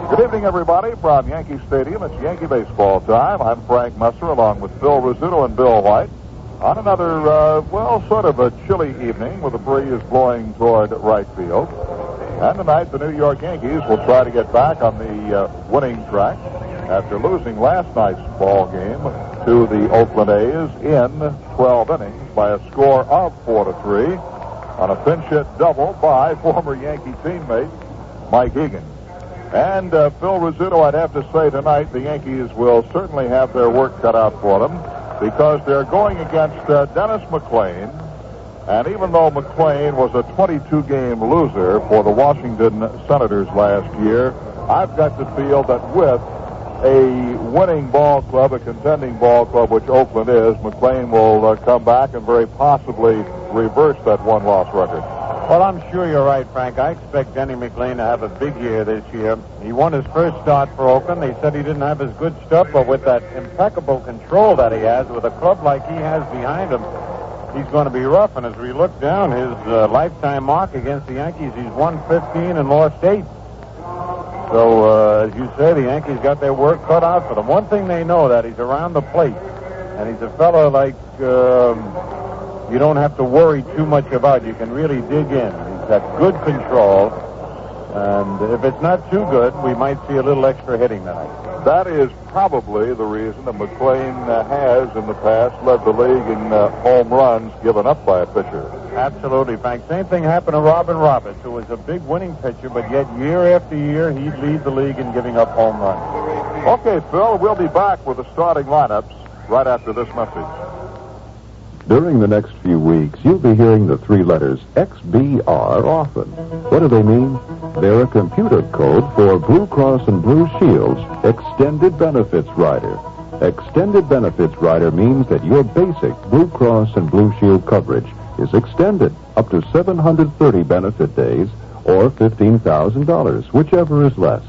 Good evening, everybody, from Yankee Stadium. It's Yankee baseball time. I'm Frank Musser, along with Phil Rizzuto and Bill White, on another, sort of a chilly evening with a breeze blowing toward right field. And tonight, the New York Yankees will try to get back on the winning track after losing last night's ball game to the Oakland A's in 12 innings by a score of 4-3 on a pinch hit double by former Yankee teammate Mike Egan. And Phil Rizzuto, I'd have to say tonight the Yankees will certainly have their work cut out for them because they're going against Dennis McLain. And even though McLain was a 22-game loser for the Washington Senators last year, I've got to feel that with a winning ball club, a contending ball club, which Oakland is, McLain will come back and very possibly reverse that one-loss record. Well, I'm sure you're right, Frank. I expect Denny McLain to have a big year this year. He won his first start for Oakland. They said he didn't have his good stuff, but with that impeccable control that he has, with a club like he has behind him, he's going to be rough. And as we look down, his lifetime mark against the Yankees, he's won 15 and lost 8. So, as you say, the Yankees got their work cut out for them. One thing they know, that he's around the plate, and he's a fellow like you don't have to worry too much about. You can really dig in. He's got good control, and if it's not too good, we might see a little extra hitting tonight. That is probably the reason that McLain has, in the past, led the league in home runs given up by a pitcher. Absolutely, Frank. Same thing happened to Robin Roberts, who was a big winning pitcher, but yet year after year, he'd lead the league in giving up home runs. Okay, Phil, we'll be back with the starting lineups right after this message. During the next few weeks, you'll be hearing the 3 letters XBR often. What do they mean? They're a computer code for Blue Cross and Blue Shield's Extended Benefits Rider. Extended Benefits Rider means that your basic Blue Cross and Blue Shield coverage is extended up to 730 benefit days or $15,000, whichever is less.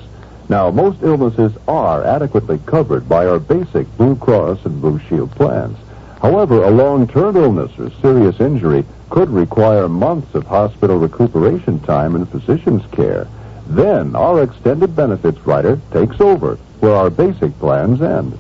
Now, most illnesses are adequately covered by our basic Blue Cross and Blue Shield plans. However, a long-term illness or serious injury could require months of hospital recuperation time and physician's care. Then our Extended Benefits Rider takes over where our basic plans end.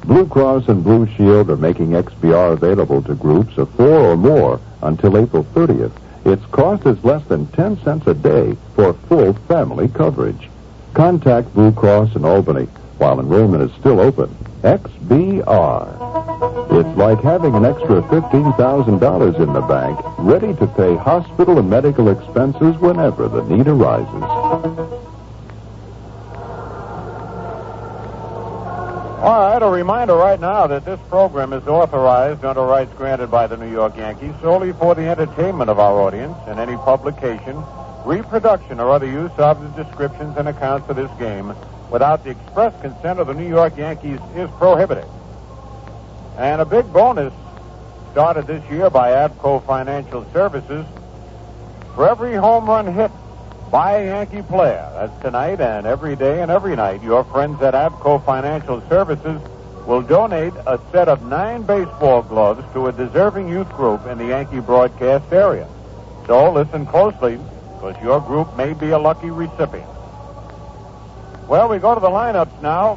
Blue Cross and Blue Shield are making XBR available to groups of 4 or more until April 30th. Its cost is less than 10 cents a day for full family coverage. Contact Blue Cross in Albany while enrollment is still open. XBR. It's like having an extra $15,000 in the bank, ready to pay hospital and medical expenses whenever the need arises. All right, a reminder right now that this program is authorized under rights granted by the New York Yankees solely for the entertainment of our audience, and any publication, reproduction, or other use of the descriptions and accounts of this game without the express consent of the New York Yankees is prohibited. And a big bonus started this year by Avco Financial Services. For every home run hit by a Yankee player, that's tonight and every day and every night, your friends at Avco Financial Services will donate a set of 9 baseball gloves to a deserving youth group in the Yankee broadcast area. So listen closely, because your group may be a lucky recipient. Well, we go to the lineups now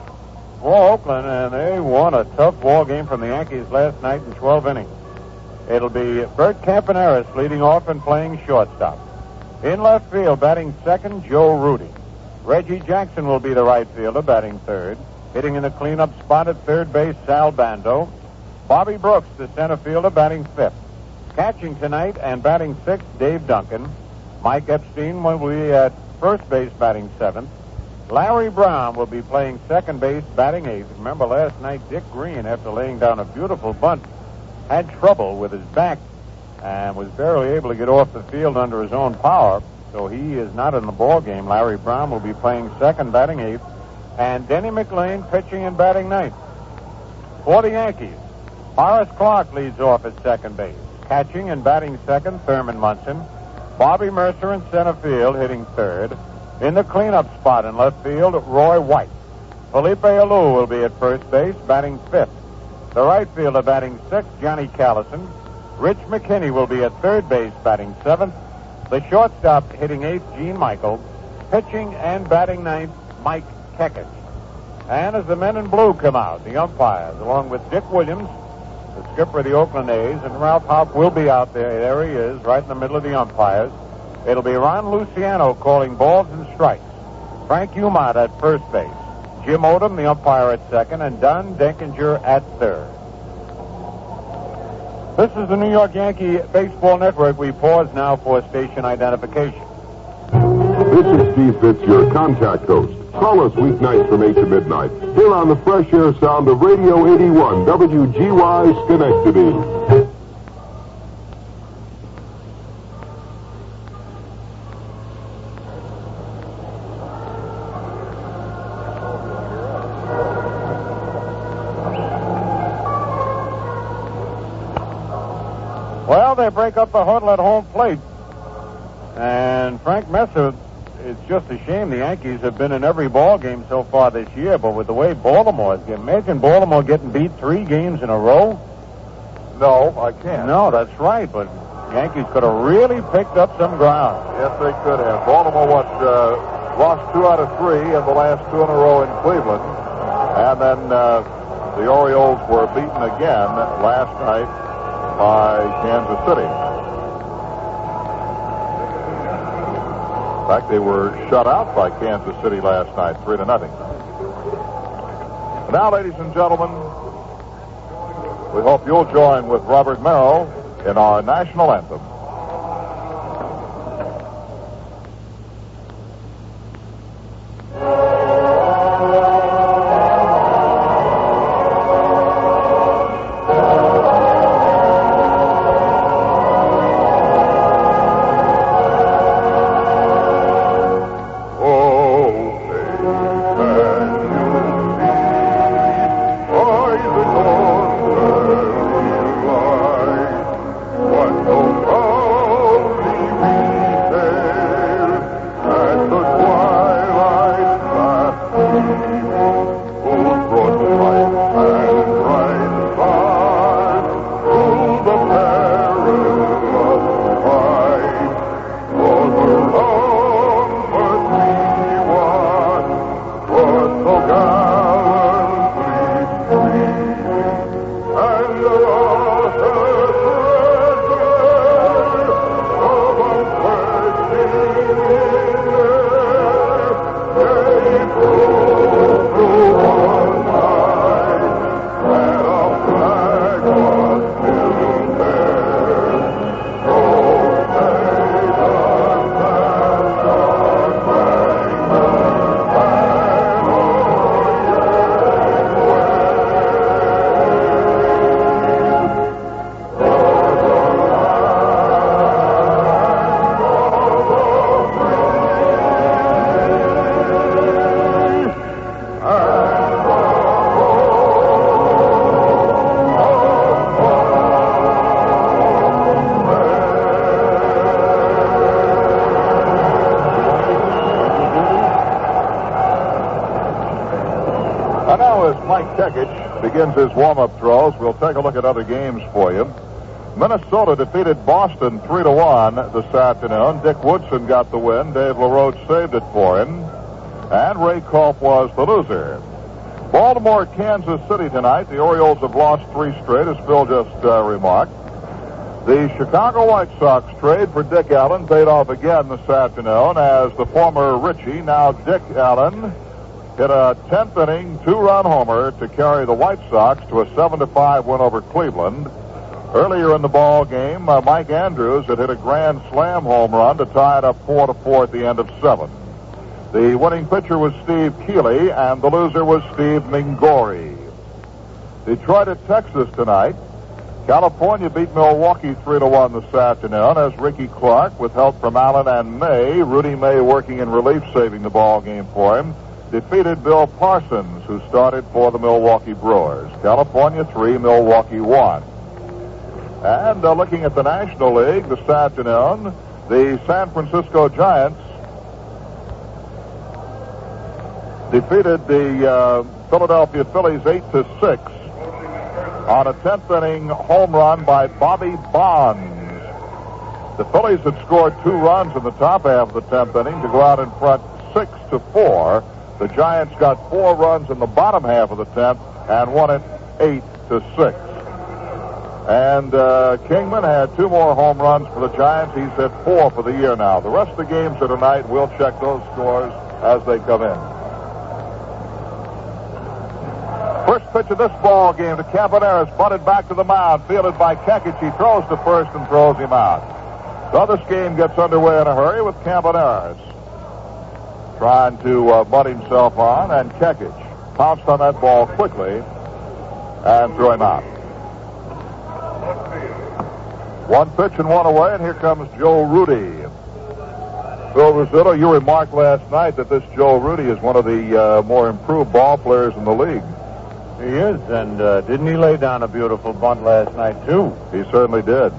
for Oakland, and they won a tough ball game from the Yankees last night in 12 innings. It'll be Bert Campaneris leading off and playing shortstop. In left field, batting second, Joe Rudy. Reggie Jackson will be the right fielder, batting third. Hitting in the cleanup spot at third base, Sal Bando. Bobby Brooks, the center fielder, batting fifth. Catching tonight and batting sixth, Dave Duncan. Mike Epstein will be at first base, batting seventh. Larry Brown will be playing second base, batting eighth. Remember last night, Dick Green, after laying down a beautiful bunt, had trouble with his back and was barely able to get off the field under his own power, so he is not in the ball game. Larry Brown will be playing second, batting eighth, and Denny McLain pitching and batting ninth. For the Yankees, Horace Clark leads off at second base. Catching and batting second, Thurman Munson. Bobby Mercer in center field, hitting third. In the cleanup spot in left field, Roy White. Felipe Alou will be at first base, batting fifth. The right fielder batting sixth, Johnny Callison. Rich McKinney will be at third base, batting seventh. The shortstop hitting eighth, Gene Michael. Pitching and batting ninth, Mike Kekich. And as the men in blue come out, the umpires, along with Dick Williams, the skipper of the Oakland A's, and Ralph Houck will be out there. There he is, right in the middle of the umpires. It'll be Ron Luciano calling balls and strikes. Frank Umont at first base. Jim Odom, the umpire, at second, and Don Denkinger at third. This is the New York Yankee Baseball Network. We pause now for station identification. This is Steve Fitz, your contact host. Call us weeknights from 8 to midnight, here on the fresh air sound of Radio 81, WGY Schenectady. Well, they break up the huddle at home plate. And Frank Messer, it's just a shame the Yankees have been in every ball game so far this year, but with the way Baltimore is, imagine Baltimore getting beat 3 games in a row. No, I can't. No, that's right, but Yankees could have really picked up some ground. Yes, they could have. Baltimore lost 2 out of 3 in the last 2 in a row in Cleveland. And then the Orioles were beaten again last night by Kansas City. In fact, they were shut out by Kansas City last night, 3-0. Now, ladies and gentlemen, we hope you'll join with Robert Merrill in our national anthem. And now as Mike Kekich begins his warm-up throws, we'll take a look at other games for you. Minnesota defeated Boston 3-1 this afternoon. Dick Woodson got the win. Dave LaRoche saved it for him. And Ray Culp was the loser. Baltimore, Kansas City tonight. The Orioles have lost 3 straight, as Phil just remarked. The Chicago White Sox trade for Dick Allen paid off again this afternoon as the former Richie, now Dick Allen, hit a 10th inning 2-run homer to carry the White Sox to a 7-5 win over Cleveland. Earlier in the ball game, Mike Andrews had hit a grand slam home run to tie it up 4-4 at the end of 7. The winning pitcher was Steve Keeley, and the loser was Steve Mingori. Detroit at Texas tonight. California beat Milwaukee 3-1 this afternoon as Ricky Clark, with help from Allen and May, Rudy May working in relief, saving the ball game for him, defeated Bill Parsons, who started for the Milwaukee Brewers. California 3, Milwaukee 1. And looking at the National League this afternoon, the San Francisco Giants defeated the Philadelphia Phillies 8-6 on a 10th inning home run by Bobby Bonds. The Phillies had scored 2 runs in the top half of the 10th inning to go out in front 6-4 The Giants got 4 runs in the bottom half of the 10th and won it 8-6. And Kingman had 2 more home runs for the Giants. He's hit 4 for the year now. The rest of the games are tonight. We'll check those scores as they come in. First pitch of this ball game to Campaneris, bunted back to the mound, fielded by Kekich. He throws to first and throws him out. So this game gets underway in a hurry with Campaneris trying to butt himself on, and Kekich pounced on that ball quickly and threw him out. 1 pitch and 1 away, and here comes Joe Rudy. Phil Rizzuto, you remarked last night that this Joe Rudy is one of the more improved ball players in the league. He is, and didn't he lay down a beautiful bunt last night, too? He certainly did.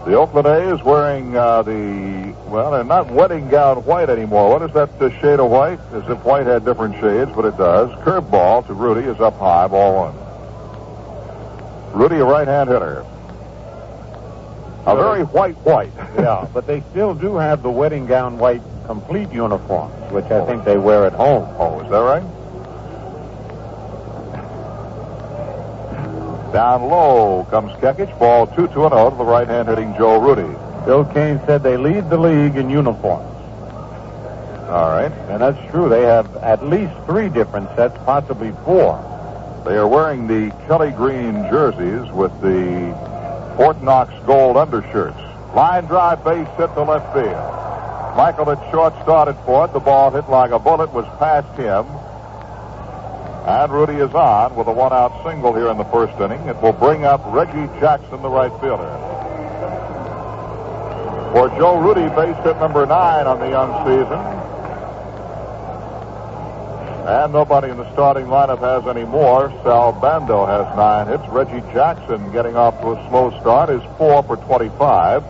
The Oakland A's wearing they're not wedding gown white anymore. What is that shade of white? As if white had different shades, but it does. Curve ball to Rudy is up high, ball 1. Rudy, a right-hand hitter. A very white. Yeah, but they still do have the wedding gown white complete uniforms, which I think they wear at home. Oh, is that right? Down low comes Kekich. Ball 2-0 to the right-hand hitting Joe Rudy. Bill Kane said they lead the league in uniforms. All right. And that's true. They have at least 3 different sets, possibly 4. They are wearing the Kelly green jerseys with the Fort Knox gold undershirts. Line drive, base hit to left field. Michael at short started for it. The ball hit like a bullet, was past him. And Rudy is on with a 1-out single here in the first inning. It will bring up Reggie Jackson, the right fielder. For Joe Rudy, base hit number 9 on the young season. And nobody in the starting lineup has any more. Sal Bando has 9 hits. Reggie Jackson, getting off to a slow start, is 4 for 25.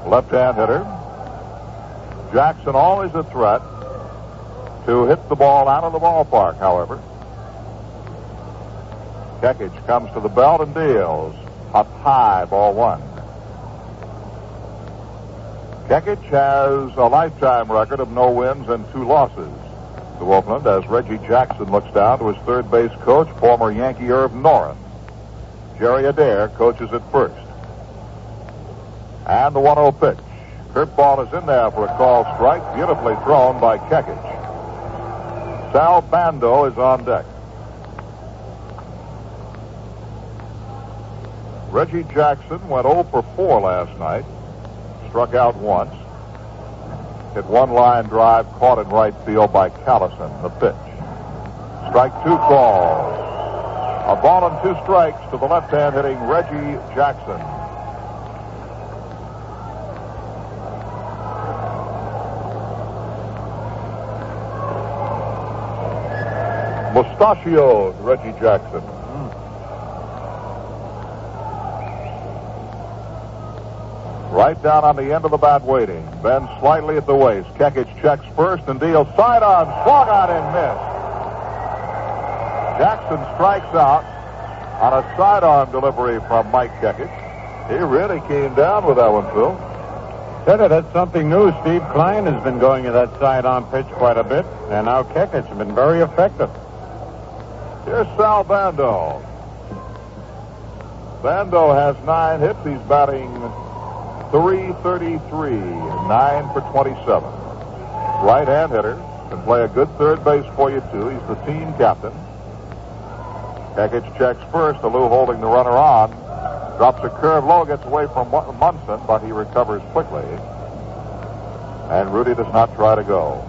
Left-hand hitter. Jackson always a threat to hit the ball out of the ballpark, however. Kekich comes to the belt and deals. Up high, ball 1. Kekich has a lifetime record of no wins and 2 losses to Oakland as Reggie Jackson looks down to his third base coach, former Yankee Irv Noren. Jerry Adair coaches at first. And the 1-0 pitch. Curveball is in there for a called strike, beautifully thrown by Kekich. Sal Bando is on deck. Reggie Jackson went 0 for 4 last night. Struck out once. Hit 1 line drive, caught in right field by Callison. The pitch. Strike 2 call. A ball and 2 strikes to the left-hand hitting Reggie Jackson. Mustachioed Reggie Jackson. Right down on the end of the bat waiting. Bends slightly at the waist. Kekich checks first and deals sidearm. Swung on and missed. Jackson strikes out on a sidearm delivery from Mike Kekich. He really came down with that one, Phil. That's something new. Steve Klein has been going to that sidearm pitch quite a bit, and now Kekich has been very effective. Here's Sal Bando. Bando has 9 hits. He's batting .333, 9 for 27. Right-hand hitter. Can play a good third base for you, too. He's the team captain. Kekich checks first. Alou holding the runner on. Drops a curve low, gets away from Munson, but he recovers quickly. And Rudy does not try to go.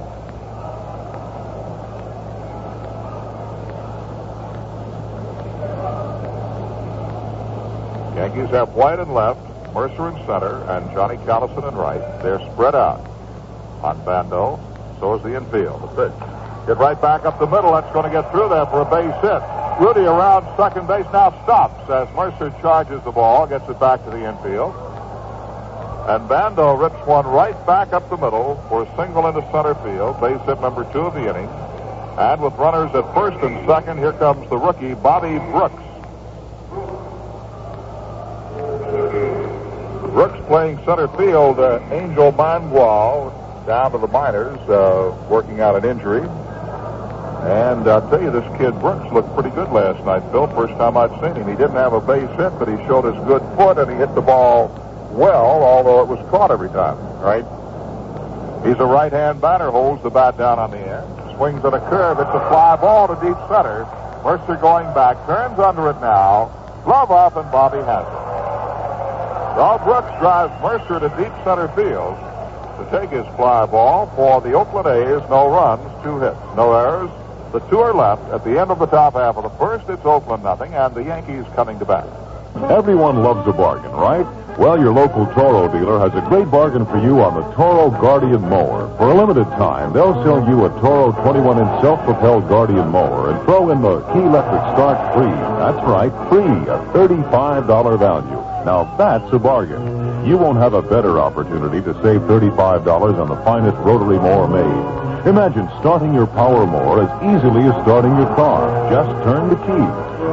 Yankees have White in left, Mercer in center, and Johnny Callison in right. They're spread out on Bando. So is the infield. The pitch. Get right back up the middle. That's going to get through there for a base hit. Rudy around second base now stops as Mercer charges the ball, gets it back to the infield. And Bando rips one right back up the middle for a single into center field. Base hit number 2 of the inning. And with runners at first and second, here comes the rookie, Bobby Brooks. Brooks playing center field. Angel Mangual down to the minors, working out an injury. And I'll tell you, this kid Brooks looked pretty good last night, Phil. First time I'd seen him. He didn't have a base hit, but he showed his good foot, and he hit the ball well, although it was caught every time. Right. He's a right-hand batter, holds the bat down on the end, swings at a curve. It's a fly ball to deep center. Mercer going back, turns under it now. Glove up, and Bobby has it. Well, Brooks drives Mercer to deep center field to take his fly ball for the Oakland A's. No runs, 2 hits, no errors. The 2 are left. At the end of the top half of the first, it's Oakland nothing, and the Yankees coming to bat. Everyone loves a bargain, right? Well, your local Toro dealer has a great bargain for you on the Toro Guardian mower. For a limited time, they'll sell you a Toro 21-inch self-propelled Guardian mower and throw in the key electric start free. That's right, free, a $35 value. Now, that's a bargain. You won't have a better opportunity to save $35 on the finest rotary mower made. Imagine starting your power mower as easily as starting your car. Just turn the key.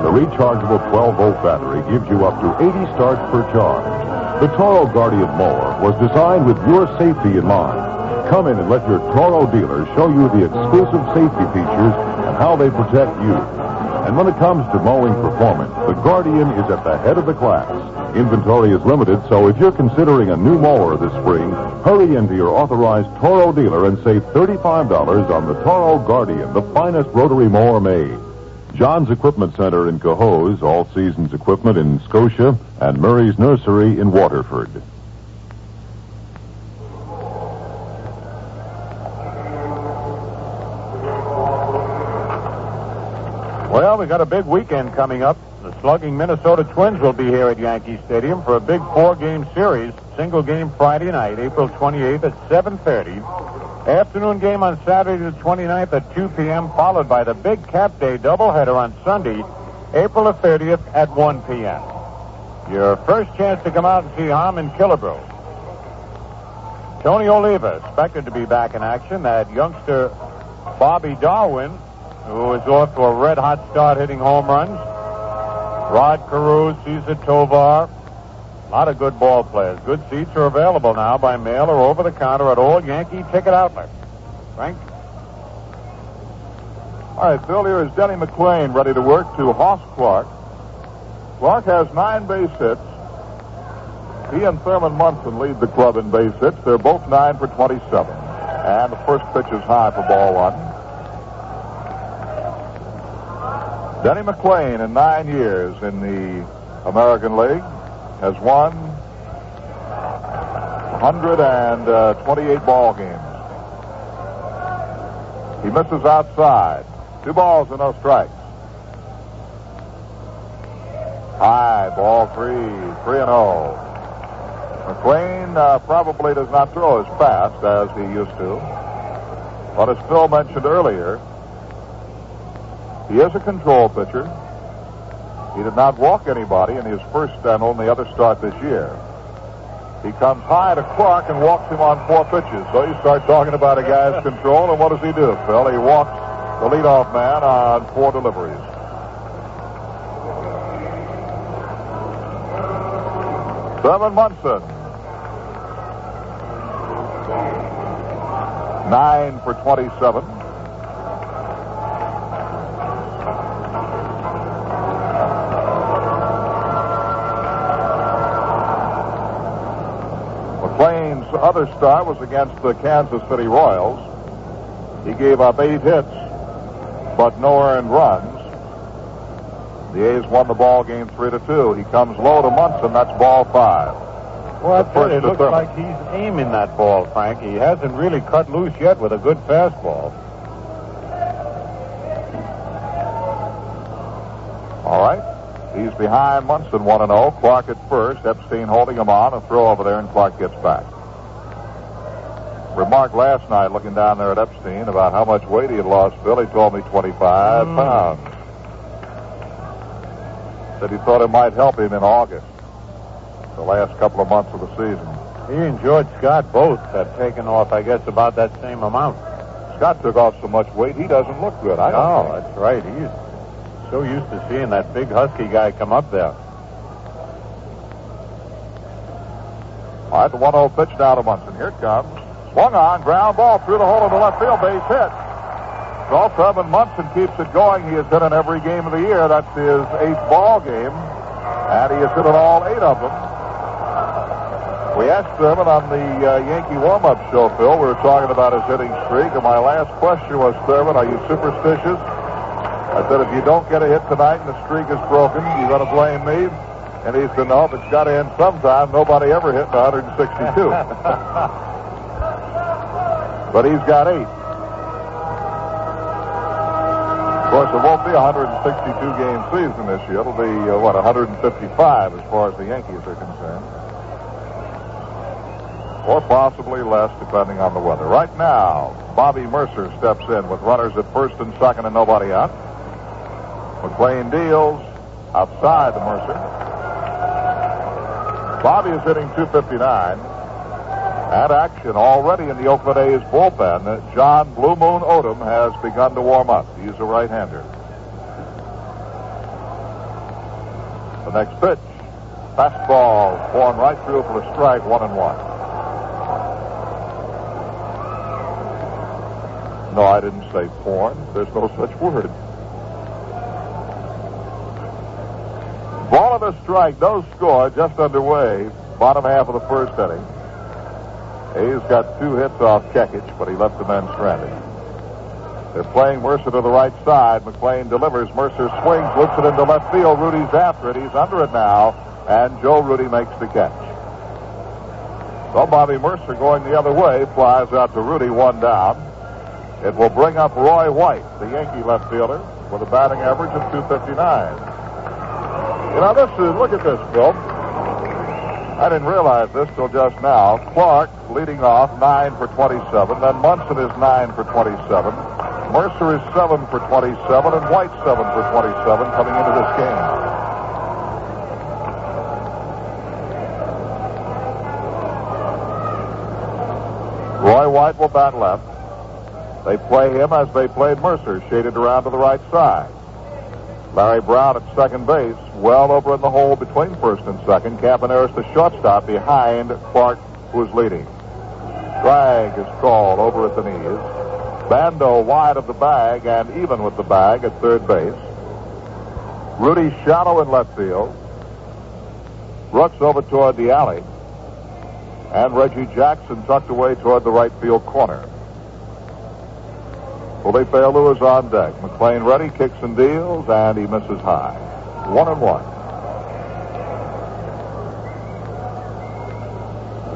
The rechargeable 12-volt battery gives you up to 80 starts per charge. The Toro Guardian mower was designed with your safety in mind. Come in and let your Toro dealer show you the exclusive safety features and how they protect you. And when it comes to mowing performance, the Guardian is at the head of the class. Inventory is limited, so if you're considering a new mower this spring, hurry into your authorized Toro dealer and save $35 on the Toro Guardian, the finest rotary mower made. John's Equipment Center in Cohoes, All Seasons Equipment in Scotia, and Murray's Nursery in Waterford. Well, we got a big weekend coming up. The slugging Minnesota Twins will be here at Yankee Stadium for a big 4-game series. Single game Friday night, April 28th at 7:30. Afternoon game on Saturday the 29th at 2 p.m., followed by the big Cap Day doubleheader on Sunday, April the 30th at 1 p.m. Your first chance to come out and see Harmon Killebrew. Tony Oliva expected to be back in action. That youngster Bobby Darwin, who is off to a red-hot start hitting home runs. Rod Carew, Cesar Tovar. A lot of good ball players. Good seats are available now by mail or over the counter at all Yankee ticket outlets. Frank? All right, Phil, here is Denny McClain ready to work to Hoss Clark. Clark has 9 base hits. He and Thurman Munson lead the club in base hits. They're both 9 for 27. And the first pitch is high for ball 1. Denny McClain, in 9 years in the American League, has won 128 ball games. He misses outside. 2 balls and no strikes. High, ball 3-0. McClain probably does not throw as fast as he used to. But as Phil mentioned earlier, he is a control pitcher. He did not walk anybody in his first and only other start this year. He comes high to Clark and walks him on 4 pitches. So you start talking about a guy's control, and what does he do, Phil? He walks the leadoff man on 4 deliveries. Thurman Munson, 9 for 27. McClain's other start was against the Kansas City Royals. He gave up 8 hits, but no earned runs. The A's won the ball game 3-2. He comes low to Munson. That's ball 5. Well, it looks like he's aiming that ball, Frank. He hasn't really cut loose yet with a good fastball. All right. He's behind Munson 1-0. Clark at first. Epstein holding him on. A throw over there, and Clark gets back. Remarked last night, looking down there at Epstein, about how much weight he had lost. Phil, he told me 25 pounds. Said he thought it might help him in August, the last couple of months of the season. He and George Scott both have taken off, I guess, about that same amount. Scott took off so much weight, he doesn't look good. No, that's right. He's so used to seeing that big husky guy come up there. All right, the 1-0 pitch now to Munson. Here it comes. Swung on, ground ball through the hole in the left field, base hit. So Thurman Munson keeps it going. He has hit in every game of the year. That's his 8th ball game, and he has hit in all 8 of them. We asked Thurman on the Yankee warm-up show, Phil. We were talking about his hitting streak, and my last question was, Thurman, are you superstitious? I said, if you don't get a hit tonight and the streak is broken, you're going to blame me? And he said, no, if it's got to end sometime. Nobody ever hit 162. But he's got 8. Of course, it won't be a 162-game season this year. It'll be, 155 as far as the Yankees are concerned. Or possibly less, depending on the weather. Right now, Bobby Mercer steps in with runners at first and second and nobody out. McLean deals outside the Mercer. Bobby is hitting .259. At action already in the Oakland A's bullpen, John Blue Moon Odom has begun to warm up. He's a right-hander. The next pitch, fastball, born right through for a strike, 1-1. No, I didn't say porn. There's no such word. Ball and a strike, no score, just underway. Bottom half of the first inning. A's got 2 hits off Kekich, but he left the men stranded. They're playing Mercer to the right side. McLean delivers. Mercer swings, looks it into left field. Rudy's after it. He's under it now, and Joe Rudy makes the catch. So Bobby Mercer going the other way, flies out to Rudy, 1 down. It will bring up Roy White, the Yankee left fielder, with a batting average of .259. You know, look at this, Bill. I didn't realize this till just now. Clark leading off 9 for 27. Then Munson is 9 for 27. Mercer is 7 for 27, and White 7 for 27 coming into this game. Roy White will bat left. They play him as they played Mercer, shaded around to the right side. Larry Brown at second base, well over in the hole between first and second. Campaneris, the shortstop, behind Clark, who is leading. Drag is called over at the knees. Bando wide of the bag and even with the bag at third base. Rudy shallow in left field. Brooks over toward the alley. And Reggie Jackson tucked away toward the right field corner. Felipe Alou is on deck. McLean ready, kicks and deals, and he misses high. 1-1.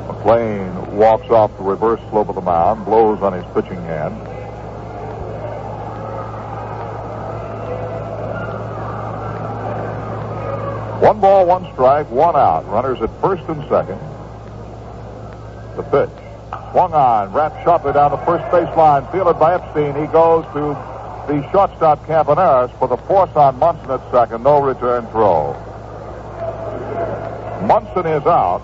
McLean walks off the reverse slope of the mound, blows on his pitching hand. One ball, 1 strike, 1 out. Runners at first and second. The pitch. Swung on, wrapped sharply down the first baseline, fielded by Epstein. He goes to the shortstop Campaneris for the force on Munson at second. No return throw. Munson is out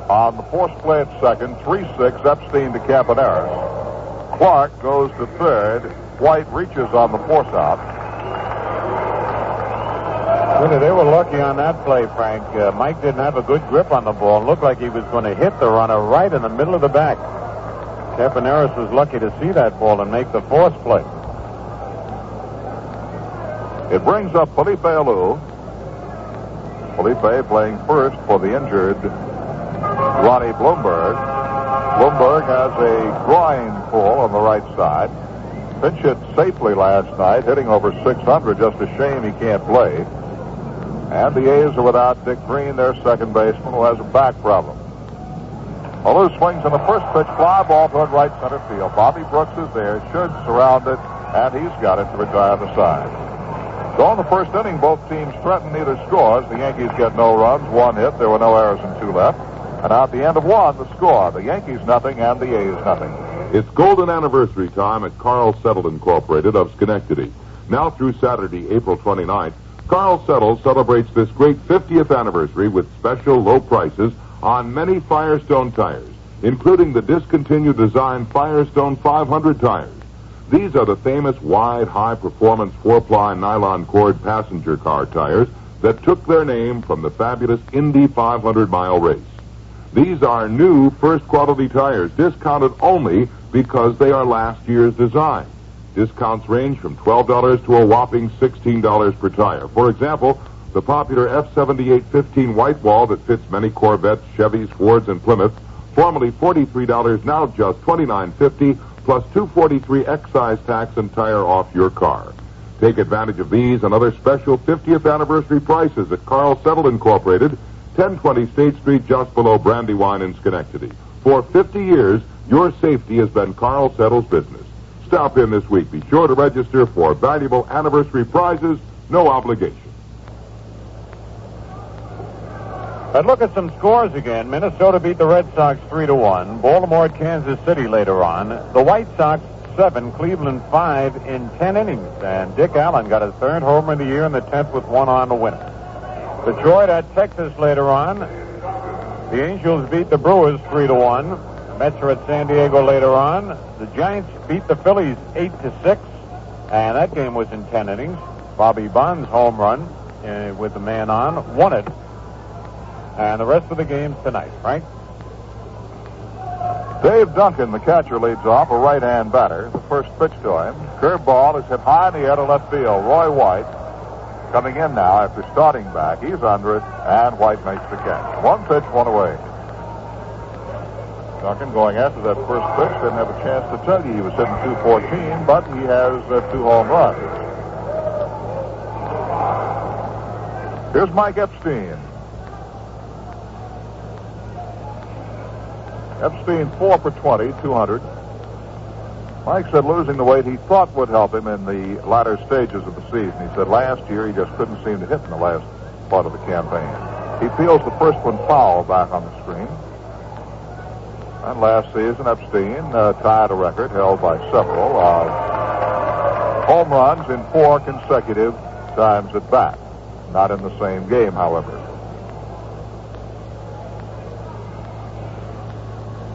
on the force play at second. 3-6, Epstein to Campaneris. Clark goes to third. White reaches on the force out. Really, they were lucky on that play, Frank. Mike didn't have a good grip on the ball. It looked like he was going to hit the runner right in the middle of the back. Campaneris was lucky to see that ball and make the force play. It brings up Felipe Alou. Felipe playing first for the injured Ronnie Blomberg. Blomberg has a groin pull on the right side. Pinch hit safely last night, hitting over 600. Just a shame he can't play. And the A's are without Dick Green, their second baseman, who has a back problem. Alou swings on the first pitch, fly ball toward right center field. Bobby Brooks is there, should surround it, and he's got it to retire the side. So in the first inning, both teams threaten neither scores. The Yankees get no runs, 1 hit. There were no errors and 2 left. And at the end of 1, the score. The Yankees nothing and the A's nothing. It's golden anniversary time at Carl Settle Incorporated of Schenectady. Now through Saturday, April 29th, Carl Settle celebrates this great 50th anniversary with special low prices on many Firestone tires, including the discontinued design Firestone 500 tires. These are the famous wide, high-performance 4-ply nylon cord passenger car tires that took their name from the fabulous Indy 500-mile race. These are new first-quality tires, discounted only because they are last year's design. Discounts range from $12 to a whopping $16 per tire. For example, the popular F7815 white wall that fits many Corvettes, Chevys, Fords, and Plymouths, formerly $43, now just $29.50, plus $243 excise tax and tire off your car. Take advantage of these and other special 50th anniversary prices at Carl Settle Incorporated, 1020 State Street, just below Brandywine in Schenectady. For 50 years, your safety has been Carl Settle's business. Stop in this week. Be sure to register for valuable anniversary prizes, no obligation. Let's look at some scores again. Minnesota beat the Red Sox 3-1. Baltimore at Kansas City later on. The White Sox 7, Cleveland 5 in 10 innings. And Dick Allen got his third homer of the year in the 10th with one on to win it. Detroit at Texas later on. The Angels beat the Brewers 3-1. Mets are at San Diego later on. The Giants beat the Phillies 8-6. And that game was in 10 innings. Bobby Bonds' home run with the man on won it. And the rest of the games tonight, Frank? Dave Duncan, the catcher, leads off, a right-hand batter. The first pitch to him. Curveball is hit high in the air to left field. Roy White coming in now after starting back. He's under it, and White makes the catch. One pitch, one away. Duncan going after that first pitch. Didn't have a chance to tell you he was hitting .214, but he has 2 home runs. Here's Mike Epstein. Epstein 4 for 20, 200. Mike said losing the weight he thought would help him in the latter stages of the season. He said last year he just couldn't seem to hit in the last part of the campaign. He feels the first one foul back on the screen. And last season, Epstein tied a record held by several of home runs in 4 consecutive times at bat. Not in the same game, however.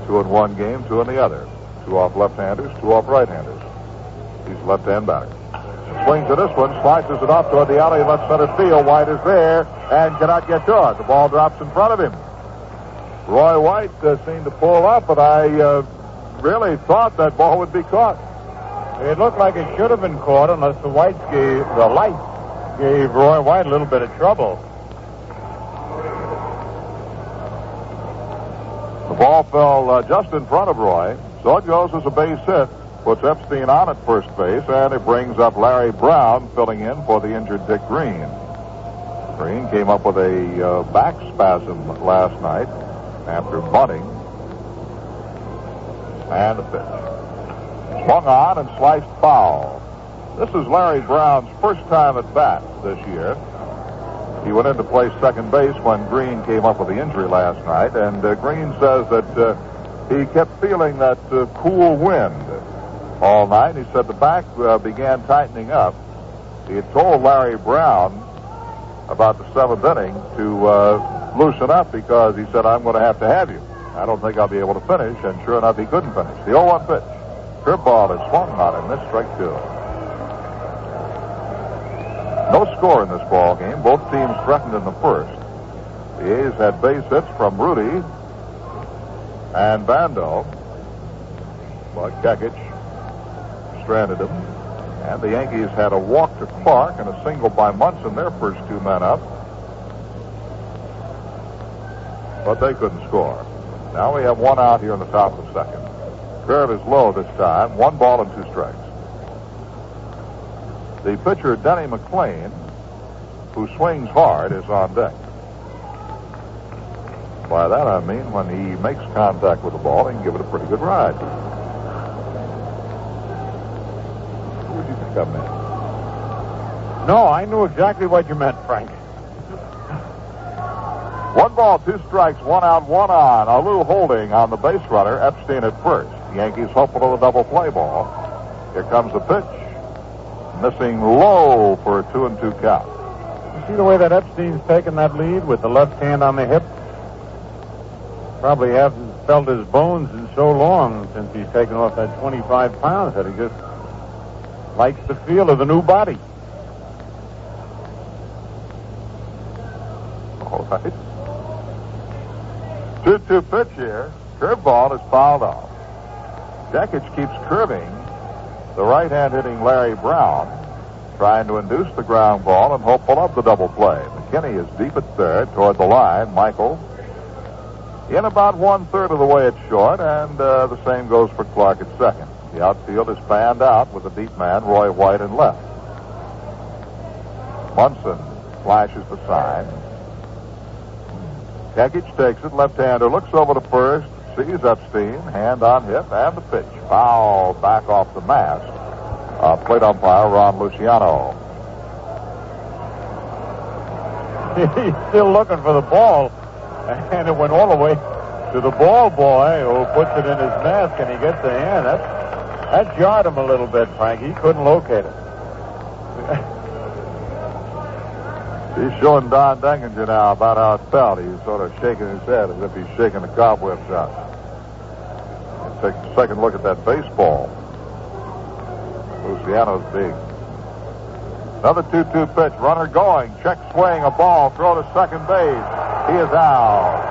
2 in one game, 2 in the other. 2 off left-handers, 2 off right-handers. He's a left-hand batter. Swings to this one, slices it off toward the alley, left center field. White is there and cannot get to it. The ball drops in front of him. Roy White seemed to pull up, but I really thought that ball would be caught. It looked like it should have been caught unless the lights gave Roy White a little bit of trouble. The ball fell just in front of Roy, so it goes as a base hit. Puts Epstein on at first base, and it brings up Larry Brown filling in for the injured Dick Green. Green came up with a back spasm last night after bunting. And a pitch. Swung on and sliced foul. This is Larry Brown's first time at bat this year. He went in to play second base when Green came up with the injury last night, and Green says that he kept feeling that cool wind all night. He said the back began tightening up. He had told Larry Brown about the 7th inning to loosen up because he said, I'm going to have you. I don't think I'll be able to finish, and sure enough, he couldn't finish. The 0-1 pitch. Curveball is swung on him. This strike 2. No score in this ball game. Both teams threatened in the first. The A's had base hits from Rudy and Bando, but Kekich stranded him. And the Yankees had a walk to Clark and a single by Munson, their first 2 men up. But they couldn't score. Now we have 1 out here in the top of the second. Curve is low this time. 1 ball and 2 strikes. The pitcher, Denny McClain, who swings hard, is on deck. By that I mean when he makes contact with the ball, he can give it a pretty good ride. Who would you think I meant? No, I knew exactly what you meant, Frank. 1 ball, 2 strikes, 1 out, 1 on. Alou holding on the base runner, Epstein at first. The Yankees hopeful of a double play ball. Here comes the pitch. Missing low for a 2-2 count. You see the way that Epstein's taken that lead with the left hand on the hip? Probably hasn't felt his bones in so long since he's taken off that 25 pounds that he just likes the feel of the new body. All right. 2-2 3-2 pitch here. Curveball is fouled off. Jekic keeps curving the right-hand hitting Larry Brown, trying to induce the ground ball and hopeful of the double play. McKinney is deep at third toward the line. Michael in about 1/3 of the way at short, and the same goes for Clark at second. The outfield is fanned out with the deep man, Roy White, in left. Munson flashes the sign. Jekic takes it. Left-hander looks over to first, sees Epstein, hand on hip, and the pitch. Foul back off the mask. Plate umpire Ron Luciano. He's still looking for the ball, and it went all the way to the ball boy, who puts it in his mask, and he gets the hand. That jarred him a little bit, Frank. He couldn't locate it. He's showing Don Denginger now about how it felt. He's sort of shaking his head as if he's shaking the cobwebs out. Take a second look at that baseball. Luciano's big. Another 2-2 pitch. Runner going. Check swing. A ball. Throw to second base. He is out.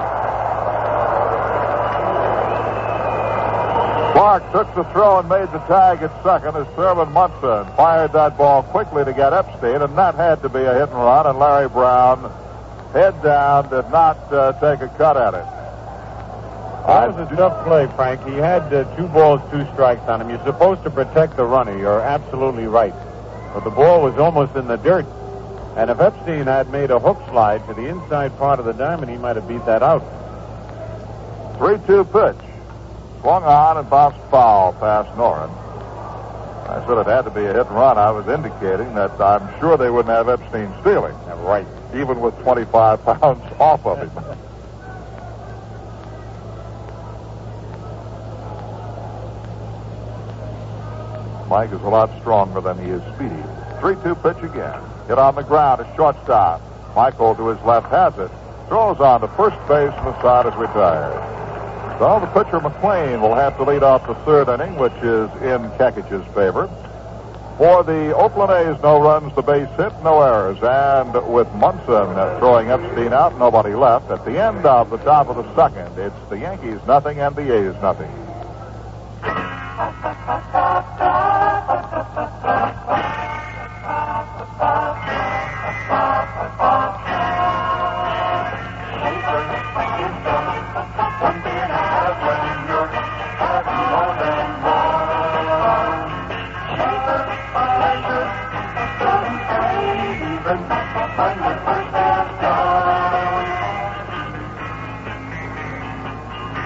Clark took the throw and made the tag at second as Thurman Munson fired that ball quickly to get Epstein, and that had to be a hit and run, and Larry Brown, head down, did not take a cut at it. That was a tough play, Frank. He had 2 balls, 2 strikes on him. You're supposed to protect the runner. You're absolutely right. But the ball was almost in the dirt. And if Epstein had made a hook slide to the inside part of the diamond, he might have beat that out. 3-2 pitch. Swung on and bounced foul past Noren. I said it had to be a hit and run. I was indicating that I'm sure they wouldn't have Epstein stealing. Right. Even with 25 pounds off of him. Mike is a lot stronger than he is speedy. 3-2 pitch again. Hit on the ground. A shortstop. Michael to his left has it. Throws on to first base, and the side is retired. So the pitcher McLean will have to lead off the 3rd inning, which is in Kekic's favor. For the Oakland A's, no runs, the base hit, no errors. And with Munson throwing Epstein out, nobody left. At the end of the top of the 2nd, it's the Yankees nothing and the A's nothing.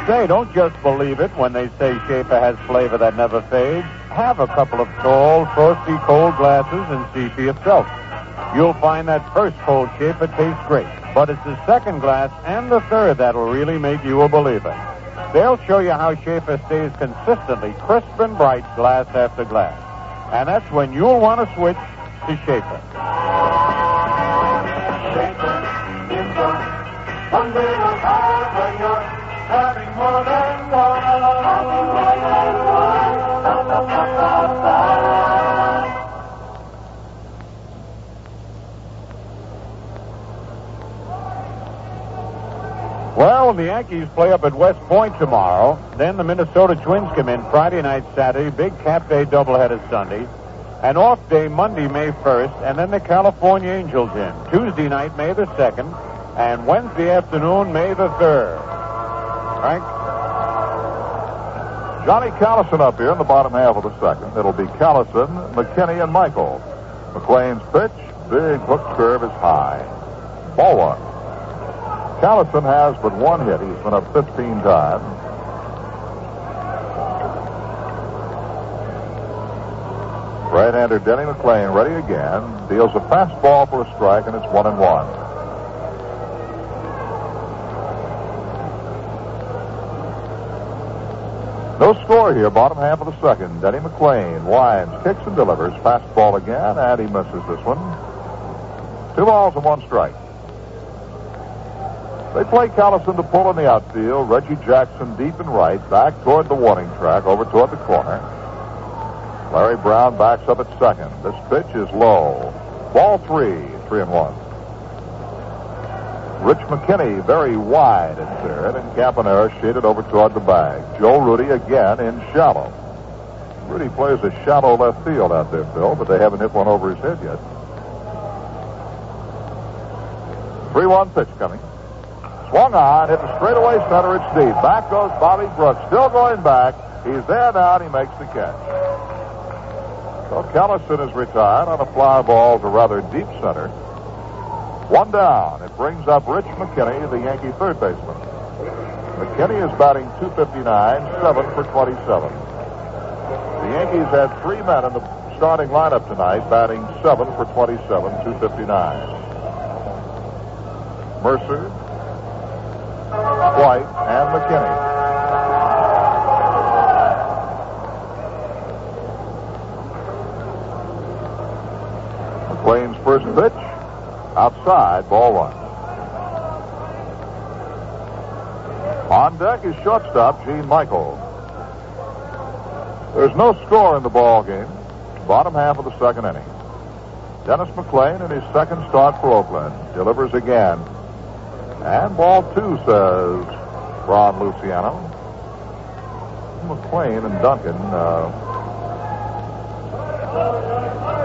Say, don't just believe it when they say Schaefer has flavor that never fades. Have a couple of tall, frosty cold glasses and see for yourself. You'll find that first cold Schaefer tastes great, but it's the second glass and the third that'll really make you a believer. They'll show you how Schaefer stays consistently crisp and bright glass after glass. And that's when you'll want to switch to Schaefer. Schaefer is good. One little hard when you're having more than one. Having more than one. Well, the Yankees play up at West Point tomorrow. Then the Minnesota Twins come in Friday night, Saturday, big Cap Day doubleheader Sunday. An off day Monday, May 1st, and then the California Angels in. Tuesday night, May the 2nd, and Wednesday afternoon, May the 3rd. Frank? Johnny Callison up here in the bottom half of the 2nd. It'll be Callison, McKinney, and Michael. McLean's pitch, big hook curve is high. Ball 1. Callison has but 1 hit. He's been up 15 times. Right-hander Denny McLean ready again. Deals a fastball for a strike, and it's 1-1. No score here, bottom half of the 2nd. Denny McLean winds, kicks, and delivers. Fastball again, and he misses this one. 2 balls and 1 strike. They play Callison to pull in the outfield. Reggie Jackson deep and right, back toward the warning track, over toward the corner. Larry Brown backs up at second. This pitch is low. Ball 3, 3-1. Rich McKinney very wide at third, and Campanera shaded over toward the bag. Joe Rudy again in shallow. Rudy plays a shallow left field out there, Phil, but they haven't hit one over his head yet. 3-1 pitch coming. Swung on, hit the straightaway center. It's deep. Back goes Bobby Brooks, still going back. He's there now, and he makes the catch. So Callison is retired on a fly ball to rather deep center. One down. It brings up Rich McKinney, the Yankee third baseman. McKinney is batting .259, 7 for 27. The Yankees had 3 men in the starting lineup tonight, batting 7 for 27, .259. Mercer, White, and McKinney. McLean's first pitch, outside, ball 1. On deck is shortstop Gene Michael. There's no score in the ball game. Bottom half of the second inning. Dennis McLean in his second start for Oakland delivers again. And ball 2, says Ron Luciano. McLean and Duncan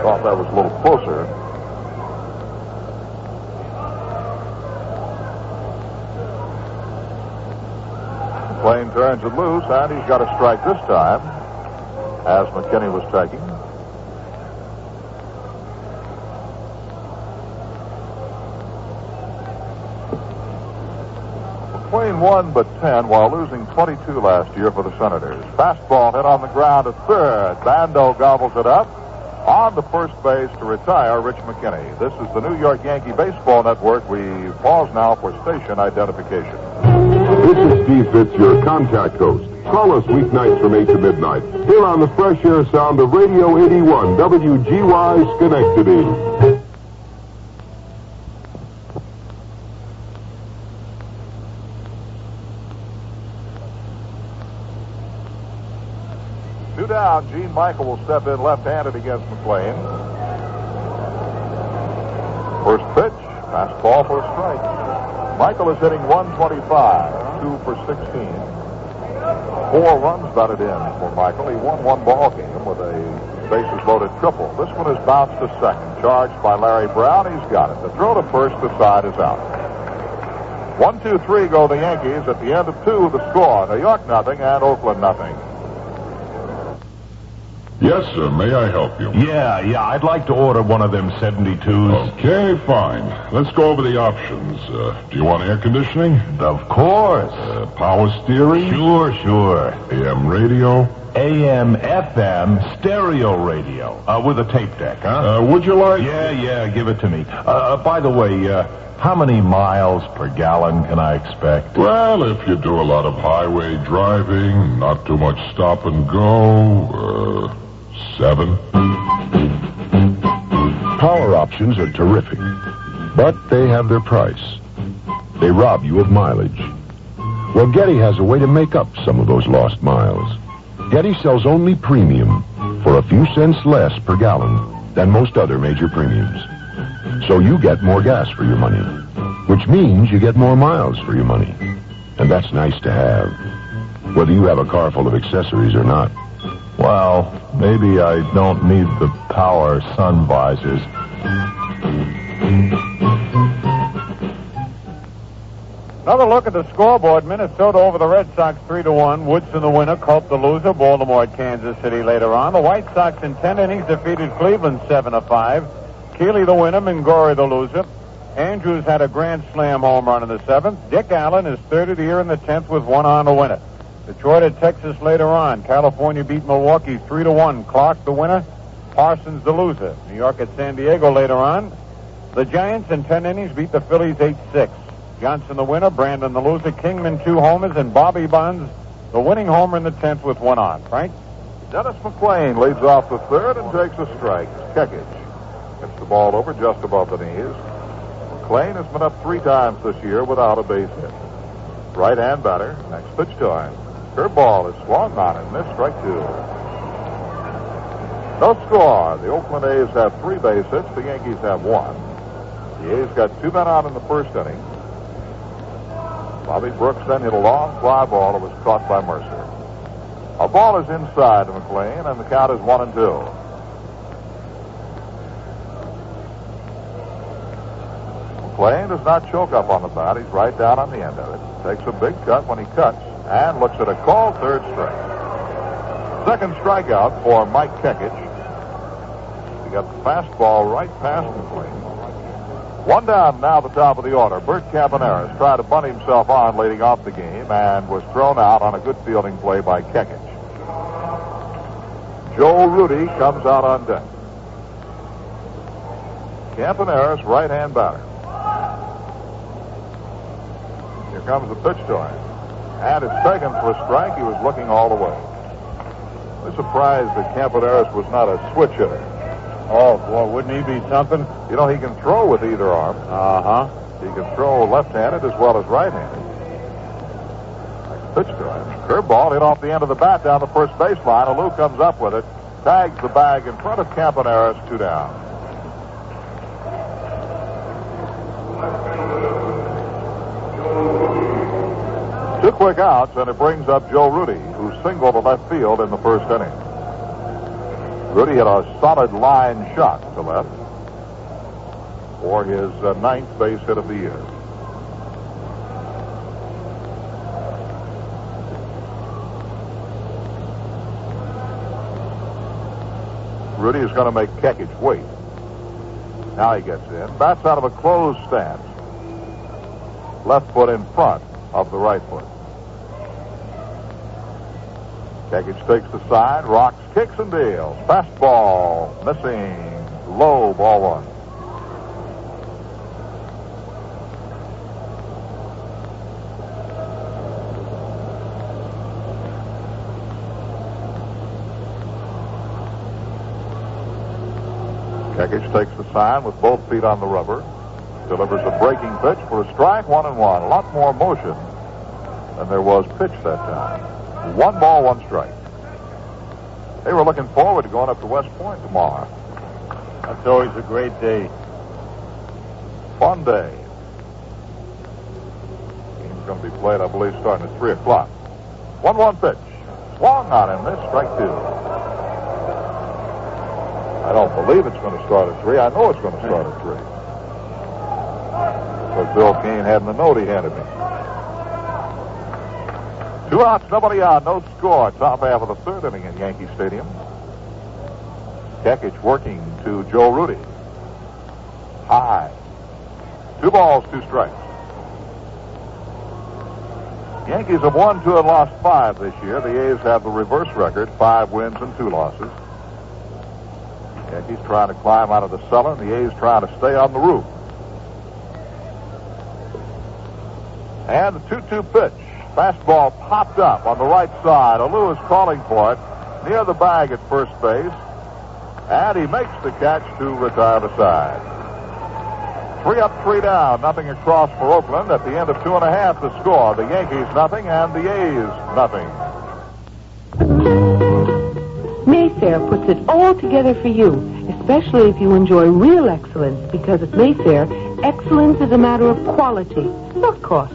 thought that was a little closer. McLean turns it loose, and he's got a strike this time, as McKinney was taking. McLean won but 10 while losing 22 last year for the Senators. Fastball hit on the ground at third. Bando gobbles it up. On the first base to retire Rich McKinney. This is the New York Yankee Baseball Network. We pause now for station identification. This is Steve Fitz, your contact host. Call us weeknights from 8 to midnight here on the fresh air sound of Radio 81 WGY Schenectady. Two down. Gene Michael will step in left-handed against McLean. First pitch, fastball for a strike. Michael is hitting .125, 2 for 16. 4 runs batted in for Michael. He won one ball game with a bases-loaded triple. This one is bounced to second, charged by Larry Brown. He's got it. The throw to first, the side is out. 1-2-3 go the Yankees. At the end of 2, the score: New York nothing and Oakland nothing. Yes, sir. May I help you? Yeah, I'd like to order one of them 72s. Okay, fine. Let's go over the options. Do you want air conditioning? Of course. Power steering? Sure. AM radio? AM, FM, stereo radio. With a tape deck, huh? Would you like? Yeah, give it to me. By the way, how many miles per gallon can I expect? Well, if you do a lot of highway driving, not too much stop and go, 7. Power options are terrific, but they have their price. They rob you of mileage. Well, Getty has a way to make up some of those lost miles. Getty sells only premium for a few cents less per gallon than most other major premiums. So you get more gas for your money, which means you get more miles for your money. And that's nice to have, whether you have a car full of accessories or not. Well, maybe I don't need the power sun visors. Another look at the scoreboard. Minnesota over the Red Sox 3-1. Woodson the winner, Culp the loser. Baltimore at Kansas City later on. The White Sox in 10 innings defeated Cleveland 7-5. Keeley the winner, Mingori the loser. Andrews had a grand slam home run in the 7th. Dick Allen is third of the year in the 10th with 1 on the winner. Detroit at Texas later on. California beat Milwaukee 3-1. Clark the winner, Parsons the loser. New York at San Diego later on. The Giants in 10 innings beat the Phillies 8-6. Johnson the winner, Brandon the loser, Kingman 2 homers, and Bobby Bonds the winning homer in the 10th with 1 on. Frank? Dennis McLean leads off the third and takes a strike. Kekich gets the ball over just above the knees. McLean has been up 3 times this year without a base hit. Right-hand batter. Next pitch to him. Curveball is swung on and missed. Strike 2. No score. The Oakland A's have 3 base hits. The Yankees have 1. The A's got 2 men out in the first inning. Bobby Brooks then hit a long fly ball that was caught by Mercer. A ball is inside to McLean, and the count is 1-2. McLean does not choke up on the bat. He's right down on the end of it. Takes a big cut when he cuts and looks at a called third strike. Second strikeout for Mike Kekich. He got the fastball right past McLean. One down now at the top of the order. Bert Campaneris tried to bunt himself on leading off the game and was thrown out on a good fielding play by Kekich. Joe Rudy comes out on deck. Campaneris, right-hand batter. Here comes the pitch to him. And it's taken for a strike. He was looking all the way. I was surprised that Campaneris was not a switch hitter. Oh, boy, wouldn't he be something? You know, he can throw with either arm. Uh-huh. He can throw left-handed as well as right-handed. Pitch to him. Curveball hit off the end of the bat down the first baseline. Alou comes up with it. Tags the bag in front of Campaneris, 2 down. Two quick outs, and it brings up Joe Rudy, who singled to left field in the first inning. Rudy hit a solid line shot to left for his ninth base hit of the year. Rudy is going to make Kekich wait. Now he gets in. Bats out of a closed stance. Left foot in front of the right foot. Kekich takes the side, rocks, kicks, and deals. Fastball, missing. Low, ball 1. Kekich takes the sign with both feet on the rubber. Delivers a breaking pitch for a strike, 1-1. A lot more motion than there was pitch that time. 1 ball, 1 strike. They were looking forward to going up to West Point tomorrow. That's always a great day. Fun day. Game's going to be played, I believe, starting at 3 o'clock. 1-1 pitch. Swung on him. This strike 2. I don't believe it's going to start at 3. I know it's going to start at 3. What Bill Kane had in the note he handed me. 2 outs, nobody out, no score. Top half of the third inning at Yankee Stadium. Kekich working to Joe Rudy. High. 2 balls, 2 strikes. Yankees have won 2 and lost 5 this year. The A's have the reverse record, 5 wins and 2 losses. Yankees trying to climb out of the cellar, and the A's trying to stay on the roof. And the 2-2 pitch. Fastball popped up on the right side. Alou is calling for it near the bag at first base. And he makes the catch to retire the side. 3 up, 3 down. Nothing across for Oakland. At the end of 2.5, the score. The Yankees nothing and the A's nothing. Mayfair puts it all together for you, especially if you enjoy real excellence, because at Mayfair, excellence is a matter of quality, not cost.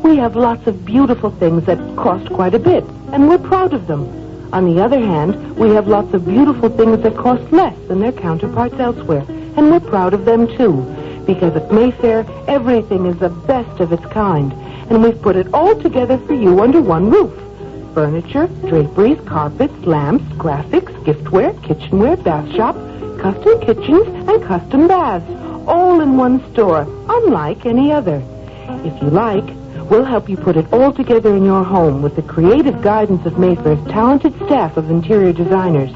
We have lots of beautiful things that cost quite a bit, and we're proud of them. On the other hand, we have lots of beautiful things that cost less than their counterparts elsewhere, and we're proud of them too, because at Mayfair, everything is the best of its kind, and we've put it all together for you under one roof. Furniture, draperies, carpets, lamps, graphics, giftware, kitchenware, bath shop, custom kitchens, and custom baths, all in one store, unlike any other. If you like, we'll help you put it all together in your home with the creative guidance of Mayfair's talented staff of interior designers.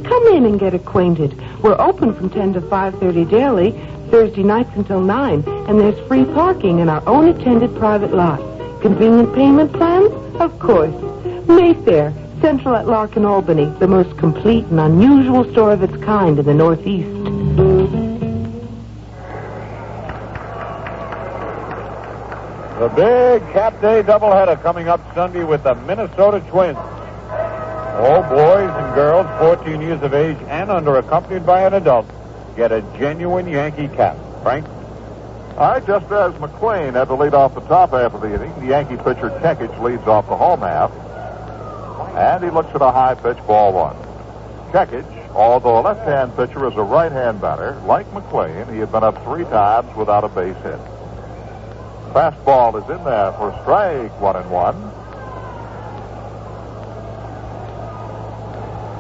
Come in and get acquainted. We're open from 10 to 5:30 daily, Thursday nights until 9, and there's free parking in our own attended private lot. Convenient payment plans? Of course. Mayfair, Central at Lark and Albany, the most complete and unusual store of its kind in the Northeast. The big Cap Day doubleheader coming up Sunday with the Minnesota Twins. All boys and girls 14 years of age and under, accompanied by an adult, get a genuine Yankee cap. Frank? All right, just as McLean had to lead off the top half of the inning, the Yankee pitcher Kekich leads off the home half. And he looks at a high pitch, ball one. Kekich, although a left-hand pitcher, is a right-hand batter. Like McLean, he had been up 3 times without a base hit. Fastball is in there for strike, 1-1.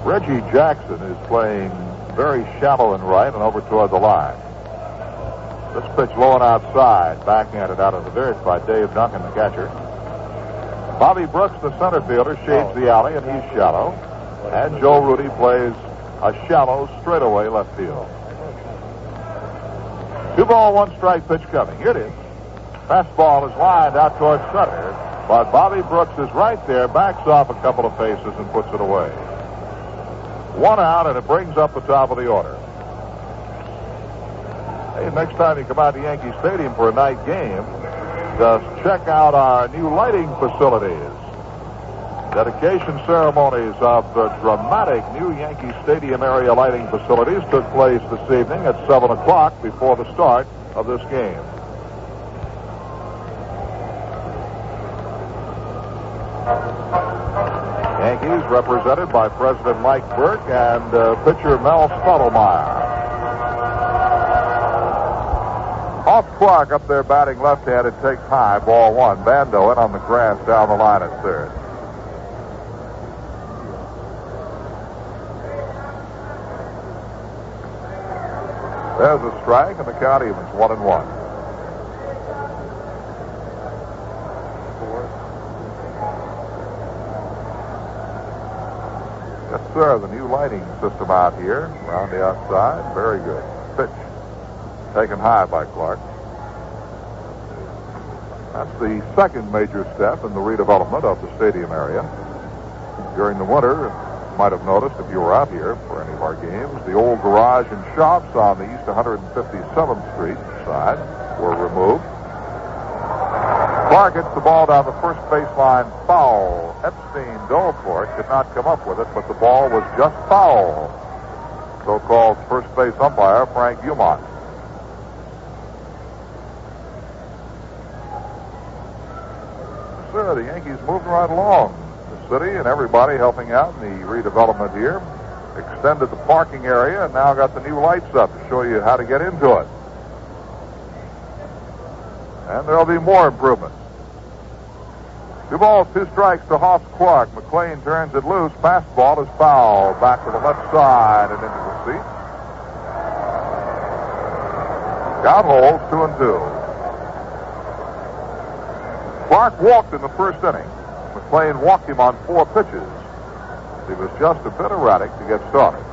Reggie Jackson is playing very shallow and right and over toward the line. This pitch low and outside, backhanded out of the dirt by Dave Duncan, the catcher. Bobby Brooks, the center fielder, shades the alley, and he's shallow. And Joe Rudy plays a shallow straightaway left field. 2 ball, 1 strike pitch coming. Here it is. Fastball is lined out towards center, but Bobby Brooks is right there, backs off a couple of paces and puts it away. 1 out, and it brings up the top of the order. Hey, next time you come out to Yankee Stadium for a night game, just check out our new lighting facilities. Dedication ceremonies of the dramatic new Yankee Stadium area lighting facilities took place this evening at 7 o'clock before the start of this game. Yankees represented by President Mike Burke and pitcher Mel Stottlemyre. Off Clark up there batting left-handed, takes high, ball 1. Bando in on the grass down the line at third. There's a strike, and the count evens 1-1. Yes, sir, the new lighting system out here around the outside. Very good. Pitch taken high by Clark. That's the second major step in the redevelopment of the stadium area. During the winter, you might have noticed if you were out here for any of our games, the old garage and shops on the East 157th Street side were removed. Clark hits the ball down the first baseline foul. Epstein Dolport could not come up with it, but the ball was just foul. So-called first base umpire Frank Umont. Sir, the Yankees moving right along. The city and everybody helping out in the redevelopment here. Extended the parking area and now got the new lights up to show you how to get into it. And there'll be more improvements. 2 balls, 2 strikes to Hoss Clark. McLean turns it loose. Fastball is foul. Back to the left side and into the seat. Count holds 2-2. Clark walked in the first inning. McLean walked him on 4 pitches. He was just a bit erratic to get started.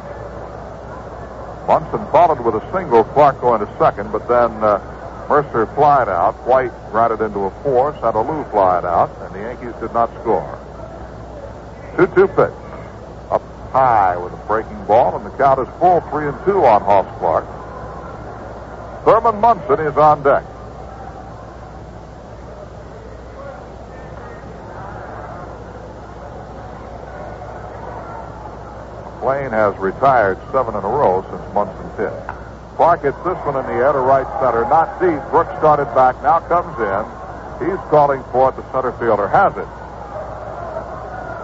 Munson followed with a single, Clark going to second, but then Mercer flied out. White grounded into a four. Santalou flied out, and the Yankees did not score. 2-2 pitch. Up high with a breaking ball, and the count is full 3-2 on Hoss Clark. Thurman Munson is on deck. McLean has retired 7 in a row since Munson's hit. Clark hits this one in the air to right center. Not deep. Brooks started back. Now comes in. He's calling for it. The center fielder has it.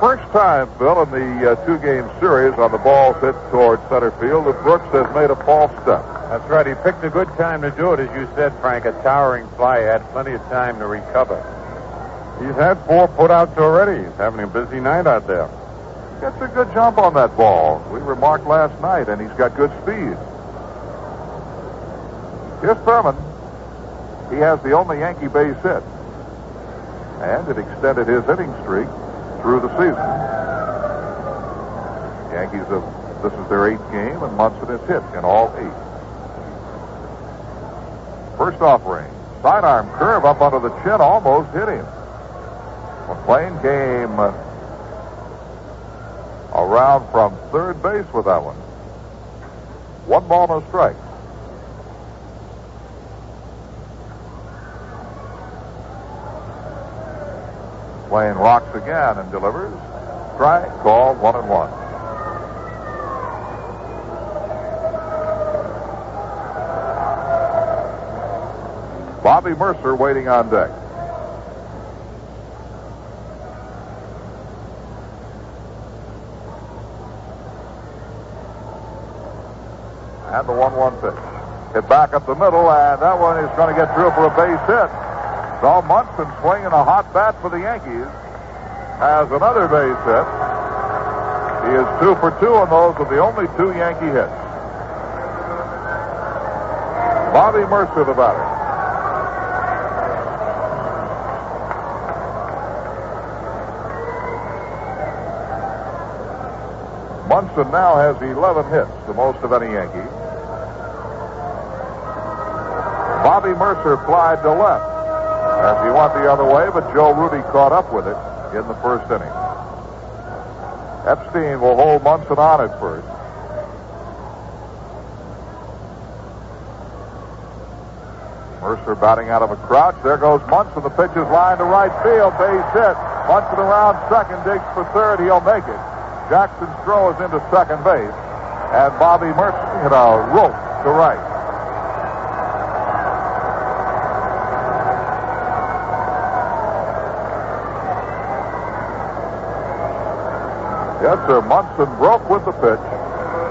First time, Phil, in the 2-game series on the balls hit toward center field that Brooks has made a false step. That's right. He picked a good time to do it, as you said, Frank. A towering fly. He had plenty of time to recover. He's had 4 putouts already. He's having a busy night out there. Gets a good jump on that ball. We remarked last night, and he's got good speed. Here's Thurman. He has the only Yankee base hit. And it extended his hitting streak through the season. Yankees this is their 8th game, and Munson has hit in all 8. First offering. Sidearm curve up under the chin, almost hit him. McLean came around from third base with that one. 1 ball, no strikes. McLean rocks again and delivers. Strike called 1-1. Bobby Mercer waiting on deck. And the 1-1 pitch. Hit back up the middle, and that one is going to get through for a base hit. So Munson, swinging a hot bat for the Yankees, has another base hit. He is 2 for 2, and those are the only 2 Yankee hits. Bobby Mercer, the batter. Munson now has 11 hits, the most of any Yankee. Bobby Mercer flied to left as he went the other way, but Joe Rudy caught up with it in the first inning. Epstein will hold Munson on at first. Mercer batting out of a crouch. There goes Munson. The pitch is lined to right field. Base hit. Munson around second, digs for third. He'll make it. Jackson's throw is into second base. And Bobby Mercer hit a rope to right. Yes, sir. Munson broke with the pitch,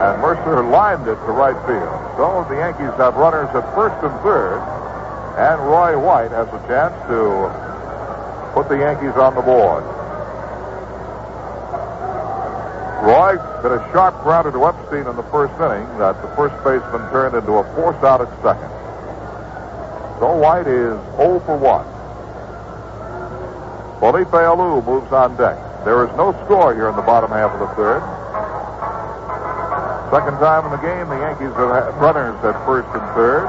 and Mercer lined it to right field. So the Yankees have runners at first and third, and Roy White has a chance to put the Yankees on the board. Roy hit a sharp grounder to Epstein in the first inning that the first baseman turned into a force out at second. So White is 0 for 1. Felipe Alou moves on deck. There is no score here in the bottom half of the third. Second time in the game, the Yankees have had runners at first and third.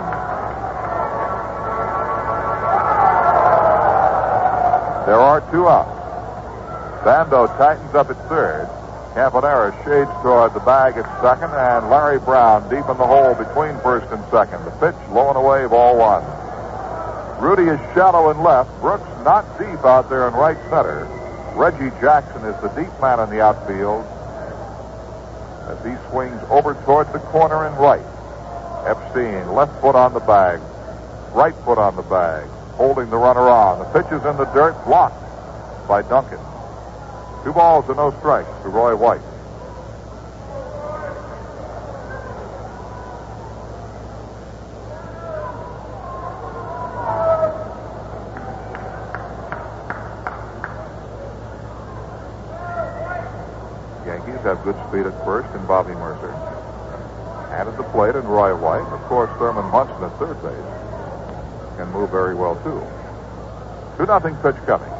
There are 2 outs. Bando tightens up at third. Campanera shades toward the bag at second, and Larry Brown deep in the hole between first and second. The pitch low and away, ball 1. Rudy is shallow in left. Brooks not deep out there in right center. Reggie Jackson is the deep man in the outfield as he swings over toward the corner and right. Epstein, left foot on the bag, right foot on the bag, holding the runner on. The pitch is in the dirt, blocked by Duncan. 2 balls and no strikes to Roy White. Yankees have good speed at first in Bobby Mercer. And at the plate and Roy White. Of course, Thurman Munson at third base can move very well, too. 2-0 pitch coming.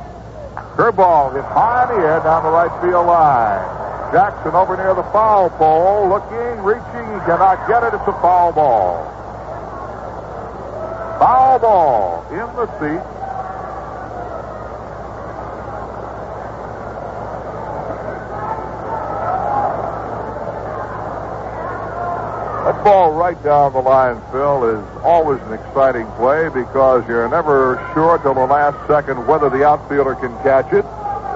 Curveball hit high in the air down the right field line. Jackson over near the foul pole, looking, reaching. He cannot get it. It's a foul ball. Foul ball in the seat. That ball right down the line, Phil, is always an exciting play because you're never sure till the last second whether the outfielder can catch it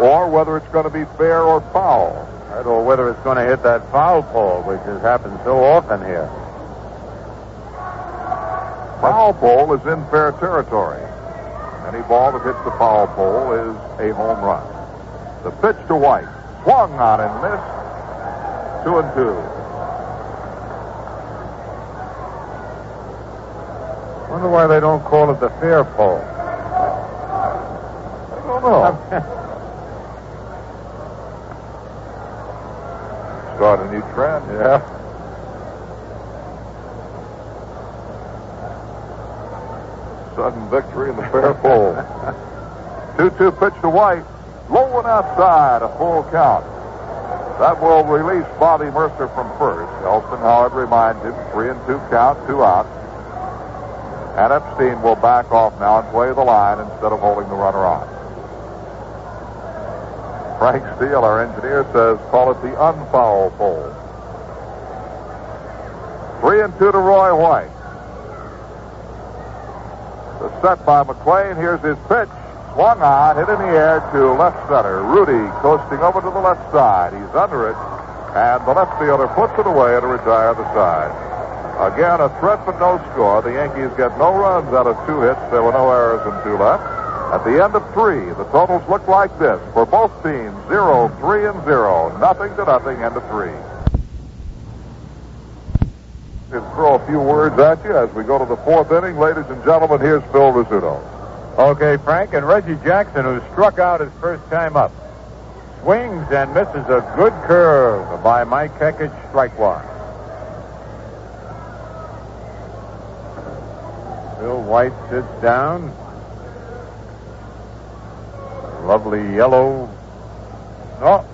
or whether it's going to be fair or foul. Or whether it's going to hit that foul pole, which has happened so often here. Foul pole is in fair territory. Any ball that hits the foul pole is a home run. The pitch to White. Swung on and missed. 2-2. Wonder why they don't call it the fair pole. I don't know. Start a new trend. Yeah. Sudden victory in the fair pole. 2-2 pitch to White. Low and outside, a full count. That will release Bobby Mercer from first. Elston, however, reminds him 3-2 count, 2 outs. And Epstein will back off now and play the line instead of holding the runner on. Frank Steele, our engineer, says call it the unfoul pole. 3-2 to Roy White. The set by McClain. Here's his pitch. Swung on, hit in the air to left center. Rudy coasting over to the left side. He's under it, and the left fielder puts it away to retire the side. Again, a threat but no score. The Yankees get no runs out of 2 hits. There were no errors and 2 left. At the end of 3, the totals look like this. For both teams, 0, 3, and 0. Nothing to nothing, end of 3. Let's throw a few words at you as we go to the 4th inning. Ladies and gentlemen, here's Phil Rizzuto. Okay, Frank, and Reggie Jackson, who struck out his first time up, swings and misses a good curve by Mike Kekich, strike 1. Bill White sits down. Lovely yellow. Oh,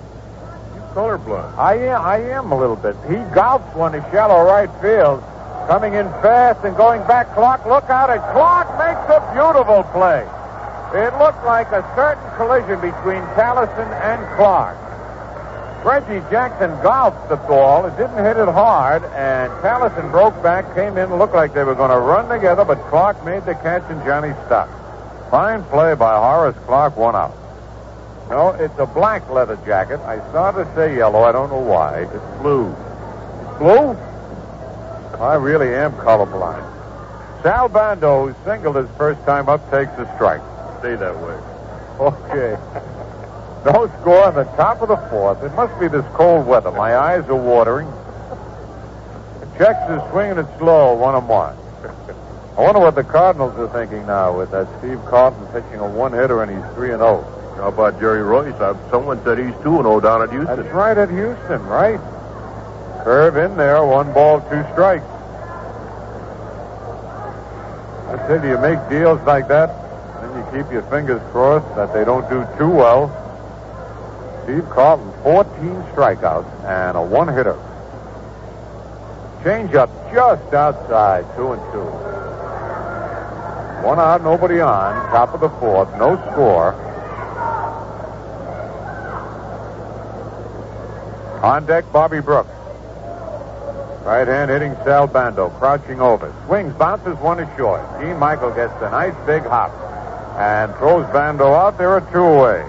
you colorblind. I am a little bit. He golfs one to shallow right field. Coming in fast and going back. Clark, look out. And Clark makes a beautiful play. It looked like a certain collision between Tallison and Clark. Reggie Jackson golfed the ball. It didn't hit it hard, and Tallison broke back, came in, looked like they were going to run together, but Clark made the catch and Johnny stopped. Fine play by Horace Clark, 1 out. No, it's a black leather jacket. I started to say yellow. I don't know why. It's blue. Blue? I really am colorblind. Sal Bando, who singled his first time up, takes the strike. Stay that way. Okay. No score on the top of the 4th. It must be this cold weather. My eyes are watering. Checks is swinging it slow, 1-1. I wonder what the Cardinals are thinking now with that Steve Carlton pitching a 1-hitter and he's 3-0. How about Jerry Royce? Someone said he's 2-0 down at Houston. That's right, at Houston, right? Curve in there, 1 ball, 2 strikes. I tell you, you make deals like that, then you keep your fingers crossed that they don't do too well. Steve Carlton, 14 strikeouts and a 1-hitter. Change up just outside, 2-2. 1 out, nobody on. Top of the 4th, no score. On deck, Bobby Brooks. Right hand hitting Sal Bando, crouching over. Swings, bounces, 1 is short. Gene Michael gets a nice big hop and throws Bando out there, a 2 away.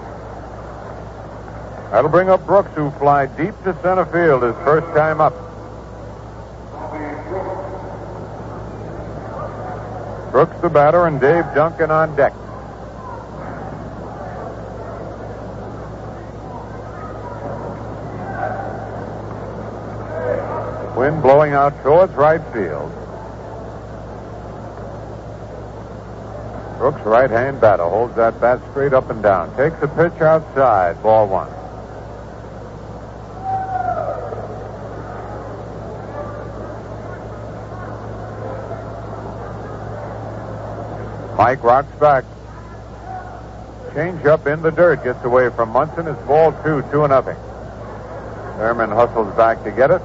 That'll bring up Brooks, who fly deep to center field his first time up. Brooks the batter and Dave Duncan on deck. Wind blowing out towards right field. Brooks, right-hand batter, holds that bat straight up and down. Takes a pitch outside, ball 1. Mike rocks back. Change up in the dirt, gets away from Munson. It's ball 2, 2-0. Thurman hustles back to get it.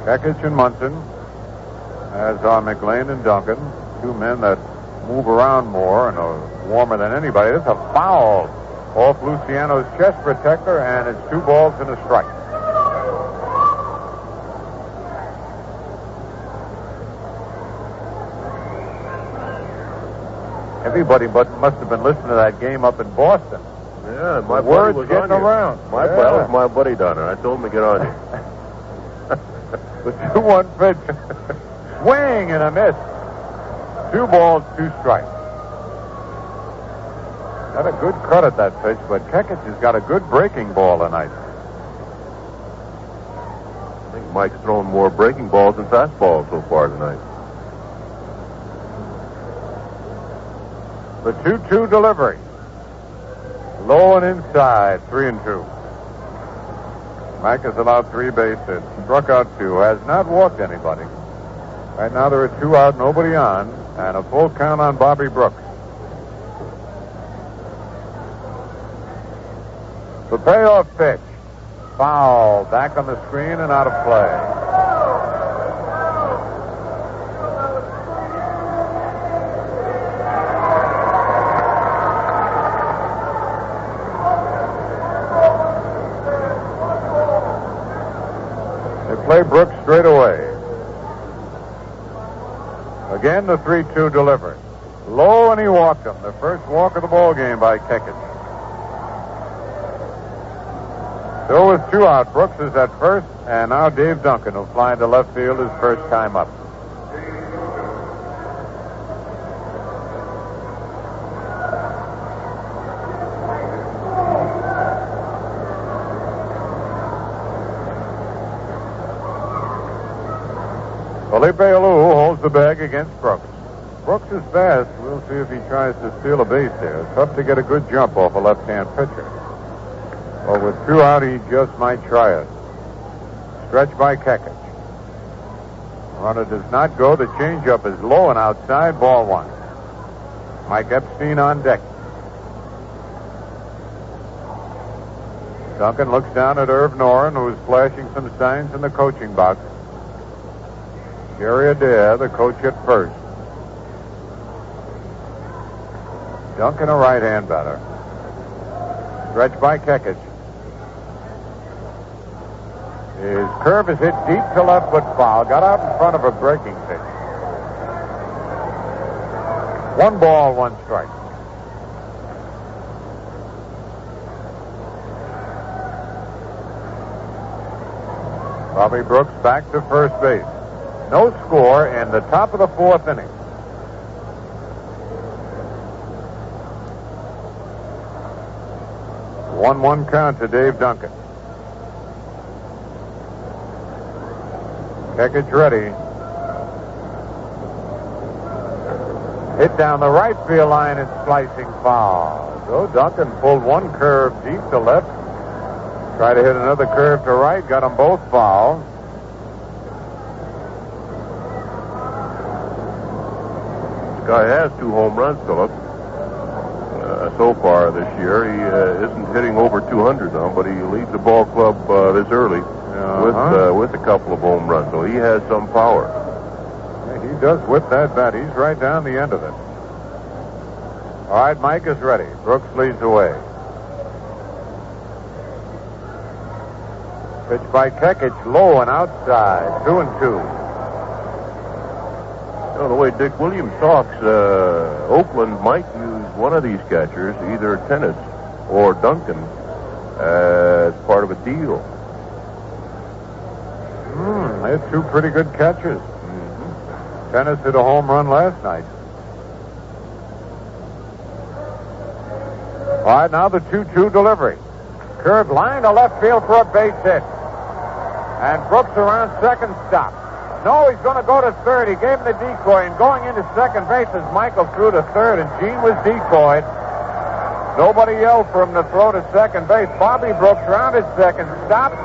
Kekich and Munson, as are McLean and Duncan, 2 men that move around more and are warmer than anybody. It's a foul off Luciano's chest protector, and it's 2 balls and a strike. Everybody must have been listening to that game up in Boston. Yeah, my words buddy was getting on around. My buddy down there. I told him to get on here. The 2-1 pitch. Swing and a miss. 2 balls, 2 strikes. Got a good cut at that pitch, but Kekich has got a good breaking ball tonight. I think Mike's thrown more breaking balls than fastballs so far tonight. The 2-2 delivery. Low and inside, 3-2. Mike has allowed 3 base hits, struck out 2, has not walked anybody. Right now there are 2 out, nobody on, and a full count on Bobby Brooks. The payoff pitch. Foul, back on the screen and out of play. Play Brooks straight away. Again, the 3-2 delivery. Low, and he walked him. The first walk of the ball game by Kekich. Still with 2 out. Brooks is at first, and now Dave Duncan will fly to left field his first time up. Felipe Alou holds the bag against Brooks. Brooks is fast. We'll see if he tries to steal a base there. It's tough to get a good jump off a left-hand pitcher. But with 2 out, he just might try it. Stretch by Kekich. Runner does not go. The changeup is low and outside. Ball 1. Mike Epstein on deck. Duncan looks down at Irv Noren, who is flashing some signs in the coaching box. Jerry Adair, the coach at first. Duncan, a right-hand batter. Stretch by Kekich. His curve is hit deep to left, but foul. Got out in front of a breaking pitch. 1 ball, 1 strike. Bobby Brooks back to first base. No score in the top of the 4th inning. One count to Dave Duncan. Kekich ready. Hit down the right field line and slicing foul. So Duncan pulled 1 curve deep to left. Tried to hit another curve to right. Got them both foul. This guy has 2 home runs, Philip. So far this year, he isn't hitting over 200 now, but he leads the ball club this early with a couple of home runs. So he has some power. Yeah, he does whip that bat. He's right down the end of it. All right, Mike is ready. Brooks leads away. Pitch by Kekich, low and outside. 2-2. You know, the way Dick Williams talks, Oakland might use one of these catchers, either Tennis or Duncan, as part of a deal. They had 2 pretty good catches. Mm-hmm. Tennis hit a home run last night. All right, now the 2-2 delivery. Curved line to left field for a base hit. And Brooks around second, stop. No, he's going to go to third. He gave him the decoy, and going into second base as Michael threw to third, and Gene was decoyed. Nobody yelled for him to throw to second base. Bobby Brooks rounded second, stopped,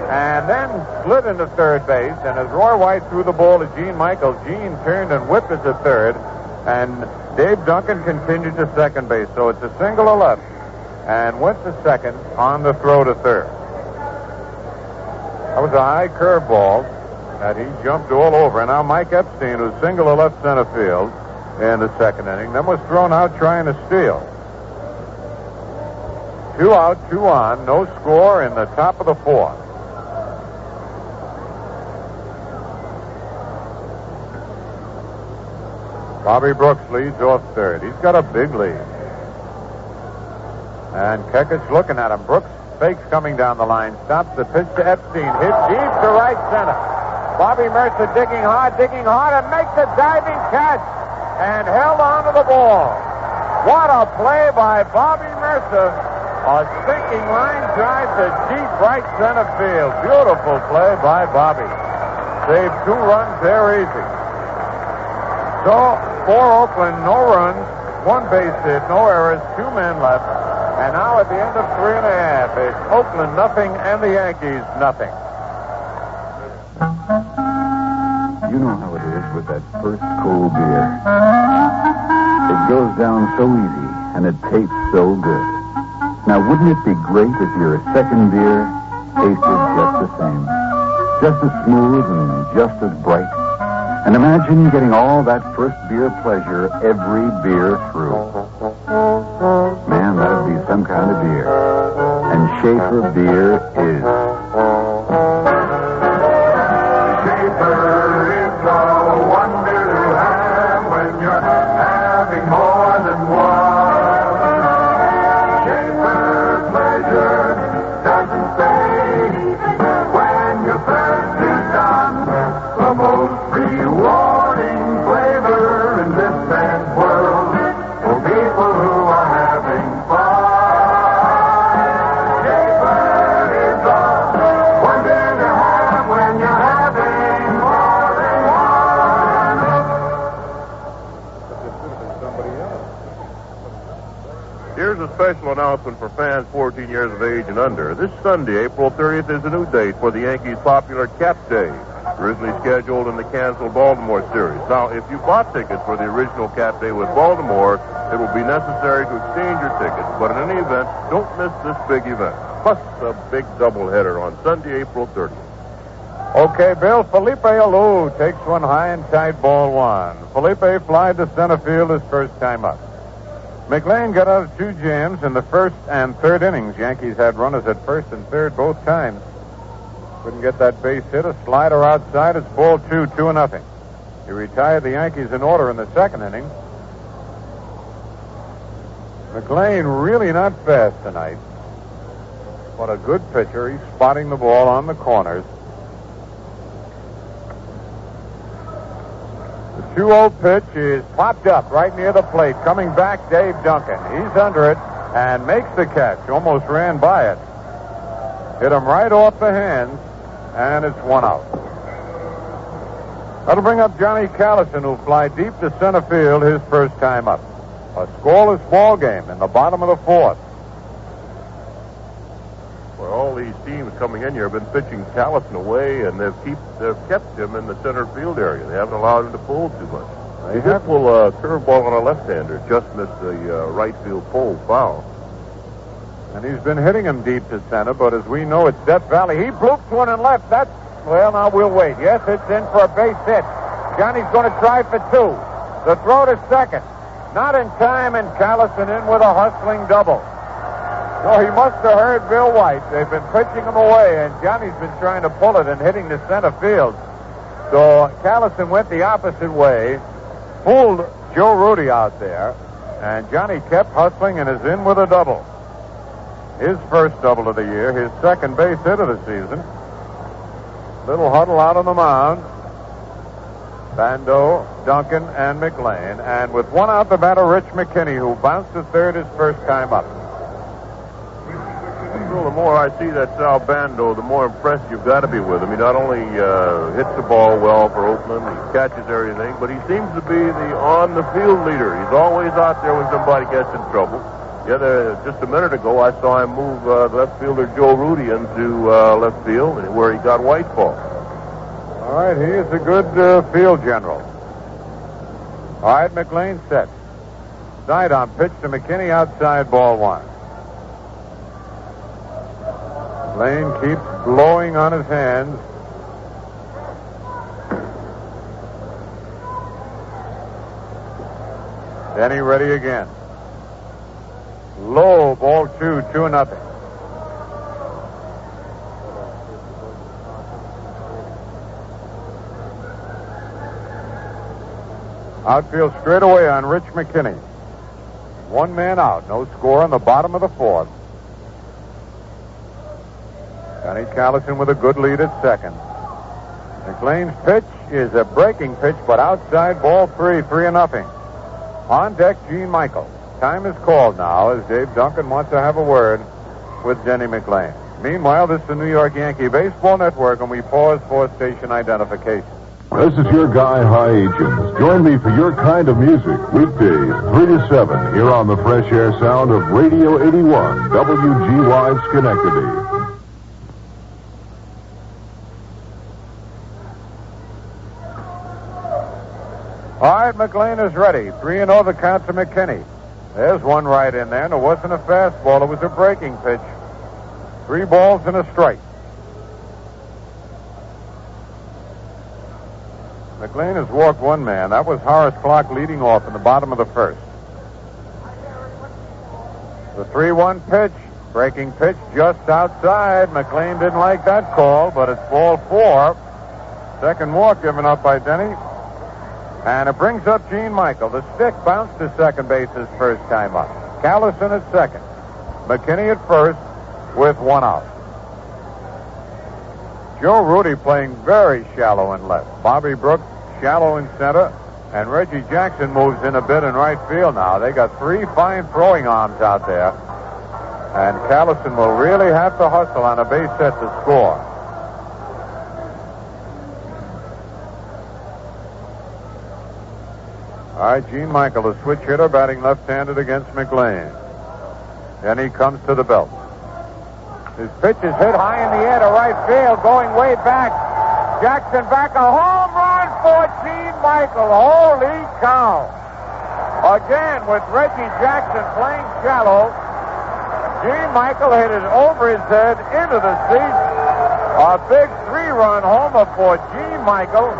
and then slid into third base. And as Roy White threw the ball to Gene Michael, Gene turned and whipped it to third, and Dave Duncan continued to second base. So it's a single to left, and went to second on the throw to third. That was a high curveball that he jumped all over. And now Mike Epstein, who's single to left center field in the second inning, then was thrown out trying to steal. 2 out, 2 on, no score in the top of the 4th. Bobby Brooks leads off third. He's got a big lead. And Kekich looking at him. Brooks fakes coming down the line, stops the pitch to Epstein, hit deep to right center. Bobby Mercer digging hard, and makes a diving catch and held on to the ball. What a play by Bobby Mercer. A sinking line drive to deep right center field. Beautiful play by Bobby. Saved 2 runs there easy. So, for Oakland, no runs, 1 base hit, no errors, 2 men left. And now at the end of 3 1/2, it's Oakland nothing and the Yankees nothing. You know how it is with that first cold beer. It goes down so easy, and it tastes so good. Now, wouldn't it be great if your second beer tasted just the same? Just as smooth and just as bright? And imagine getting all that first beer pleasure every beer through. Man, that would be some kind of beer. And Schaefer beer is. Schaefer is the one beer to have when you're having Here's a special announcement for fans 14 years of age and under. This Sunday, April 30th, is a new date for the Yankees' popular Cap Day, originally scheduled in the canceled Baltimore series. Now, if you bought tickets for the original Cap Day with Baltimore, it will be necessary to exchange your tickets. But in any event, don't miss this big event. Plus a big doubleheader on Sunday, April 30th. Okay, Bill, Felipe Alou takes one high and tight, ball one. Felipe flied to center field his first time up. McLean got out of two jams in the first and third innings. Yankees had runners at first and third both times. Couldn't get that base hit. A slider outside. It's ball 2-0. He retired the Yankees in order in the second inning. McLean really not fast tonight, but a good pitcher. He's spotting the ball on the corners. The 2-0 pitch is popped up right near the plate. Coming back, Dave Duncan. He's under it and makes the catch. Almost ran by it. Hit him right off the hands, and it's one out. That'll bring up Johnny Callison, who'll fly deep to center field his first time up. A scoreless ball game in the bottom of the fourth. Well, all these teams coming in here have been pitching Callison away, and they've kept him in the center field area. They haven't allowed him to pull too much. He did pull a curveball on a left-hander, just missed the right field pole foul. And he's been hitting him deep to center, but as we know, it's Death Valley. He bloops one and left. Well, now we'll wait. Yes, it's in for a base hit. Johnny's going to try for two. The throw to second. Not in time, and Callison in with a hustling double. So he must have heard Bill White. They've been pitching him away, and Johnny's been trying to pull it and hitting the center field. So Callison went the opposite way, pulled Joe Rudy out there, and Johnny kept hustling and is in with a double. His first double of the year, his second base hit of the season. Little huddle out on the mound. Bando, Duncan, and McLean. And with one out, the batter, Rich McKinney, who bounced to third his first time up. Well, the more I see that Sal Bando, the more impressed you've got to be with him. He not only hits the ball well for Oakland, he catches everything, but he seems to be the on-the-field leader. He's always out there when somebody gets in trouble. Just a minute ago, I saw him move left fielder Joe Rudy into left field, where he got white ball. All right, he is a good field general. All right, McLean set. Side-on pitch to McKinney, outside, ball one. McLean keeps blowing on his hands. Denny ready again. Low, ball 2-0. Outfield straight away on Rich McKinney. One man out, no score in the bottom of the fourth. Johnny Callison with a good lead at second. McLean's pitch is a breaking pitch, but outside, ball 3-0. On deck, Gene Michael. Time is called now as Dave Duncan wants to have a word with Denny McLean. Meanwhile, this is the New York Yankee Baseball Network, and we pause for station identification. This is your Guy High-Agents. Join me for your kind of music, weekdays, 3 to 7, here on the fresh air sound of Radio 81, WGY Schenectady. All right, McLean is ready. 3-0 the count to McKinney. There's one right in there, and it wasn't a fastball. It was a breaking pitch. 3 balls and a strike. McLean has walked one man. That was Horace Clark leading off in the bottom of the first. The 3-1 pitch. Breaking pitch just outside. McLean didn't like that call, but it's ball 4. Second walk given up by Denny. And it brings up Gene Michael. The stick bounced to second base his first time up. Callison at second. McKinney at first with one out. Joe Rudy playing very shallow in left. Bobby Brooks shallow in center. And Reggie Jackson moves in a bit in right field now. They got 3 fine throwing arms out there. And Callison will really have to hustle on a base hit to score. All right, Gene Michael, the switch hitter, batting left-handed against McLean. Then he comes to the belt. His pitch is hit high in the air to right field, going way back. Jackson back, a home run for Gene Michael. Holy cow. Again, with Reggie Jackson playing shallow, Gene Michael hit it over his head into the seats. A big 3-run homer for Gene Michael.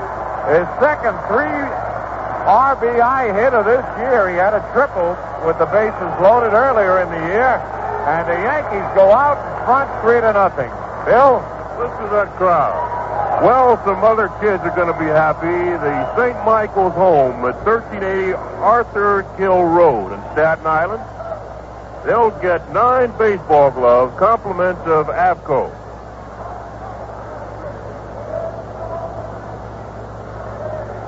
His second 3 RBI hit of this year. He had a triple with the bases loaded earlier in the year. And the Yankees go out in front 3-0. Bill? Listen to that crowd. Well, some other kids are going to be happy. The St. Michael's home at 1380 Arthur Kill Road in Staten Island. They'll get 9 baseball gloves, compliments of Avco.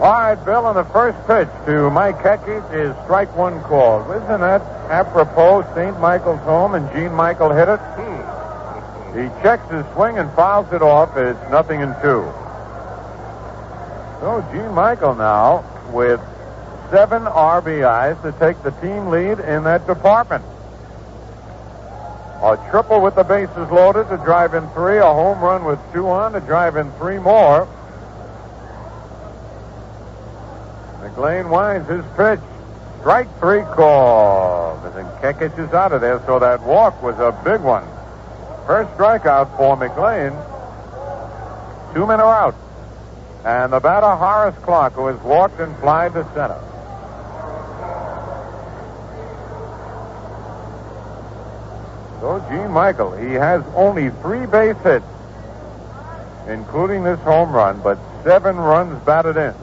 All right, Bill, and the first pitch to Mike Heckett is strike 1 called. Isn't that apropos? St. Michael's home and Gene Michael hit it? He checks his swing and fouls it off. It's 0-2. So Gene Michael now with 7 RBIs to take the team lead in that department. A triple with the bases loaded to drive in 3. A home run with 2 on to drive in 3 more. McLean winds his pitch. Strike 3 called. And Kekich is out of there, so that walk was a big one. First strikeout for McLean. 2 men are out. And the batter, Horace Clark, who has walked and flied to center. So Gene Michael, he has only 3 base hits, including this home run, but 7 runs batted in.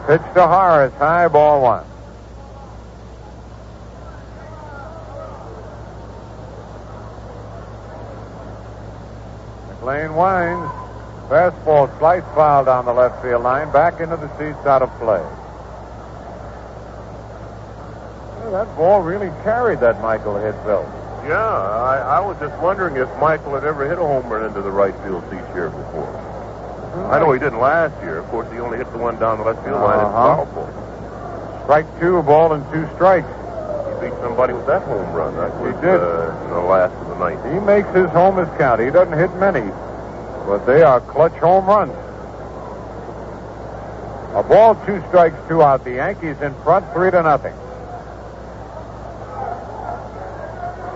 Pitch to Horace, high, ball 1. McLean winds. Fastball slice foul down the left field line, back into the seats, out of play. Well, that ball really carried that Michael hit, Bill. Yeah, I was just wondering if Michael had ever hit a home run into the right field seats here before. I know he didn't last year. Of course, he only hit the one down the left field line. It's powerful. Strike 2, a ball and 2 strikes. He beat somebody with that home run. That was, he did. In the last of the night. He makes his homers count. He doesn't hit many, but they are clutch home runs. A ball, 2 strikes, 2 out. The Yankees in front, 3-0.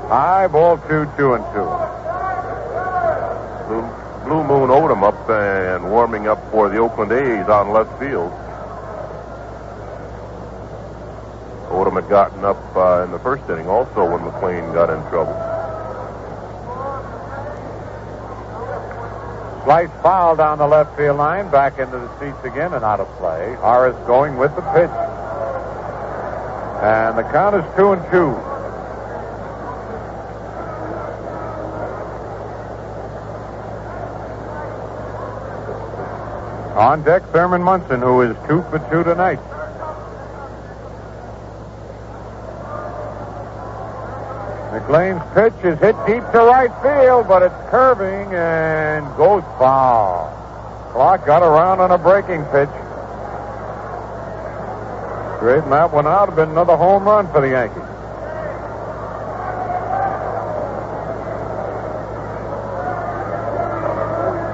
High, ball 2, 2-2. Blue Moon Odom up and warming up for the Oakland A's out in left field. Odom had gotten up in the first inning also when McLean got in trouble. Slice foul down the left field line, back into the seats again and out of play. Horace going with the pitch. And the count is 2-2. On deck, Thurman Munson, who is 2 for 2 tonight. McLean's pitch is hit deep to right field, but it's curving and goes foul. Clark got around on a breaking pitch. Straighten that one out. Have been another home run for the Yankees.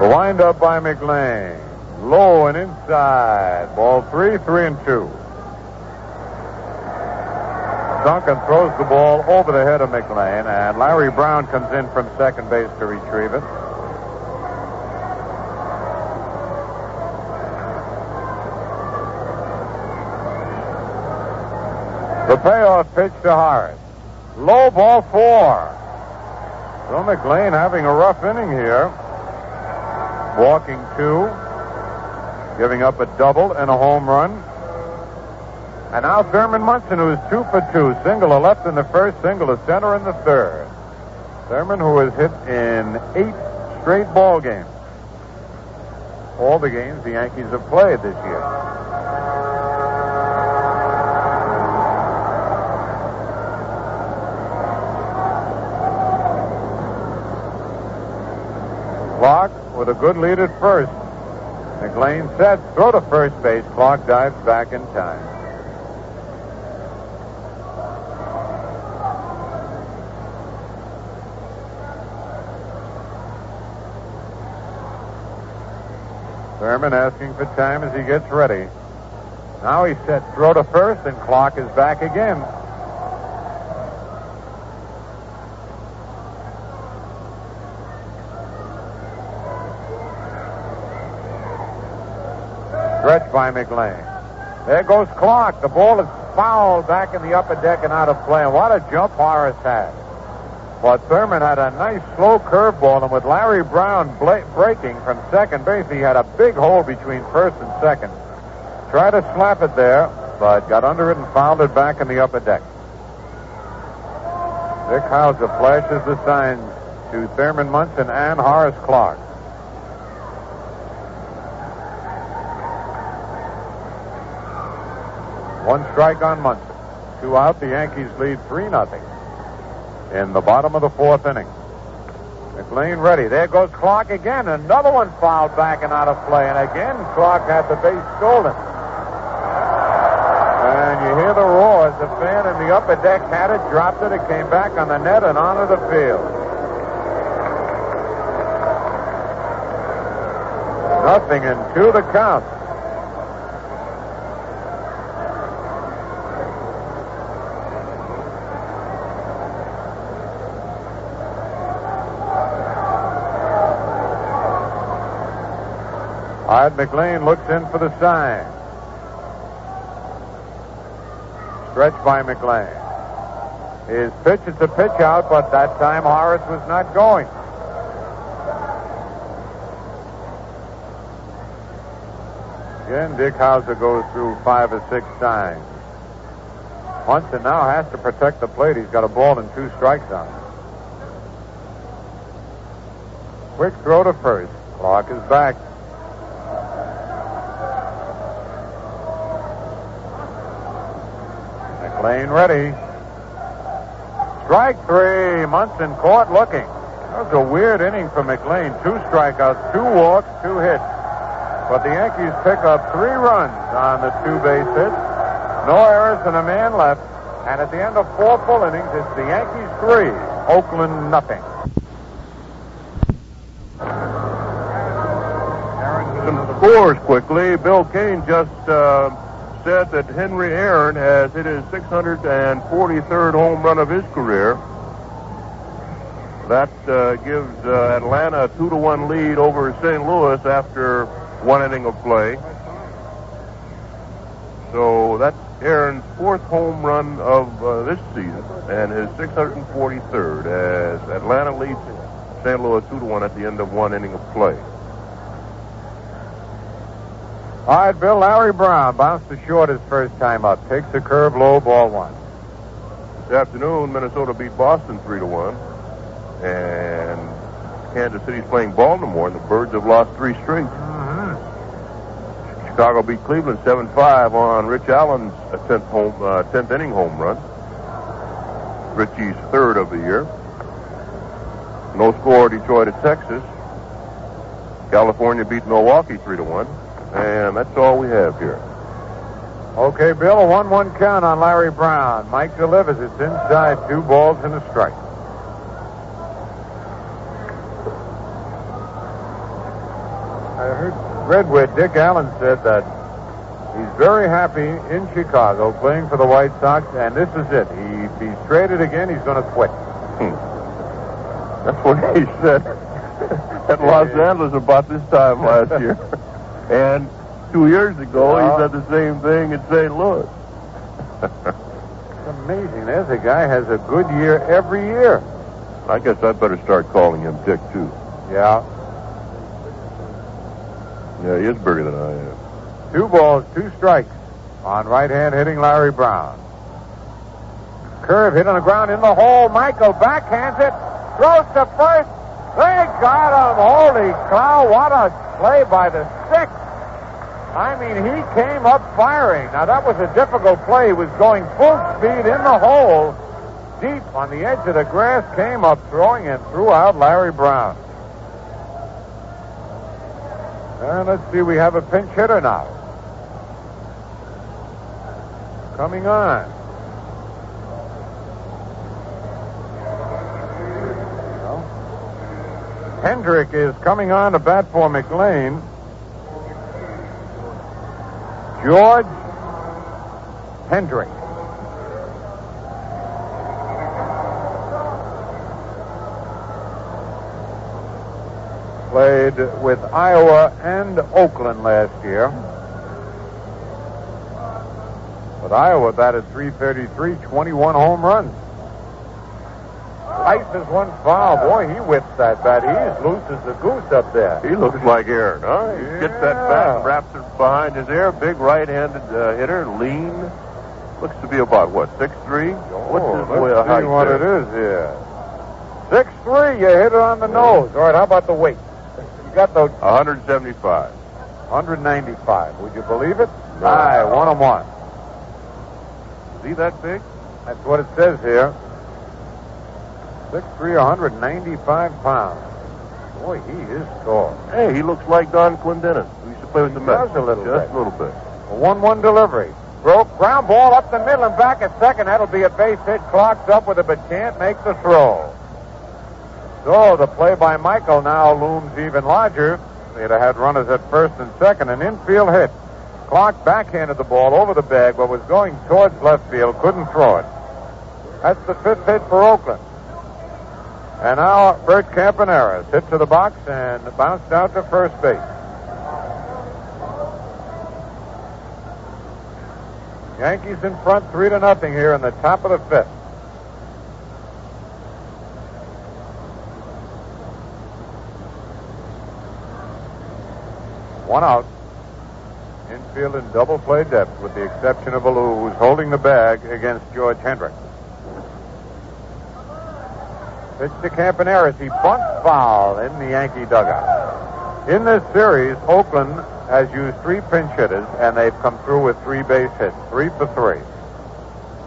The windup by McLean. Low and inside. Ball 3, 3-2. Duncan throws the ball over the head of McLean, and Larry Brown comes in from second base to retrieve it. The payoff pitch to Horace. Low, ball 4. So McLean having a rough inning here. Walking 2. Giving up a double and a home run. And now Thurman Munson, who is 2 for 2. Single to left in the first, single to center in the third. Thurman, who has hit in 8 straight ball games. All the games the Yankees have played this year. Clark with a good lead at first. McLean sets, throw to first base. Clark dives back in time. Thurman asking for time as he gets ready. Now he's set, throw to first, and Clark is back again. Stretch by McLean. There goes Clark. The ball is fouled back in the upper deck and out of play. And what a jump Horace had. But Thurman had a nice slow curveball, and with Larry Brown breaking from second base, he had a big hole between first and second. Tried to slap it there, but got under it and fouled it back in the upper deck. Dick Hauser flashes the signs to Thurman Munson and Horace Clark. One strike on Munson. 2 out. The Yankees lead 3-0 in the bottom of the 4th inning. McLean ready. There goes Clark again. Another one fouled back and out of play. And again, Clark had the base stolen. And you hear the roars. The fan in the upper deck had it, dropped it. It came back on the net and onto the field. Nothing and 2 to count. Art McLean looks in for the sign. Stretch by McLean. His pitch, it's a pitch out, but that time Horace was not going. Again, Dick Hauser goes through 5 or 6 signs. Munson now has to protect the plate. He's got a ball and 2 strikes on him. Quick throw to first. Clark is back. McLean ready. Strike 3. Munson caught looking. That was a weird inning for McLean. 2 strikeouts, 2 walks, 2 hits. But the Yankees pick up 3 runs on the 2 base hits. No errors and a man left. And at the end of 4 full innings, it's the Yankees 3, Oakland nothing. Some scores quickly. Bill Kane just said that Henry Aaron has hit his 643rd home run of his career. That gives Atlanta a 2-1 lead over St. Louis after 1 inning of play. So that's Aaron's 4th home run of this season and his 643rd as Atlanta leads St. Louis 2-1 at the end of 1 inning of play. All right, Bill. Larry Brown bounced to short his first time up. Takes a curve low, ball 1. This afternoon, Minnesota beat Boston 3-1. And Kansas City's playing Baltimore, and the Birds have lost 3 straight. Chicago beat Cleveland 7-5 on Rich Allen's 10th inning home run. Richie's 3rd of the year. No score, Detroit at Texas. California beat Milwaukee 3-1. And that's all we have here. Okay, Bill, a 1-1 count on Larry Brown. Mike delivers. It's inside, 2 balls and a strike. I read where Dick Allen said that he's very happy in Chicago playing for the White Sox, and this is it. If he's traded again, he's going to quit. That's what he said at Los Angeles about this time last year. And 2 years ago, he said the same thing in St. Louis. It's amazing. There's a guy has a good year every year. I guess I'd better start calling him Dick, too. Yeah. Yeah, he is bigger than I am. 2 balls, 2 strikes on right-hand hitting Larry Brown. Curve hit on the ground in the hole. Michael backhands it. Throws to first. They got him. Holy cow, what a play by the 6th. I mean, he came up firing. Now, that was a difficult play. He was going full speed in the hole. Deep on the edge of the grass, came up throwing and threw out Larry Brown. And let's see, we have a pinch hitter now. Coming on. Well, Hendrick is coming on to bat for McLean. George Hendrick. Played with Iowa and Oakland last year. But Iowa batted .333, 21 home runs. Ices one foul. Boy, he whips that bat. He's loose as a goose up there. He looks like Aaron, huh? He gets that bat and wraps it behind his ear. Big right-handed hitter, lean. Looks to be about, what, 6'3"? What's his let's see what it is here. 6'3", you hit it on the nose. All right, how about the weight? You got the 175. 195. Would you believe it? No. Aye, 1-1. Is he that big? That's what it says here. 6'3", 195 pounds. Boy, he is tall. Hey, he looks like Don Clendenin, who used to play with the Mets. Just a little bit. A 1-1 delivery. Broke, ground ball up the middle and back at second. That'll be a base hit. Clock's up with it, but can't make the throw. So the play by Michael now looms even larger. They'd have had runners at first and second. An infield hit. Clark backhanded the ball over the bag, but was going towards left field. Couldn't throw it. That's the fifth hit for Oakland. And now Bert Campaneris hit to the box and bounced out to first base. Yankees in front 3-0 here in the top of the fifth. One out. Infield in double play depth with the exception of Alou, who's holding the bag against George Hendrick. Pitch to Campaneris. He bunts foul in the Yankee dugout. In this series, Oakland has used 3 pinch hitters, and they've come through with 3 base hits, 3 for 3.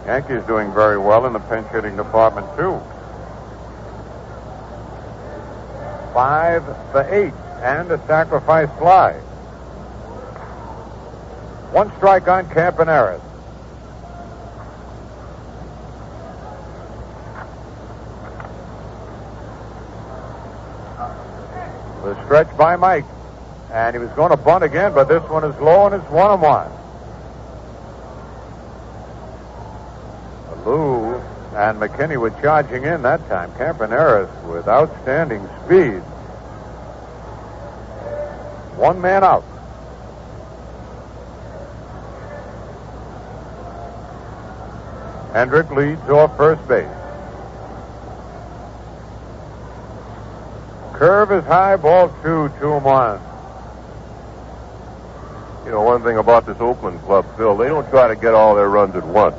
Yankees doing very well in the pinch hitting department, too. 5 for 8, and a sacrifice fly. 1 strike on Campaneris. The stretch by Mike. And he was going to bunt again, but this one is low and it's 1-1. Lou and McKinney were charging in that time. Campaneris with outstanding speed. 1 man out. Hendrick leads off first base. Curve is high, ball 2-1. You know, one thing about this Oakland club, Phil, they don't try to get all their runs at once.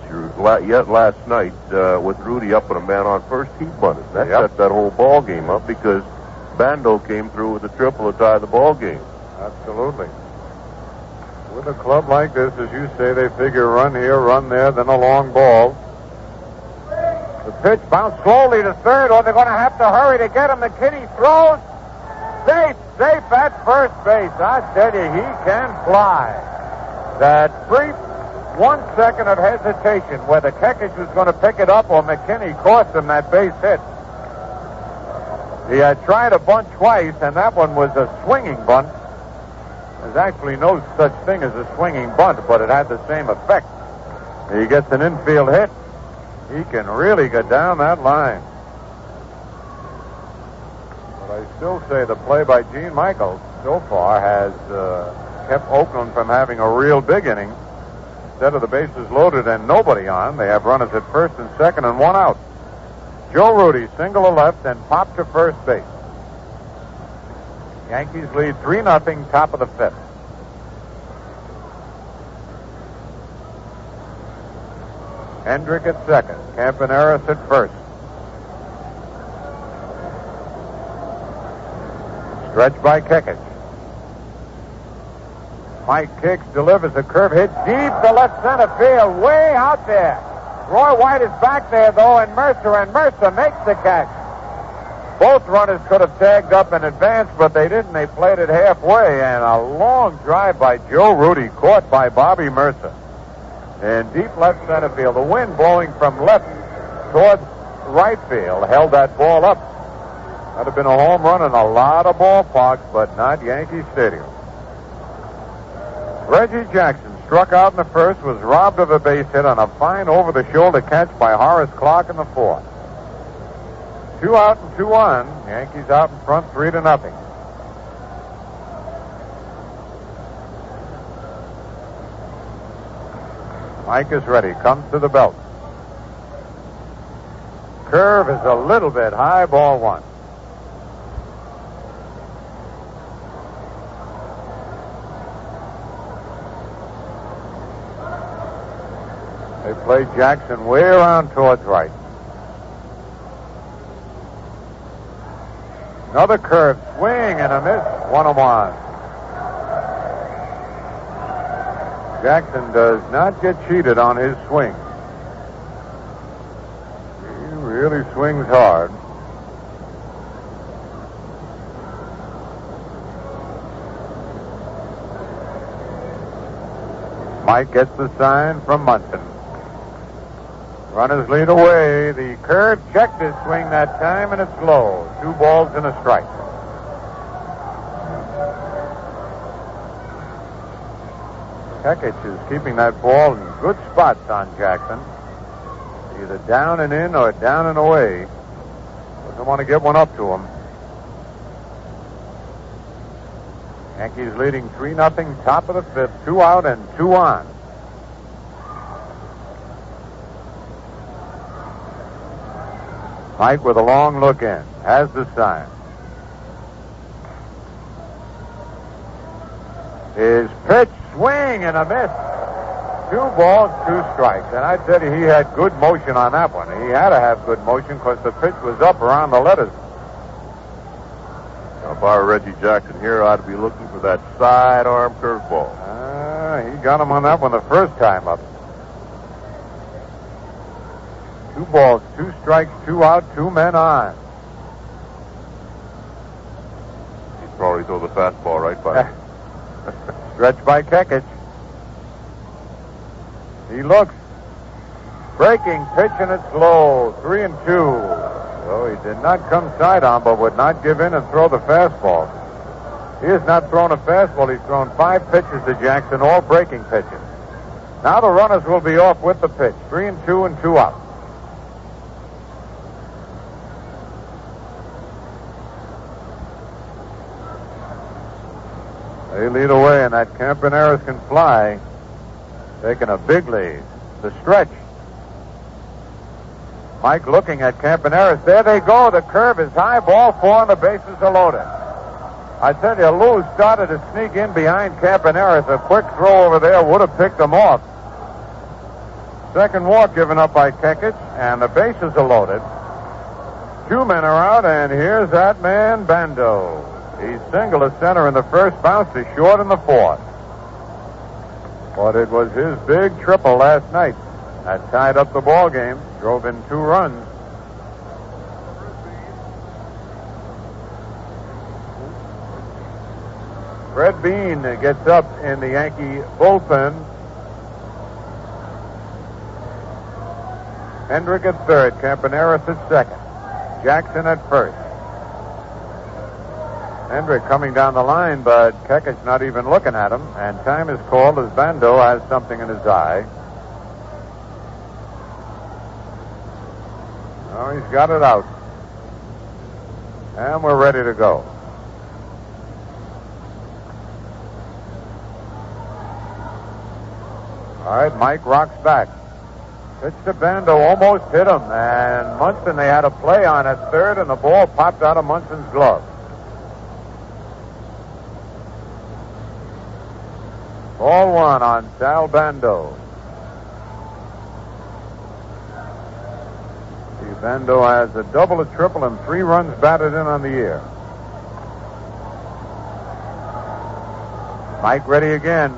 Yet last night, with Rudy up and a man on first, he bunted. That set that whole ball game up because Bando came through with a triple to tie the ball game. Absolutely. With a club like this, as you say, they figure run here, run there, then a long ball. The pitch bounced slowly to third, or they're going to have to hurry to get him. McKinney throws. Safe at first base. I tell you, he can fly. That brief 1 second of hesitation whether Kekich was going to pick it up or McKinney cost him that base hit. He had tried a bunt twice, and that one was a swinging bunt. There's actually no such thing as a swinging bunt, but it had the same effect. He gets an infield hit. He can really get down that line. But I still say the play by Gene Michaels so far has kept Oakland from having a real big inning. Instead of the bases loaded and nobody on, they have runners at first and second and 1 out. Joe Rudy single to left and pop to first base. Yankees lead 3-0, top of the fifth. Hendrick at second. Campaneris at first. Stretch by Kekich. Mike kicks, delivers a curve hit deep to left center field, way out there. Roy White is back there, though, and Mercer makes the catch. Both runners could have tagged up in advance, but they didn't. They played it halfway, and a long drive by Joe Rudy, caught by Bobby Mercer. In deep left center field, the wind blowing from left towards right field held that ball up. That'd have been a home run in a lot of ballparks, but not Yankee Stadium. Reggie Jackson struck out in the first, was robbed of a base hit on a fine over-the-shoulder catch by Horace Clark in the fourth. 2 out and 2 on. Yankees out in front, 3-0. Mike is ready. Comes to the belt. Curve is a little bit high. Ball 1. They play Jackson way around towards right. Another curve swing and a miss. 1-1. Jackson does not get cheated on his swing. He really swings hard. Mike gets the sign from Munson. Runners lead away. The curve checked his swing that time, and it's low. 2 balls and a strike. Kekich is keeping that ball in good spots on Jackson. Either down and in or down and away. Doesn't want to get one up to him. Yankees leading 3-0, top of the 5th. 2 out and 2 on. Mike with a long look in. Has the sign. His pitch, swing, and a miss. 2 balls, 2 strikes. And I tell you, he had good motion on that one. He had to have good motion because the pitch was up around the letters. Now, if I were Reggie Jackson here, I'd be looking for that sidearm curveball. He got him on that one the first time up. 2 balls, 2 strikes, 2 out, 2 men on. He'd probably throw the fastball right by him. Stretch by Kekich. He looks. Breaking pitch, and it's low. 3-2. So he did not come side on, but would not give in and throw the fastball. He has not thrown a fastball. He's thrown 5 pitches to Jackson, all breaking pitches. Now the runners will be off with the pitch. 3-2 and 2 out. They lead away, and that Campaneris can fly. Taking a big lead. The stretch. Mike looking at Campaneris. There they go. The curve is high. Ball 4, and the bases are loaded. I tell you, Lou started to sneak in behind Campaneris. A quick throw over there would have picked him off. Second walk given up by Kekich, and the bases are loaded. 2 men are out, and here's that man, Bando. He singled to center in the first, bounced to short in the fourth. But it was his big triple last night that tied up the ball game, drove in 2 runs. Fred Bean gets up in the Yankee bullpen. Hendrick at third, Campaneris at second, Jackson at first. Hendrick coming down the line, but Kekich not even looking at him, and time is called as Bando has something in his eye. Oh, he's got it out. And we're ready to go. All right, Mike rocks back. Pitch to Bando, almost hit him, and Munson, they had a play on at third, and the ball popped out of Munson's glove. Ball 1 on Sal Bando. See, Bando has a double, a triple, and 3 runs batted in on the year. Mike ready again.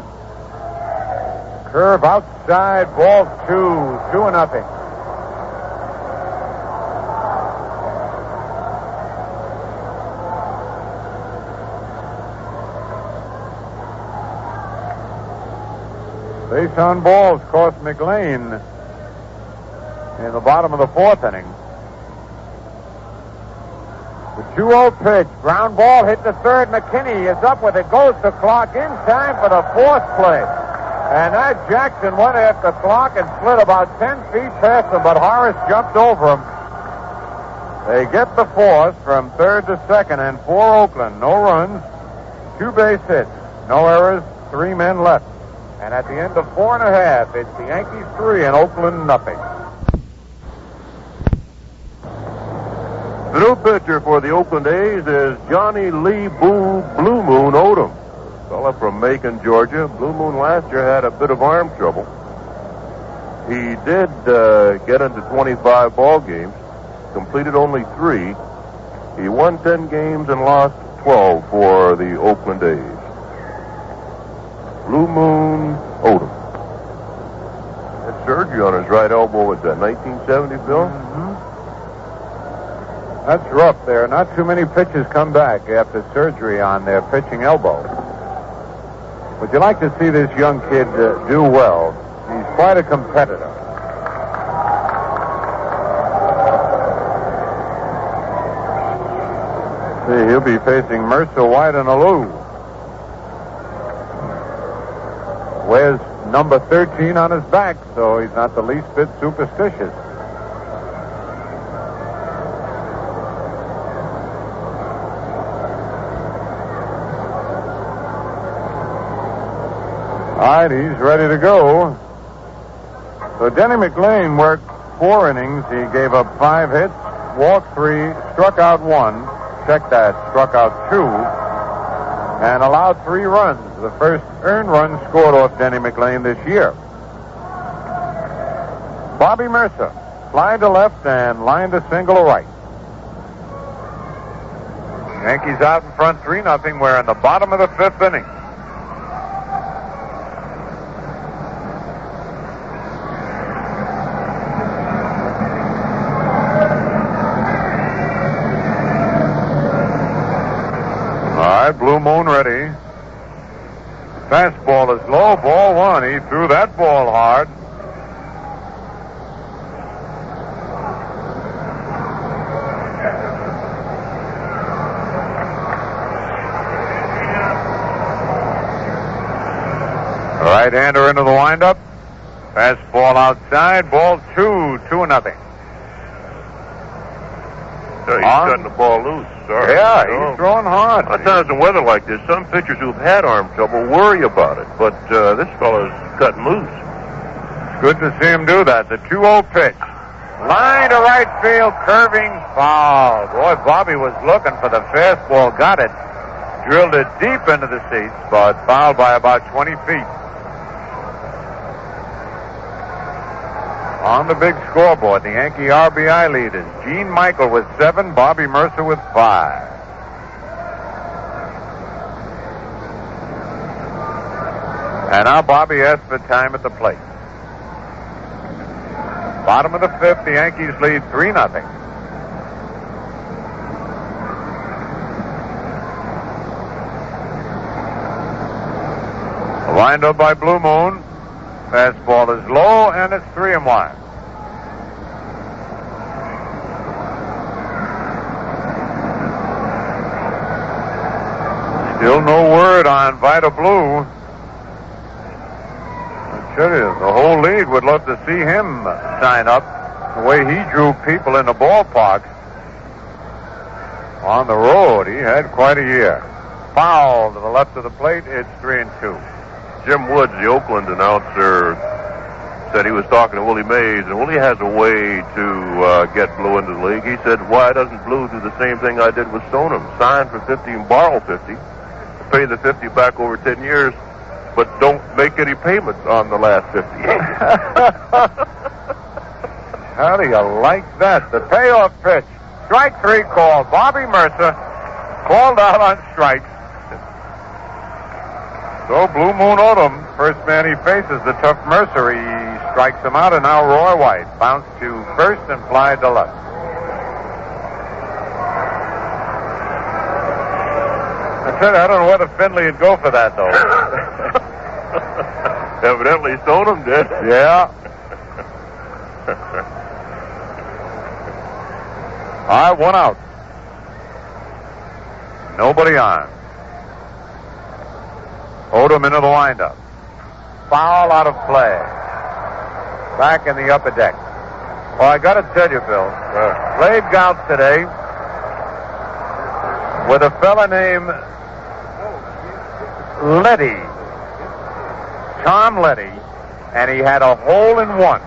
Curve outside, ball 2, 2-0. Base on balls cost McLean in the bottom of the fourth inning. The 2-0 pitch. Ground ball hit to third. McKinney is up with it. Goes the clock in time for the fourth play. And that Jackson went at the clock and slid about 10 feet past him, but Horace jumped over him. They get the fourth from third to second, and for Oakland, no runs, 2 base hits, no errors, 3 men left. And at the end of 4.5, it's the Yankees 3 and Oakland nothing. The new pitcher for the Oakland A's is Johnny Lee Blue Moon Odom. Fella from Macon, Georgia. Blue Moon last year had a bit of arm trouble. He did get into 25 ball games, completed only 3. He won 10 games and lost 12 for the Oakland A's. Blue Moon Odom. Had surgery on his right elbow. Was that 1970, Bill? That's rough there. Not too many pitchers come back after surgery on their pitching elbow. Would you like to see this young kid do well? He's quite a competitor. See, he'll be facing Mercer, White, and Alou. Wears number 13 on his back, so he's not the least bit superstitious. All right, he's ready to go. So Denny McLean worked 4 innings. He gave up 5 hits, walked 3, struck out 1. Check that, struck out 2, and allowed 3 runs. The first earned run scored off Denny McLean this year. Bobby Mercer fly to left and lined a single to right. Yankees out in front 3-0. We're in the bottom of the 5th inning. Blue Moon ready. Fastball is low, ball 1. He threw that ball hard. Right-hander into the windup. Fastball outside, ball 2, 2-0. He's cutting the ball loose. Sorry. Yeah, he's throwing hard. Sometimes in weather like this, some pitchers who've had arm trouble worry about it, but this fellow's cutting loose. It's good to see him do that. The 2-0 pitch. Line to right field, curving foul. Boy, Bobby was looking for the fastball, got it. Drilled it deep into the seats, but fouled by about 20 feet. On the big scoreboard, the Yankee RBI leaders, Gene Michael with 7, Bobby Mercer with 5. And now Bobby asks for time at the plate. Bottom of the 5th, the Yankees lead 3-0. Lined up by Blue Moon. Fastball is low, and it's 3-1. Still no word on Vida Blue. I tell you, the whole league would love to see him sign up. The way he drew people in the ballpark. On the road, he had quite a year. Foul to the left of the plate. It's 3-2. Jim Woods, the Oakland announcer, said he was talking to Willie Mays, and Willie has a way to get Blue into the league. He said, why doesn't Blue do the same thing I did with Stoneham? Sign for 50 and borrow 50, pay the 50 back over 10 years, but don't make any payments on the last 50. How do you like that? The payoff pitch. Strike 3 call. Bobby Mercer called out on strikes. So Blue Moon Odom, first man he faces, the tough Mercer. He strikes him out, and now Roy White bounced to first and fly to left. I don't know whether Finley would go for that, though. Evidently Stoneham did. Yeah. All right, one out. Nobody on. Odom into the windup. Foul out of play. Back in the upper deck. Well, I got to tell you, Bill, played golf today with a fella named Letty, Tom Letty, and he had a hole-in-one.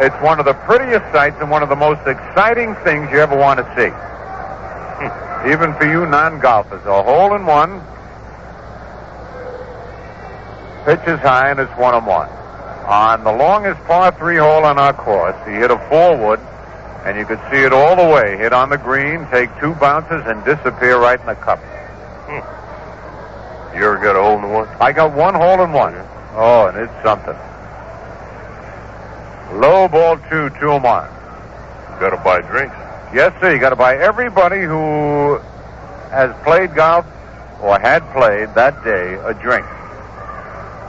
It's one of the prettiest sights and one of the most exciting things you ever want to see. Even for you non-golfers, a hole-in-one, pitches high, and it's 1-on-1. On the longest par 3 hole on our course, he hit a 4-wood, and you could see it all the way. Hit on the green, take 2 bounces, and disappear right in the cup. You ever got a hole-in-one? I got 1 hole-in-1. Oh, and it's something. Low ball 2, 2-on-1. Got to buy drinks. Yes, sir. You got to buy everybody who has played golf or had played that day a drink.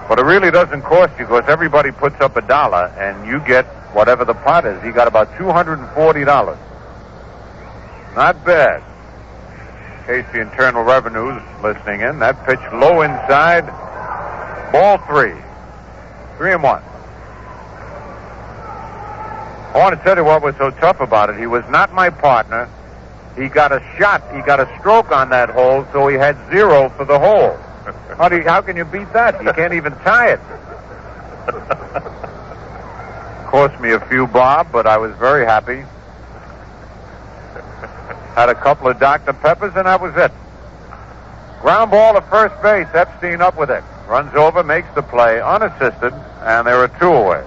But it really doesn't cost you because everybody puts up $1 and you get whatever the pot is. You got about $240. Not bad. In case the Internal Revenue's listening in, that pitch low inside, ball 3. 3-1. I want to tell you what was so tough about it. He was not my partner. He got a shot. He got a stroke on that hole, so he had 0 for the hole. How can you beat that? You can't even tie it. Cost me a few bob, but I was very happy. Had a couple of Dr. Peppers, and that was it. Ground ball to first base. Epstein up with it. Runs over, makes the play, unassisted, and there are 2 away.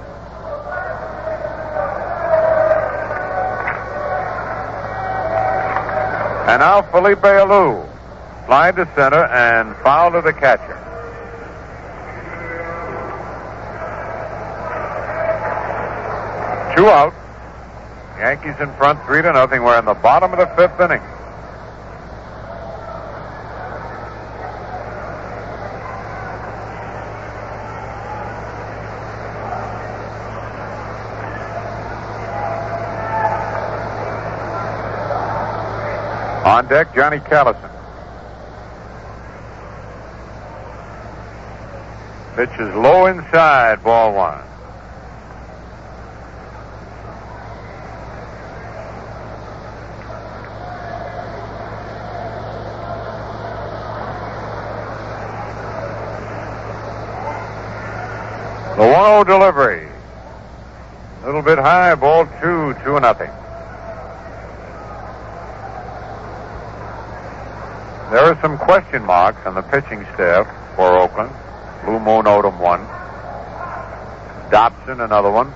And now Felipe Alou. Slide to center and foul to the catcher. Two out. Yankees in front 3-0. We're in the bottom of the 5th inning. On deck, Johnny Callison. Pitch is low inside, ball 1. The 1-0 delivery. A little bit high, ball 2, 2-0. There are some question marks on the pitching staff for Oakland. Blue Moon Odom 1. Dobson another one.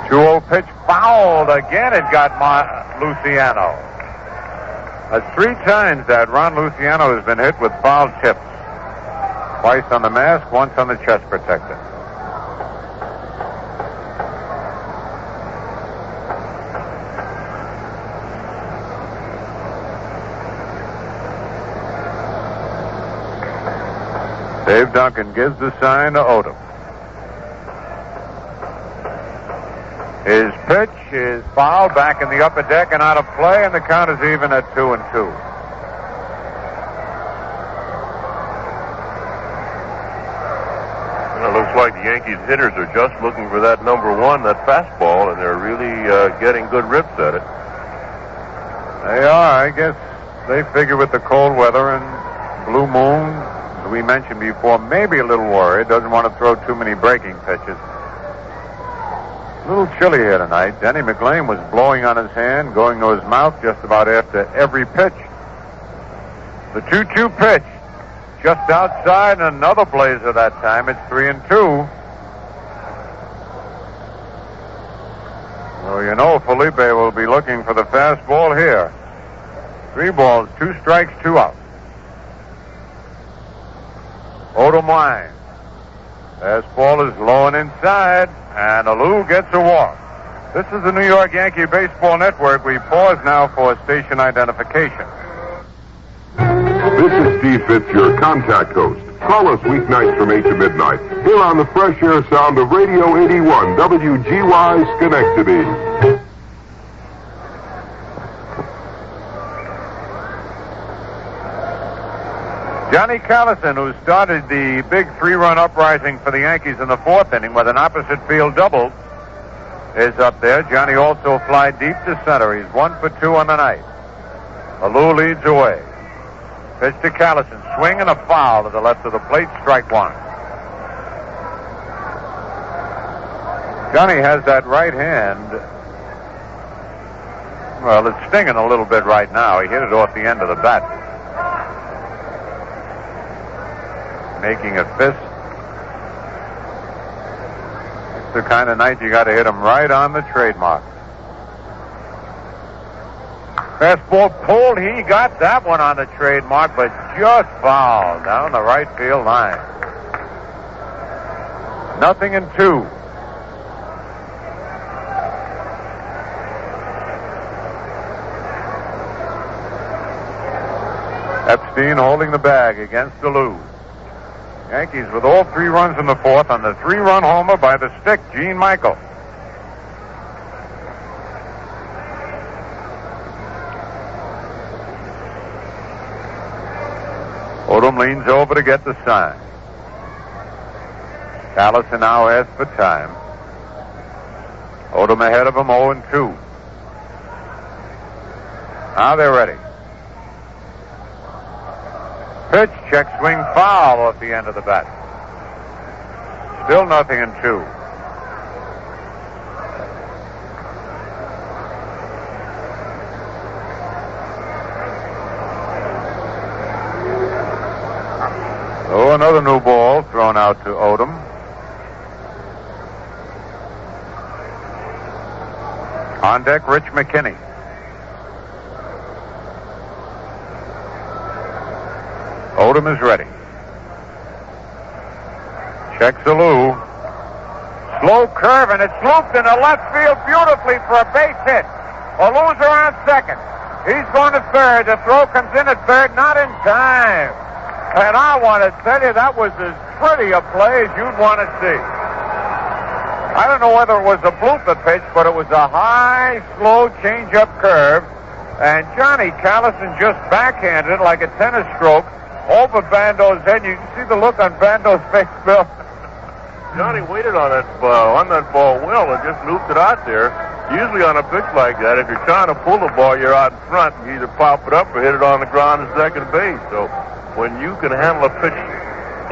Two-0 pitch fouled again. It got Luciano. That's 3 times that Ron Luciano has been hit with foul tips. Twice on the mask, once on the chest protector. Dave Duncan gives the sign to Odom. His pitch is fouled back in the upper deck and out of play, and the count is even at 2-2. It looks like the Yankees hitters are just looking for that number 1, that fastball, and they're really getting good rips at it. They are. I guess they figure with the cold weather and Blue Moon, as we mentioned before, maybe a little worried. Doesn't want to throw too many breaking pitches. A little chilly here tonight. Denny McLean was blowing on his hand, going to his mouth just about after every pitch. The 2-2 pitch, just outside, and another blazer that time. It's 3-2. Well, you know Felipe will be looking for the fastball here. 3 balls, 2 strikes, 2 outs. Odom line. Fastball is low and inside, and Alou gets a walk. This is the New York Yankee Baseball Network. We pause now for station identification. This is Steve Fitz, your contact host. Call us weeknights from 8 to midnight here on the fresh air sound of Radio 81 WGY Schenectady. Johnny Callison, who started the big 3-run uprising for the Yankees in the 4th inning with an opposite field double, is up there. Johnny also fly deep to center. He's 1 for 2 on the night. Alou leads away. Pitch to Callison. Swing and a foul to the left of the plate. Strike one. Johnny has that right hand. Well, it's stinging a little bit right now. He hit it off the end of the bat. Making a fist. It's the kind of night you got to hit him right on the trademark. Fastball pulled. He got that one on the trademark, but just fouled down the right field line. 0-2. Epstein holding the bag against Alou. Yankees with all 3 runs in the 4th on the 3-run homer by the stick, Gene Michael. Odom leans over to get the sign. Callison now asks for time. Odom ahead of him, 0-2. Now they're ready. Pitch, check swing, foul off the end of the bat. Still 0-2. Oh, another new ball thrown out to Odom. On deck, Rich McKinney. Odom is ready. Checks Alou. Slow curve, and it's looped in the left field beautifully for a base hit. Alou's around second. He's going to third. The throw comes in at third, not in time. And I want to tell you, that was as pretty a play as you'd want to see. I don't know whether it was a blooper pitch, but it was a high, slow change-up curve. And Johnny Callison just backhanded it like a tennis stroke over Bando's head. You can see the look on Bando's face, Bill. Johnny waited on that ball well and just looped it out there. Usually on a pitch like that, if you're trying to pull the ball, you're out in front. You either pop it up or hit it on the ground at second base. So when you can handle a pitch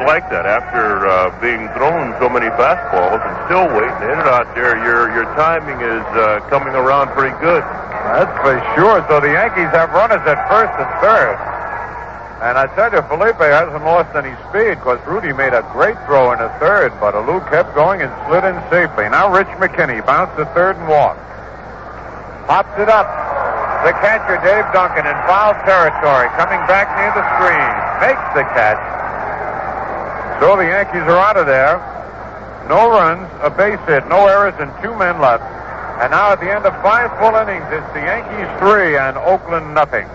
like that after being thrown so many fastballs and still wait and hit it out there, your timing is coming around pretty good. That's for sure. So the Yankees have runners at first and third. And I tell you, Felipe hasn't lost any speed because Rudy made a great throw in the third, but Alou kept going and slid in safely. Now Rich McKinney bounced to third and walked. Pops it up. The catcher, Dave Duncan, in foul territory, coming back near the screen. Makes the catch. So the Yankees are out of there. No runs, a base hit, no errors, and 2 men left. And now at the end of 5 full innings, it's the Yankees 3 and Oakland nothing.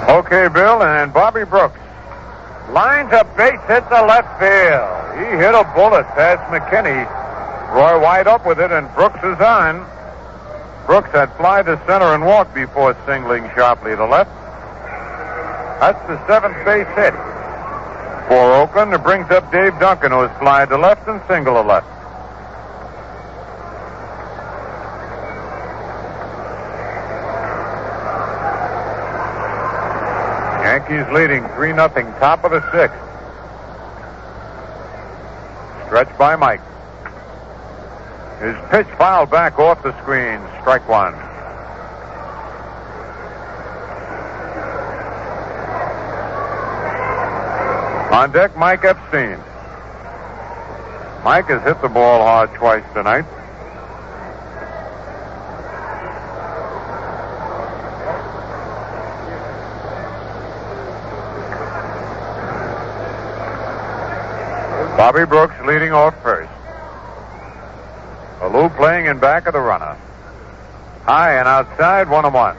Okay, Bill, and Bobby Brooks lines a base hit to left field. He hit a bullet past McKinney. Roy White up with it, and Brooks is on. Brooks had fly to center and walked before singling sharply to left. That's the 7th base hit for Oakland. It brings up Dave Duncan, who has fly to left and single to left. Yankees leading 3-0, top of the 6th. Stretch by Mike. His pitch fouled back off the screen. Strike one. On deck, Mike Epstein. Mike has hit the ball hard twice tonight. Bobby Brooks leading off first. Alou playing in back of the runner. High and outside, 1-1.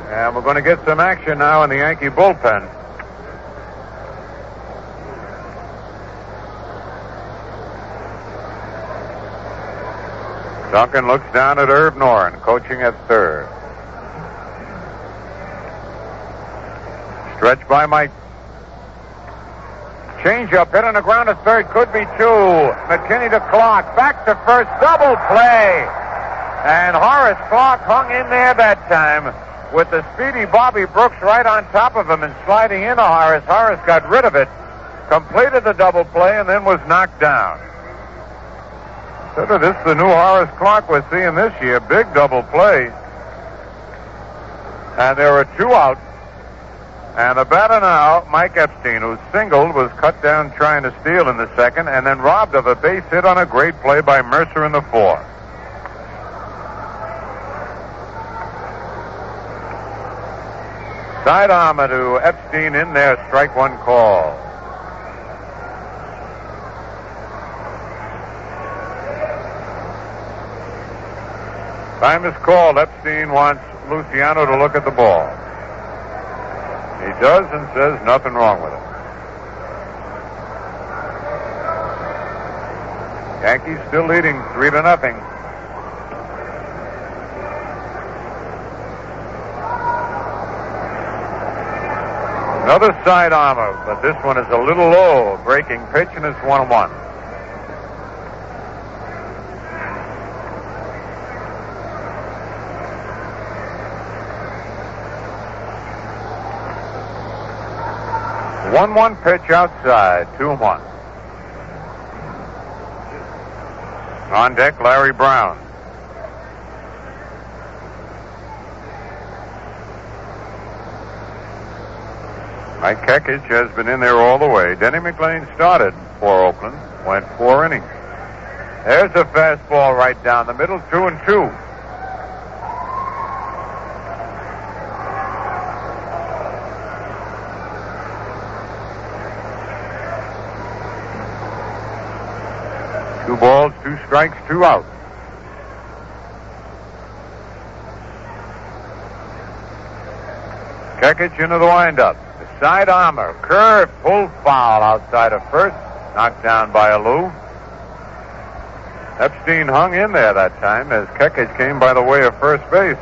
And we're going to get some action now in the Yankee bullpen. Duncan looks down at Irv Noren, coaching at third. Stretch by Mike. Change-up, hit on the ground at third, could be two. McKinney to Clark, back to first, double play. And Horace Clark hung in there that time with the speedy Bobby Brooks right on top of him and sliding into Horace. Horace got rid of it, completed the double play, and then was knocked down. So this is the new Horace Clark we're seeing this year. Big double play. And there are two out. And the batter now, Mike Epstein, who singled, was cut down trying to steal in the second, and then robbed of a base hit on a great play by Mercer in the fourth. Side armor to Epstein in there, strike one call. Time is called. Epstein wants Luciano to look at the ball. He does and says nothing wrong with it. Yankees still leading 3-0. Another side armor, but this one is a little low. Breaking pitch, and it's 1-1. One pitch outside, 2-1. On deck, Larry Brown. Mike Kekich has been in there all the way. Denny McLain started for Oakland, went 4 innings. There's a fastball right down the middle, 2-2. Two balls, 2 strikes, 2 out. Kekich into the windup. The side armor, curve, pull foul outside of first. Knocked down by Alou. Epstein hung in there that time as Kekich came by the way of first base.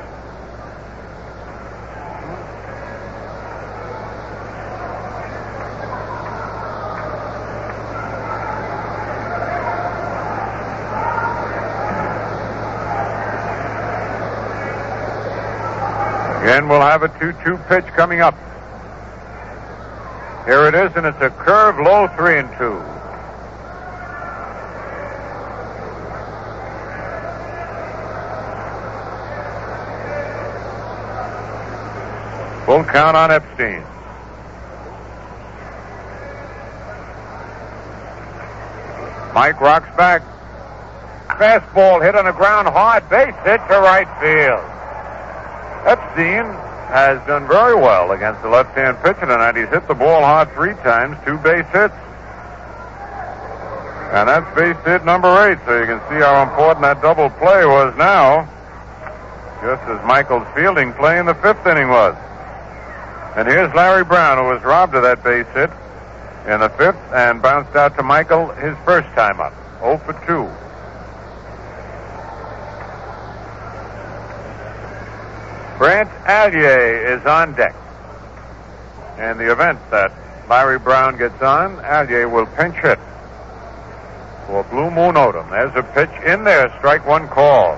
Again, we'll have a 2-2 pitch coming up. Here it is, and it's a curve, low, 3-2. Full count on Epstein. Mike rocks back. Fastball hit on the ground hard. Base hit to right field. Epstein has done very well against the left-hand pitcher tonight. He's hit the ball hard 3 times, 2 base hits. And that's base hit number 8, so you can see how important that double play was now. Just as Michael's fielding play in the 5th inning was. And here's Larry Brown, who was robbed of that base hit in the 5th and bounced out to Michael his first time up, 0 for 2. Brant Allier is on deck. In the event that Larry Brown gets on, Allier will pinch hit for Blue Moon Odom. There's a pitch in there, strike one call.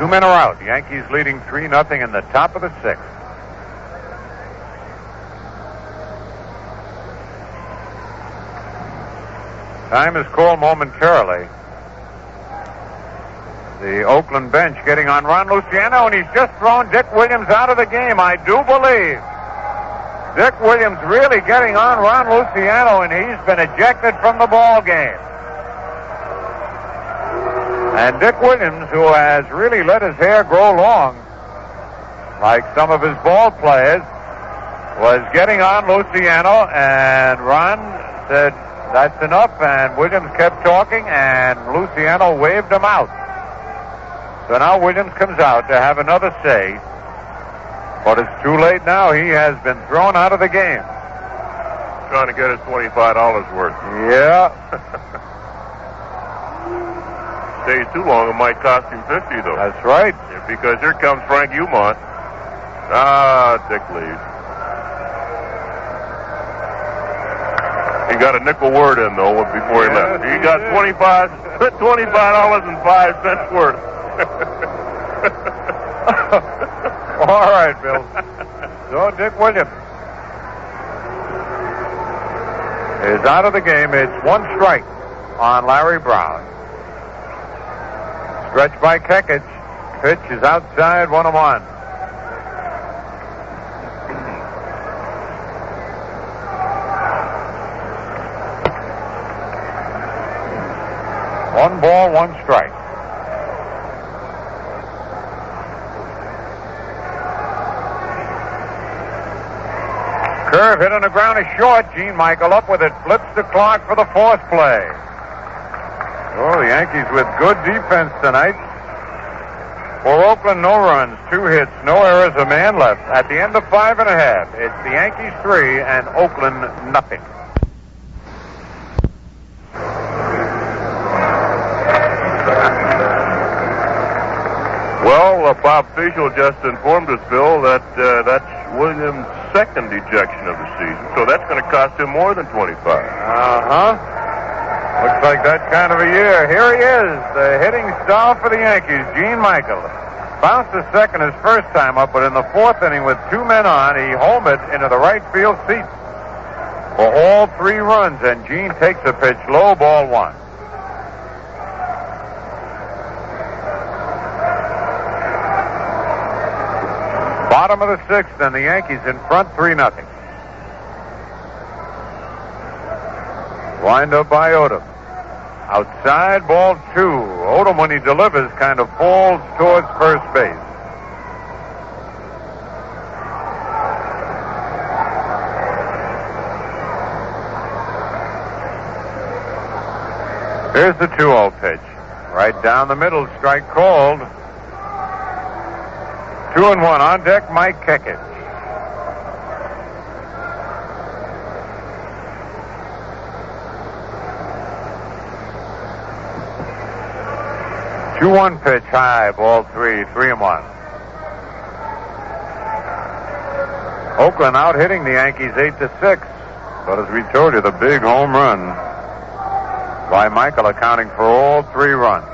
Two men are out. Yankees leading 3-0 in the top of the 6th. Time is called momentarily. The Oakland bench getting on Ron Luciano, and he's just thrown Dick Williams out of the game, I do believe. Dick Williams really getting on Ron Luciano, and he's been ejected from the ball game. And Dick Williams, who has really let his hair grow long, like some of his ball players, was getting on Luciano, and Ron said, That's enough, and Williams kept talking, and Luciano waved him out. So now Williams comes out to have another say, but it's too late now. He has been thrown out of the game. Trying to get his $25 worth. Yeah. Stays too long, it might cost him $50, though. That's right. Yeah, because here comes Frank Umont. Dick leads. He got a nickel word in, though, before he left. He got $25.05 worth. All right, Bill. So Dick Williams is out of the game. It's one strike on Larry Brown. Stretch by Kekich. Pitch is outside, 1-1. One ball, one strike. Curve hit on the ground is short. Gene Michael up with it. Flips the clock for the fourth play. Oh, the Yankees with good defense tonight. For Oakland, no runs, 2 hits, no errors, a man left. At the end of 5 1/2, it's the Yankees 3 and Oakland nothing. Well, Bob Fischel just informed us, Bill, that that's Williams' second ejection of the season, so that's going to cost him more than $25. Looks like that kind of a year. Here he is, the hitting star for the Yankees, Gene Michael. Bounced to second his first time up, but in the 4th inning with 2 men on, he homered into the right field seat for all 3 runs, and Gene takes a pitch low, ball 1. Bottom of the 6th, and the Yankees in front 3-0. Wind up by Odom. Outside, ball 2. Odom, when he delivers, kind of falls towards first base. Here's the 2-0 pitch. Right down the middle, strike called. 2-1 on deck, Mike Kekich. Two-one pitch high, ball 3, 3-1. Oakland out hitting the Yankees 8-6. But as we told you, the big home run by Michael accounting for all 3 runs.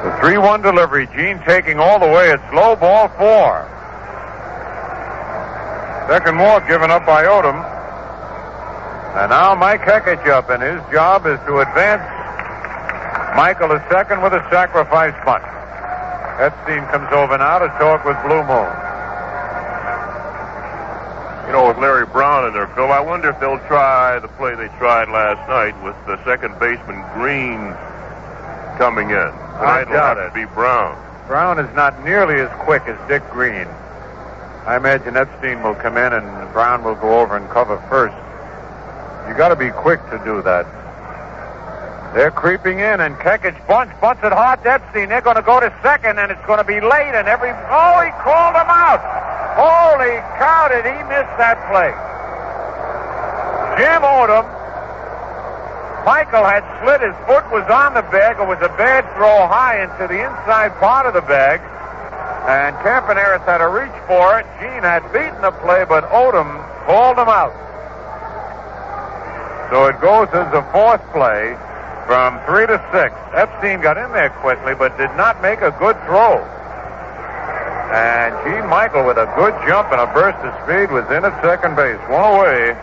The 3-1 delivery, Gene taking all the way. It's low, ball 4. Second walk given up by Odom. And now Mike Kekich up, and his job is to advance Michael to second with a sacrifice bunt. Epstein comes over now to talk with Blue Moon. You know, with Larry Brown in there, Bill, I wonder if they'll try the play they tried last night with the second baseman Green coming in. I doubt it. Be Brown. Brown is not nearly as quick as Dick Green. I imagine Epstein will come in and Brown will go over and cover first. You got to be quick to do that. They're creeping in, and Kekich bunts it hard to Epstein. They're going to go to second, and it's going to be late, and oh, he called him out. Holy cow, did he miss that play? Jim Odom. Michael had slid, his foot was on the bag. It was a bad throw high into the inside part of the bag, and Campaneris had to reach for it. Gene had beaten the play, but Odom called him out. So it goes as a 4th play from 3-6. Epstein got in there quickly, but did not make a good throw. And Gene Michael, with a good jump and a burst of speed, was in at second base. One away.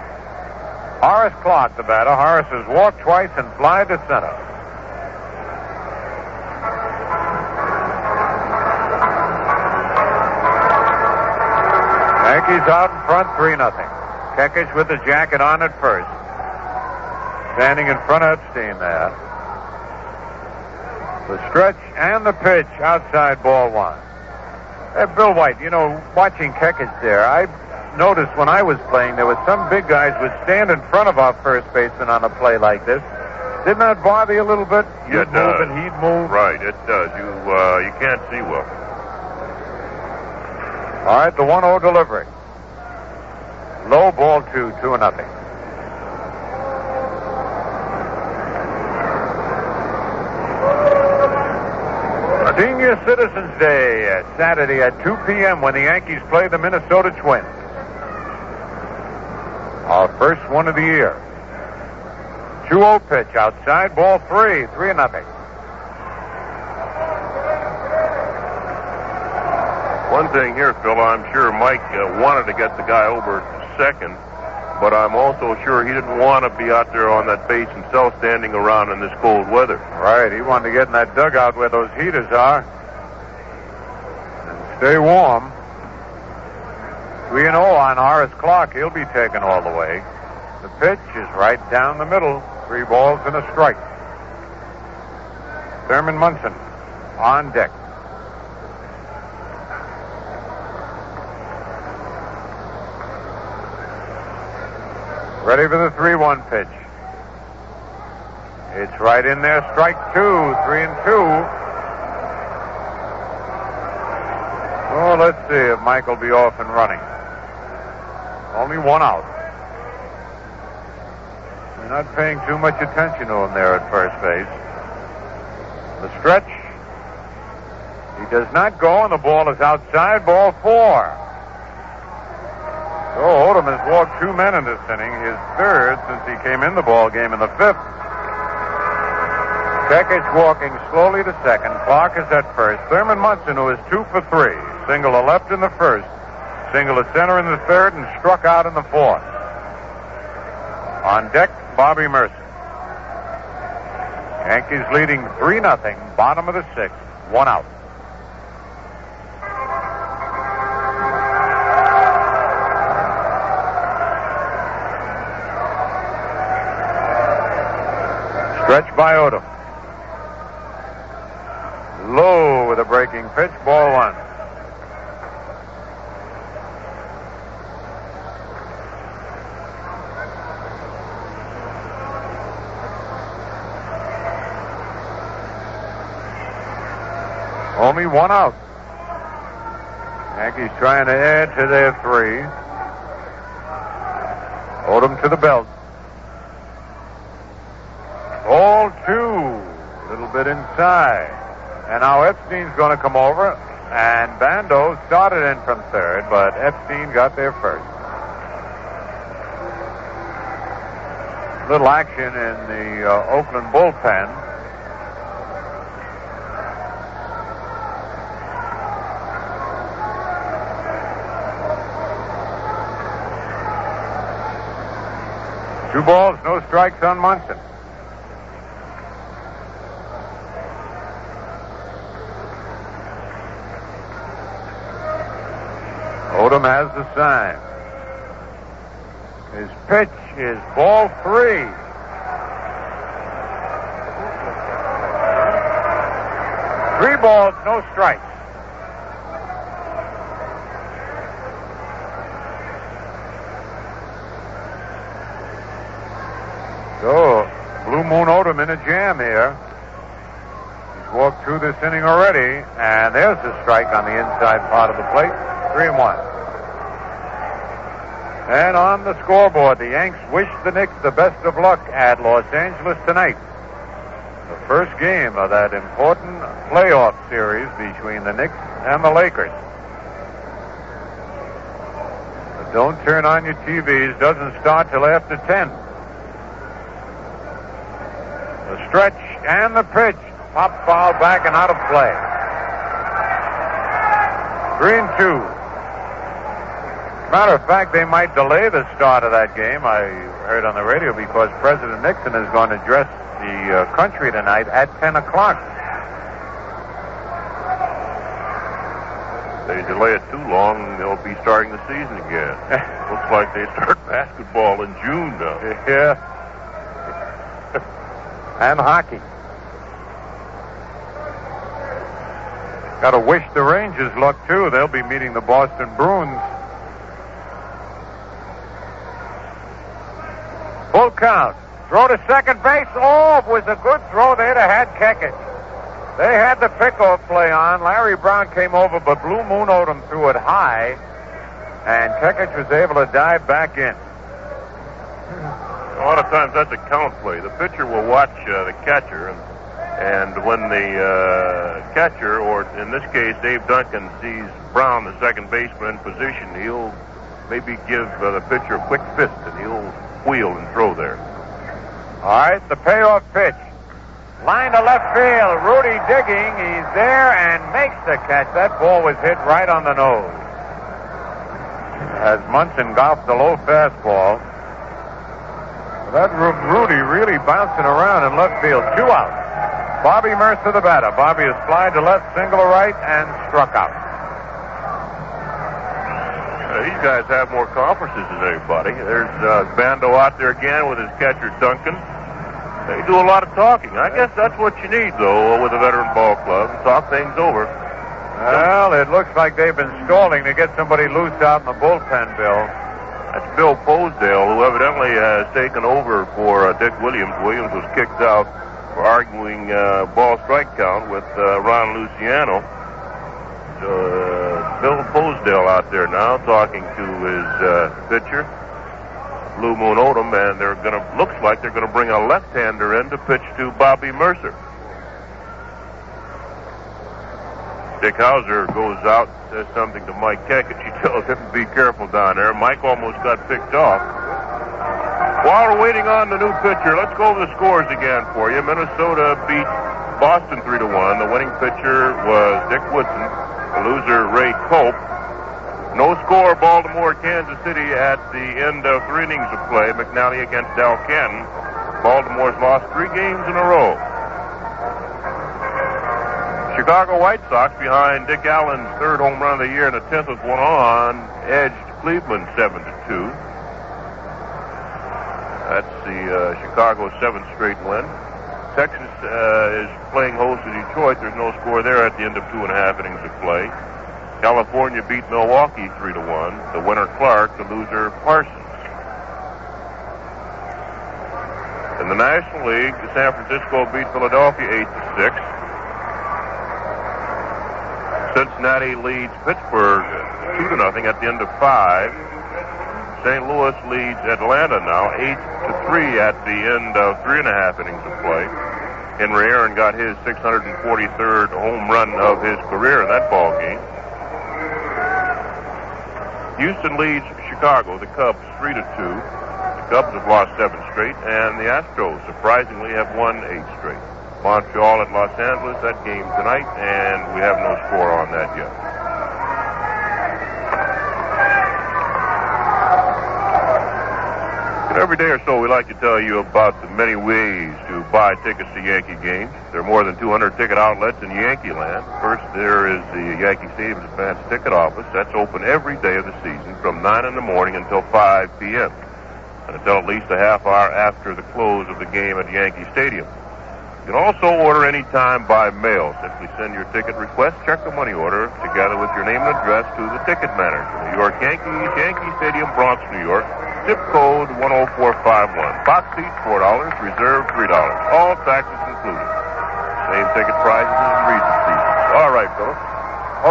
Horace Clark, the batter. Horace has walked twice and fly to center. Yankees out in front, 3-0. Kekich with the jacket on at first. Standing in front of Epstein there. The stretch and the pitch outside, ball 1. Hey, Bill White, you know, watching Kekich there, noticed when I was playing, there were some big guys would stand in front of our first baseman on a play like this. Didn't that bother you a little bit? You'd move and he'd move. Right, it does. You can't see well. All right, the 1-0 delivery. Low ball 2-0. Senior Citizens Day, Saturday at 2 p.m. when the Yankees play the Minnesota Twins. Our first one of the year. 2-0 pitch outside, ball 3-0. One thing here, Phil, I'm sure Mike wanted to get the guy over to second, but I'm also sure he didn't want to be out there on that base himself standing around in this cold weather. Right, he wanted to get in that dugout where those heaters are and stay warm. 3-0 on Horace Clark. He'll be taken all the way. The pitch is right down the middle. 3 balls and a strike. Thurman Munson on deck. Ready for the 3-1 pitch. It's right in there. Strike 2. 3-2. Oh, let's see if Mike will be off and running. Only 1 out. We're not paying too much attention to him there at first base. The stretch. He does not go, and the ball is outside. Ball 4. So Odom has walked 2 men in this inning, his third since he came in the ball game in the 5th. Kekic walking slowly to second. Clark is at first. Thurman Munson, who is 2 for 3. Single to left in the first. Single to center in the third, and struck out in the 4th. On deck, Bobby Mercer. Yankees leading 3-0, bottom of the 6th, 1 out. Stretch by Odom. Low with a breaking pitch, ball 1. Only 1 out. Yankees trying to add to their 3. Odom to the belt. Ball 2. A little bit inside. And now Epstein's going to come over. And Bando started in from third, but Epstein got there first. Little action in the Oakland bullpen. Two balls, no strikes on Munson. Odom has the sign. His pitch is ball 3. Three balls, no strikes. So, Blue Moon Odom in a jam here. He's walked through this inning already, and there's the strike on the inside part of the plate. 3-1. And on the scoreboard, the Yanks wish the Knicks the best of luck at Los Angeles tonight. The first game of that important playoff series between the Knicks and the Lakers. But don't turn on your TVs. Doesn't start till after 10. The stretch and the pitch. Pop foul back and out of play. 3-2. Matter of fact, they might delay the start of that game, I heard on the radio, because President Nixon is going to address the country tonight at 10 o'clock. They delay it too long, they'll be starting the season again. Looks like they start basketball in June now. Yeah. And hockey. Got to wish the Rangers luck, too. They'll be meeting the Boston Bruins count. Throw to second base. Oh, it was a good throw. They'd have had Kekich. They had the pickoff play on. Larry Brown came over, but Blue Moon Odom threw it high, and Kekich was able to dive back in. A lot of times that's a count play. The pitcher will watch the catcher, and when the catcher, or in this case Dave Duncan, sees Brown, the second baseman, in position, he'll maybe give the pitcher a quick fist, and he'll wheel and throw there. All right, the payoff pitch. Line to left field. Rudy digging. He's there and makes the catch. That ball was hit right on the nose. As Munson golfed the low fastball. That Rudy really bouncing around in left field. 2 out. Bobby Mercer, the batter. Bobby has flied to left, single to right, and struck out. These guys have more conferences than anybody. There's Bando out there again with his catcher, Duncan. They do a lot of talking. I guess that's what you need, though, with a veteran ball club. Talk things over. Well, it looks like they've been stalling to get somebody loose out in the bullpen, Bill. That's Bill Posdale, who evidently has taken over for Dick Williams. Williams was kicked out for arguing ball strike count with Ron Luciano. So, Bill Posdale out there now talking to his pitcher, Blue Moon Odom, and looks like they're gonna bring a left-hander in to pitch to Bobby Mercer. Dick Hauser goes out, says something to Mike Kekich. He tells him to be careful down there. Mike almost got picked off. While we're waiting on the new pitcher, let's go over the scores again for you. Minnesota beat Boston 3-1. The winning pitcher was Dick Woodson. The loser, Ray Cope. No score, Baltimore, Kansas City at the end of 3 innings of play. McNally against Del Canton. Baltimore's lost 3 games in a row. Chicago White Sox, behind Dick Allen's 3rd home run of the year and the 10th with one on, edged Cleveland 7-2. That's the Chicago 7th straight win. Texas is playing host to Detroit. There's no score there at the end of 2.5 innings of play. California beat Milwaukee 3-1. The winner Clark, the loser Parsons. In the National League, San Francisco beat Philadelphia 8-6. Cincinnati leads Pittsburgh 2-0 at the end of 5. St. Louis leads Atlanta now 8-3 at the end of 3.5 innings of play. Henry Aaron got his 643rd home run of his career in that ball game. Houston leads Chicago, the Cubs 3-2. The Cubs have lost 7 straight, and the Astros surprisingly have won 8 straight. Montreal at Los Angeles, that game tonight, and we have no score on that yet. And every day or so, we like to tell you about the many ways to buy tickets to Yankee games. There are more than 200 ticket outlets in Yankee Land. First, there is the Yankee Stadium Advance Ticket Office. That's open every day of the season from 9 in the morning until 5 p.m. and until at least a half hour after the close of the game at Yankee Stadium. You can also order anytime by mail. Simply send your ticket request, check the money order, together with your name and address to the ticket manager. New York Yankees, Yankee Stadium, Bronx, New York. Zip code 10451. Box seat, $4. Reserve, $3. All taxes included. Same ticket prices as in recent seasons. All right, Philip.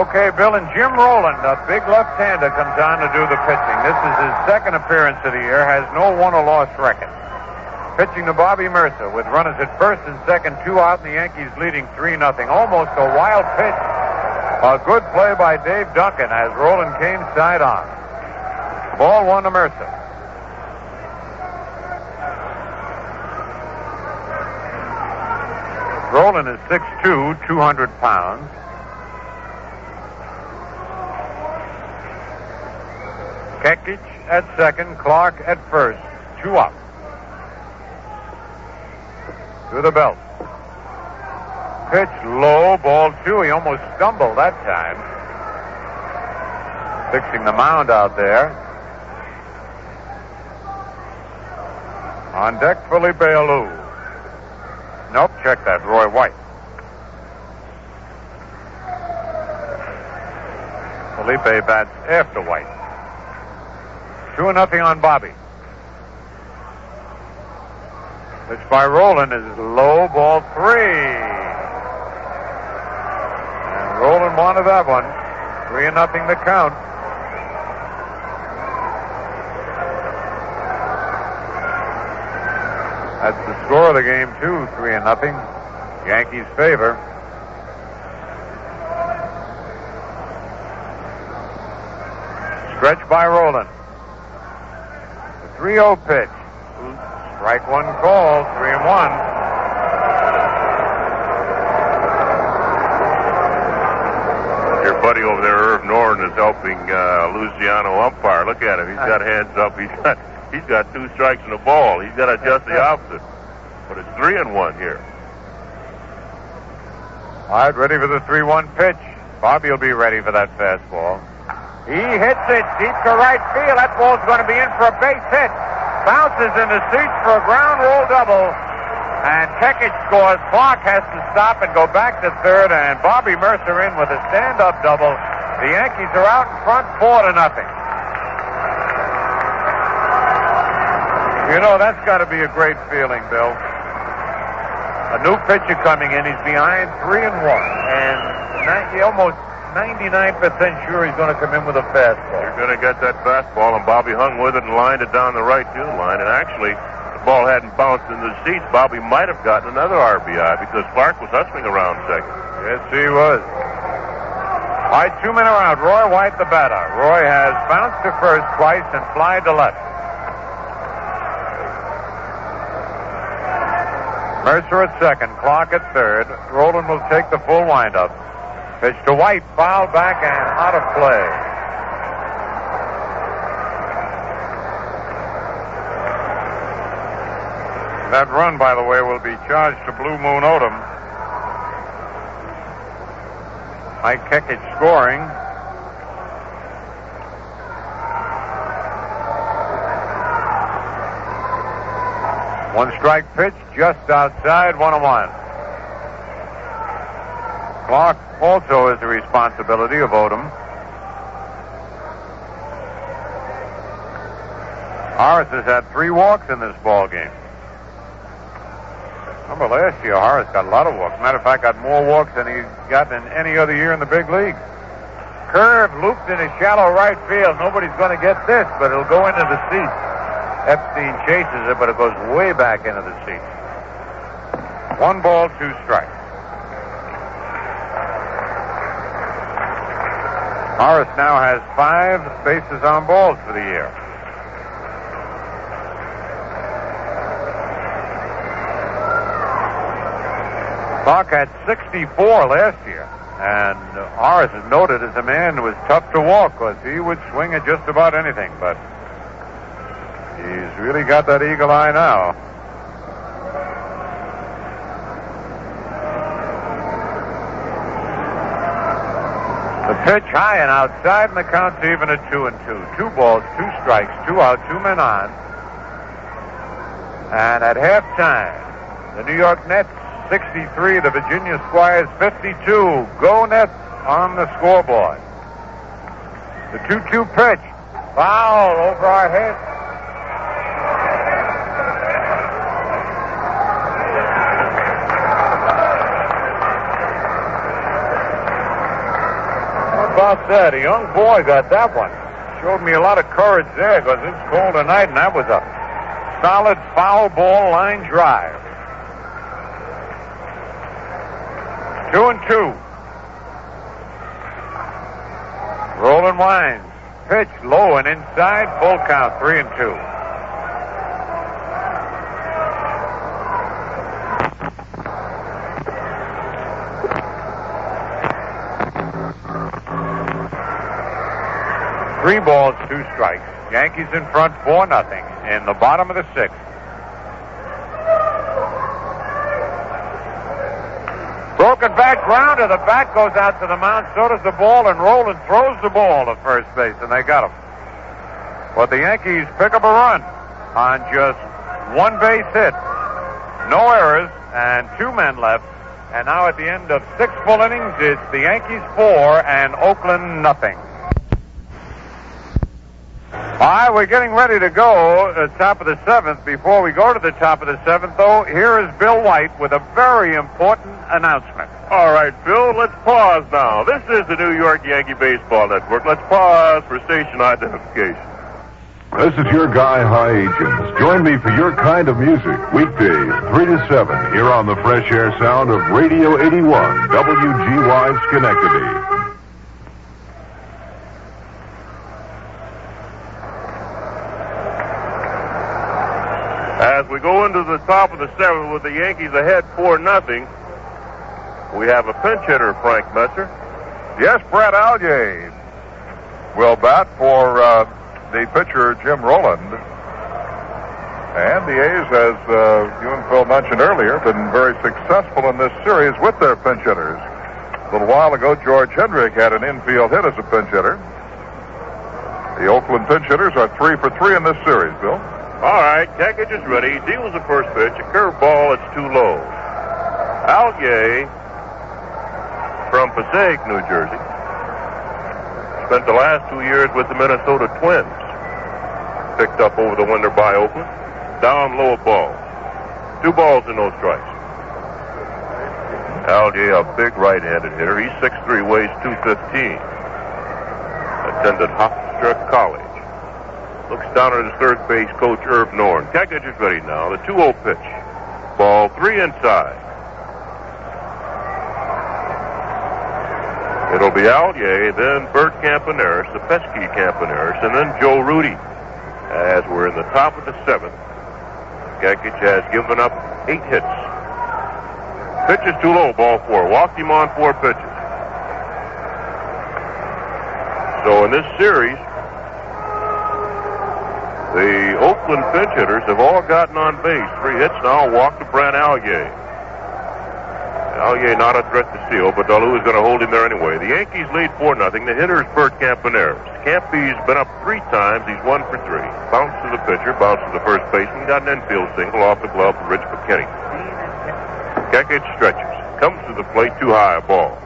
Okay, Bill, and Jim Rowland, a big left-hander, comes on to do the pitching. This is his 2nd appearance of the year, has no won or lost record. Pitching to Bobby Mercer with runners at 1st and 2nd, 2 out, and the Yankees leading 3-0. Almost a wild pitch. A good play by Dave Duncan as Rowland came side on. Ball 1 to Mercer. Rowland is 6'2", 200 pounds. Kekich at 2nd, Clark at 1st, 2 up. To the belt. Pitch low, ball 2. He almost stumbled that time. Fixing the mound out there. On deck, Felipe Alou. Nope, check that, Roy White. Felipe bats after White. 2-0 on Bobby. Pitch by Rowland is low, ball 3. And Rowland wanted that one. 3-0 the count. That's the score of the game, too, 3-0. Yankees favor. Stretch by Rowland. The 3-0 pitch. Strike one call, 3-1. Your buddy over there, Irv Norton, is helping Luciano umpire. Look at him. He's got hands up. He's got 2 strikes and a ball. He's got to adjust the opposite. But it's 3-1 here. All right, ready for the 3-1 pitch. Bobby will be ready for that fastball. He hits it deep to right field. That ball's going to be in for a base hit. Bounces in the seats for a ground roll double. And Tekich scores. Clark has to stop and go back to third. And Bobby Mercer in with a stand-up double. The Yankees are out in front 4-0. You know, that's got to be a great feeling, Bill. A new pitcher coming in. He's behind 3-1. And almost 99% sure he's going to come in with a fastball. You're going to get that fastball, and Bobby hung with it and lined it down the right field line. And actually, the ball hadn't bounced in the seats. Bobby might have gotten another RBI because Clark was hustling around second. Yes, he was. All right, 2 men are out. Roy White, the batter. Roy has bounced to first twice and flied to left. Mercer at second, Clark at third. Rowland will take the full windup. Pitch to White, foul back and out of play. That run, by the way, will be charged to Blue Moon Odom. Mike Tekich scoring. One strike pitch just outside, 1-1. Clark also is the responsibility of Odom. Horace has had 3 walks in this ball game. Remember last year, Horace got a lot of walks. Matter of fact, got more walks than he's gotten in any other year in the big league. Curve looped in a shallow right field. Nobody's going to get this, but it'll go into the seats. Epstein chases it, but it goes way back into the seats. 1 ball, 2 strikes. Horace now has 5 bases on balls for the year. Clark had 64 last year, and Horace is noted as a man who was tough to walk because he would swing at just about anything, but he's really got that eagle eye now. The pitch high and outside, and the count's even at 2-2. 2 balls, 2 strikes, 2 out, 2 men on. And at halftime, the New York Nets 63, the Virginia Squires 52. Go Nets on the scoreboard. The 2-2 pitch. Foul over our heads. About that, a young boy got that one. Showed me a lot of courage there because it's cold tonight, and that was a solid foul ball line drive. 2-2. Rowland winds. Pitch low and inside. Full count. 3-2. Three balls, 2 strikes. Yankees in front 4-0 in the bottom of the 6th. Broken back grounder. The bat goes out to the mound. So does the ball, and Rowland throws the ball to first base, and they got him. But the Yankees pick up a run on just 1 base hit. No errors, and 2 men left. And now at the end of 6 full innings, it's the Yankees 4 and Oakland 0. All right, we're getting ready to go top of the seventh. Before we go to the top of the seventh, though, here is Bill White with a very important announcement. All right, Phil, let's pause now. This is the New York Yankee Baseball Network. Let's pause for station identification. This is your Guy High Agents. Join me for your kind of music, weekdays, 3 to 7, here on the fresh air sound of Radio 81, WGY Schenectady. As we go into the top of the seventh with the Yankees ahead 4-0, we have a pinch hitter, Frank Messer. Yes, Brett Allier will bat for the pitcher, Jim Rowland. And the A's, as you and Phil mentioned earlier, been very successful in this series with their pinch hitters. A little while ago, George Hendrick had an infield hit as a pinch hitter. The Oakland pinch hitters are 3 for 3 in this series, Bill. All right, Kekich is ready. Deals the first pitch. A curveball, it's too low. Allier from Passaic, New Jersey. Spent the last 2 years with the Minnesota Twins. Picked up over the winter by Oakland. Down low ball. 2 balls and no strikes. Allier, a big right-handed hitter. He's 6'3", weighs 215. Attended Hofstra College. Looks down at his third base coach, Irv Norn. Kekich is ready now. The 2-0 pitch. Ball 3 inside. It'll be Allier, then Bert Campaneris, the pesky Campaneris, and then Joe Rudy. As we're in the top of the seventh, Kekich has given up 8 hits. Pitch is too low, ball 4. Walked him on 4 pitches. So in this series, the Oakland pinch hitters have all gotten on base. 3 hits now, walk to Brant Allier. Allier not a threat to steal, but Dalu is going to hold him there anyway. The Yankees lead 4-0. The hitter is Bert Campaneris. Campy's been up 3 times. He's 1 for 3. Bounce to the pitcher, bounce to the first baseman. Got an infield single off the glove of Rich McKinney. Kekich stretches. Comes to the plate, too high a ball.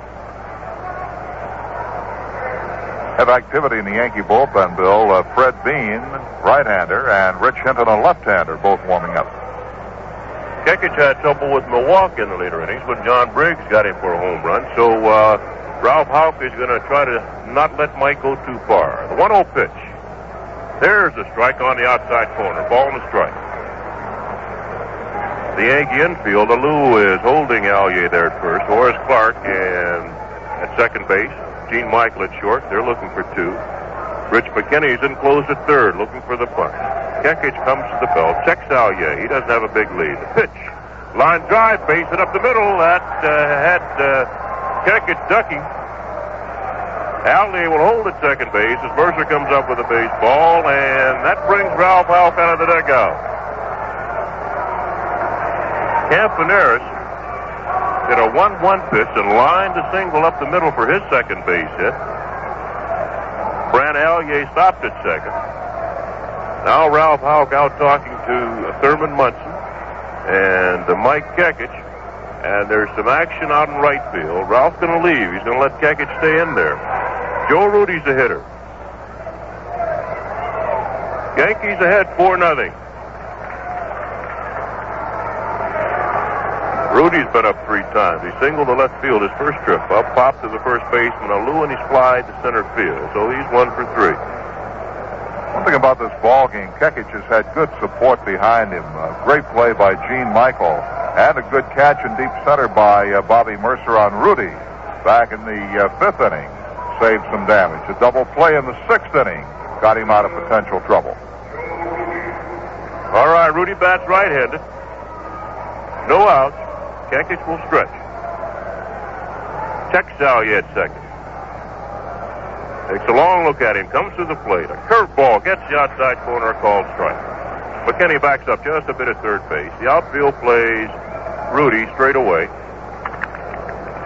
Have activity in the Yankee bullpen, Bill. Fred Bean, right-hander, and Rich Hinton, a left-hander, both warming up. Kekich had trouble with Milwaukee in the later innings when John Briggs got him for a home run. So Ralph Houck is going to try to not let Mike go too far. The 1-0 pitch. There's a strike on the outside corner. Ball and a strike. The Yankee infield, Lou is holding Allier there at first. Horace Clark and at second base. Gene Michael at short. They're looking for 2. Rich McKinney's in close at third, looking for the punt. Kekich comes to the belt, checks Allier. He doesn't have a big lead. The pitch. Line drive, base it up the middle. That had Kekich ducking. Allier will hold at second base as Mercer comes up with a baseball, and that brings Ralph Houck out of the dugout. Campaneris did a 1-1 pitch and lined a single up the middle for his second base hit. Brant Allier stopped at second. Now Ralph Houck out talking to Thurman Munson and Mike Kekich. And there's some action out in right field. Ralph's going to leave. He's going to let Kekich stay in there. Joe Rudy's the hitter. Yankees ahead 4-0. Rudy's been up 3 times. He singled to left field his first trip up, popped to the first baseman, a Lou, and he's flied to center field. So he's 1 for 3. One thing about this ball game, Kekich has had good support behind him. Great play by Gene Michael, and a good catch in deep center by Bobby Mercer on Rudy back in the 5th inning. Saved some damage. A double play in the 6th inning got him out of potential trouble. All right, Rudy bats right-handed. No outs. Kekich will stretch. Checks Allier at second. Takes a long look at him. Comes to the plate. A curveball gets the outside corner. Called strike. McKinney backs up just a bit at third base. The outfield plays Rudy straight away.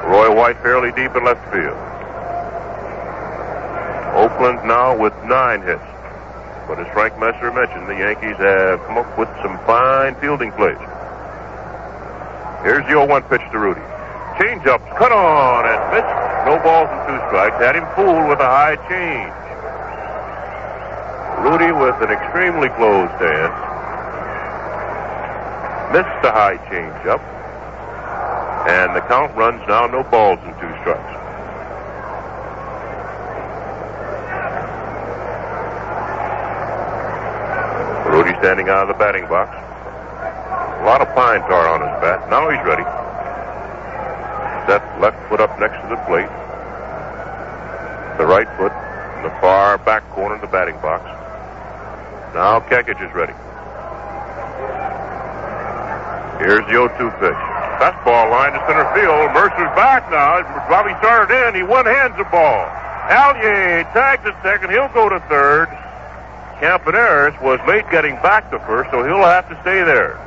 Roy White fairly deep in left field. Oakland now with 9 hits. But as Frank Messer mentioned, the Yankees have come up with some fine fielding plays. Here's the 0-1 pitch to Rudy. Change-ups cut on and missed. No balls and 2 strikes. Had him fooled with a high change. Rudy with an extremely closed hand. Missed the high changeup. And the count runs now no balls and 2 strikes. Rudy standing out of the batting box. A lot of pine tar on his bat. Now he's ready. Set left foot up next to the plate. The right foot in the far back corner of the batting box. Now Kekich is ready. Here's the 0-2 pitch. Fastball line to center field. Mercer's back now. Bobby started in. He one-hands the ball. Allier tags at second. He'll go to third. Campaneris was late getting back to first, so he'll have to stay there.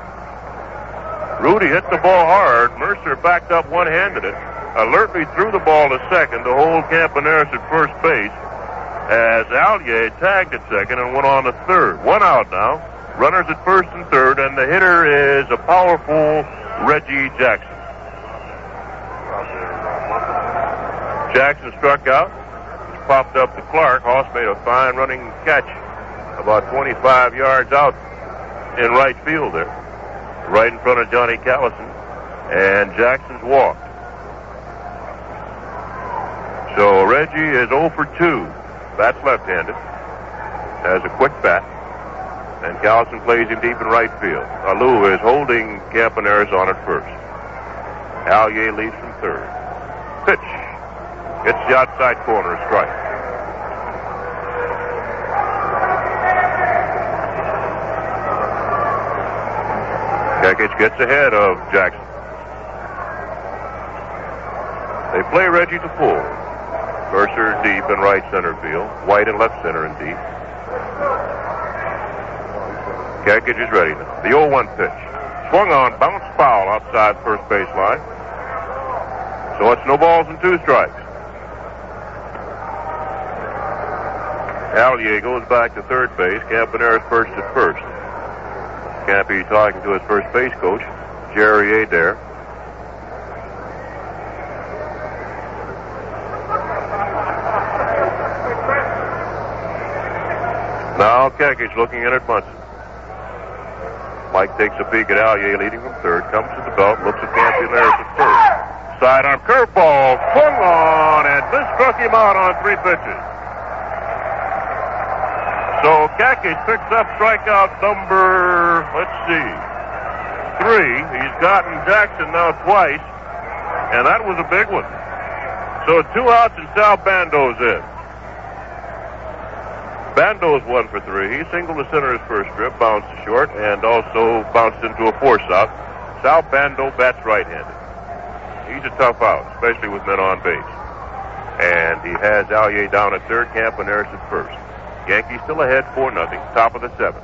Rudy hit the ball hard. Mercer backed up one-handed it. Alertly threw the ball to second to hold Campaneris at first base as Allier tagged at second and went on to third. 1 out now. Runners at first and third, and the hitter is a powerful Reggie Jackson. Jackson struck out. He's popped up to Clark. Hoss made a fine running catch about 25 yards out in right field there. Right in front of Johnny Callison. And Jackson's walked. So Reggie is 0 for 2. Bats left-handed. Has a quick bat. And Callison plays him deep in right field. Alou is holding Campaneris on at first. Allier leads from third. Pitch. Hits the outside corner, a strike. Kekich gets ahead of Jackson. They play Reggie to full. Mercer deep in right center field. White in left center and deep. Kekich is ready now. The 0-1 pitch. Swung on, bounced foul outside first baseline. So it's no balls and 2 strikes. Allier goes back to third base. Campaneris first at first. Campy talking to his first base coach, Jerry Adair. Now Kekich looking in at Munson. Mike takes a peek at Allier leading from third, comes to the belt, looks at Campaneris at first. Sidearm curveball, swung on, and this struck him out on 3 pitches. So Kekich picks up strikeout number, 3. He's gotten Jackson now twice, and that was a big one. So 2 outs and Sal Bando's in. Bando's 1 for 3. He singled to center his first trip, bounced to short, and also bounced into a force out. Sal Bando bats right-handed. He's a tough out, especially with men on base. And he has Allier down at third, Campaneris at first. Yankees still ahead 4-0, top of the 7th.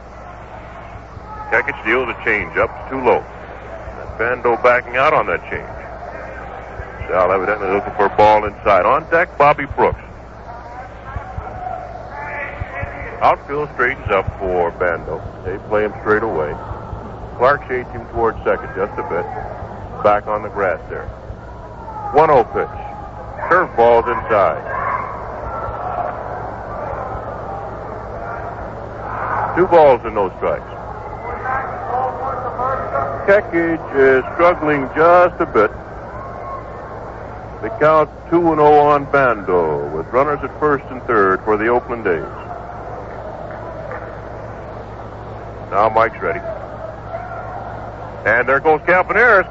Kekich deals a changeup, too low. And Bando backing out on that change. Sal evidently looking for a ball inside. On deck, Bobby Brooks. Outfield straightens up for Bando. They play him straight away. Clark shades him towards second just a bit. Back on the grass there. 1-0 pitch. Curveball's inside. 2 balls and no strikes. Kekich is struggling just a bit. The count 2-0 on Bando with runners at first and third for the Oakland A's. Now Mike's ready. And there goes Campaneris.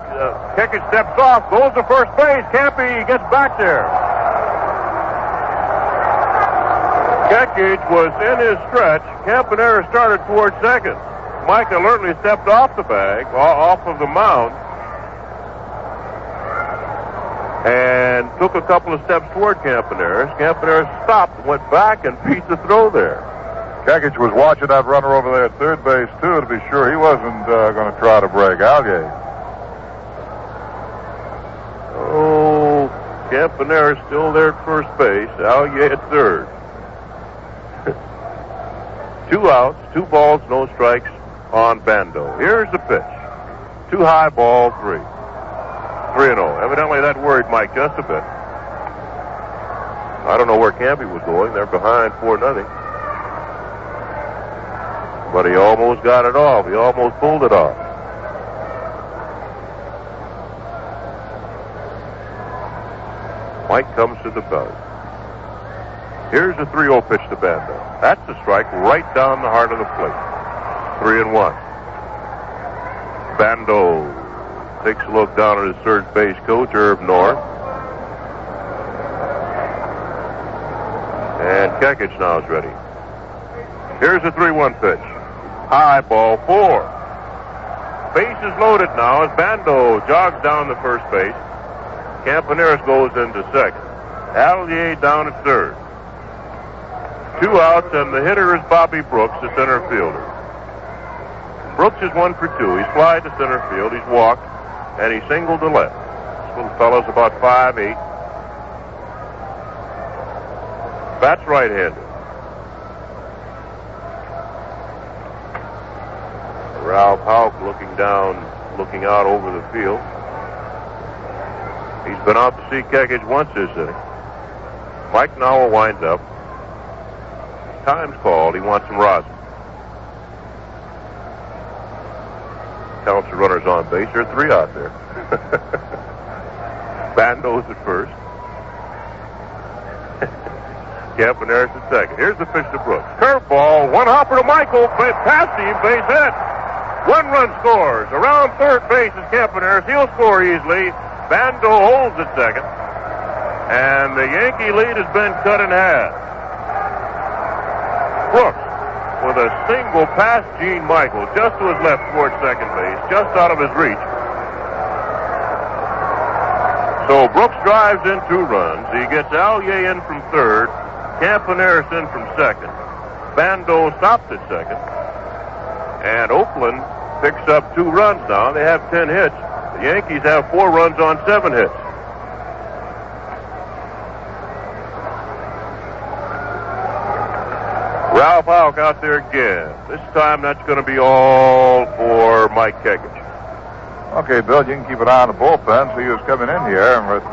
Kekich steps off, goes to first base. Campy gets back there. Kekich was in his stretch. Campaneris started towards second. Mike alertly stepped off the bag, off of the mound, and took a couple of steps toward Campaneris. Campaneris stopped, went back, and beat the throw there. Kekich was watching that runner over there at third base, too, to be sure he wasn't going to try to break Allier. Oh, Campaneris still there at first base. Allier at third. 2 outs, 2 balls, no strikes on Bando. Here's the pitch. Too high, ball 3. 3-0. Evidently that worried Mike just a bit. I don't know where Campy was going. They're behind 4-0. But he almost got it off. He almost pulled it off. Mike comes to the belt. Here's a 3-0 pitch to Bando. That's a strike right down the heart of the plate. 3-1. Bando takes a look down at his third base coach, Herb North. And Kekich now is ready. Here's a 3-1 pitch. High ball 4. Base is loaded now as Bando jogs down the first base. Campaneris goes into second. Allier down at third. 2 outs, and the hitter is Bobby Brooks, the center fielder. Brooks is 1 for 2. He's flied to center field. He's walked, and he singled to left. This little fellow's about 5'8". Bats right-handed. Ralph Houck looking out over the field. He's been out to see Kekich once this inning. Mike Nowell winds up. Time's called. He wants some rosin. Counts the runners on base. There are 3 out there. Bando's at first. Campaneris at second. Here's the pitch to Brooks. Curveball. 1 hopper to Michael. Past him. Base hit. 1 run scores. Around third base is Campaneris. He'll score easily. Bando holds at second. And the Yankee lead has been cut in half. Brooks with a single past Gene Michael just to his left towards second base, just out of his reach. So Brooks drives in 2 runs. He gets Allier in from third, Campaneris in from second. Bando stops at second. And Oakland picks up 2 runs now. They have 10 hits. The Yankees have 4 runs on 7 hits. Ralph Houck out there again. This time that's going to be all for Mike Kekich. Okay, Bill, you can keep an eye on the bullpen. See who's coming in here. With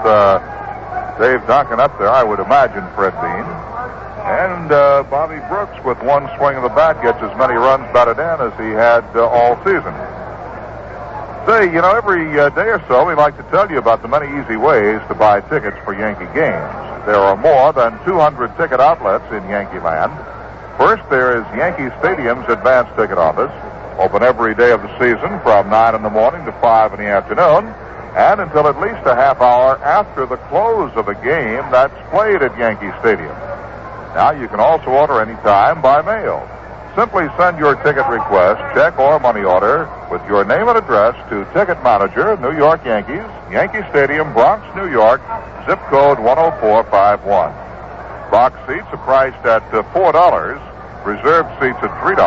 Dave Duncan up there, I would imagine Fred Bean. And Bobby Brooks, with 1 swing of the bat, gets as many runs batted in as he had all season. Say, you know, every day or so we like to tell you about the many easy ways to buy tickets for Yankee games. There are more than 200 ticket outlets in Yankee Land. First, there is Yankee Stadium's advance ticket office, open every day of the season from 9 in the morning to 5 in the afternoon, and until at least a half hour after the close of a game that's played at Yankee Stadium. Now, you can also order anytime by mail. Simply send your ticket request, check, or money order with your name and address to Ticket Manager, New York Yankees, Yankee Stadium, Bronx, New York, zip code 10451. Box seats are priced at $4, reserved seats at $3,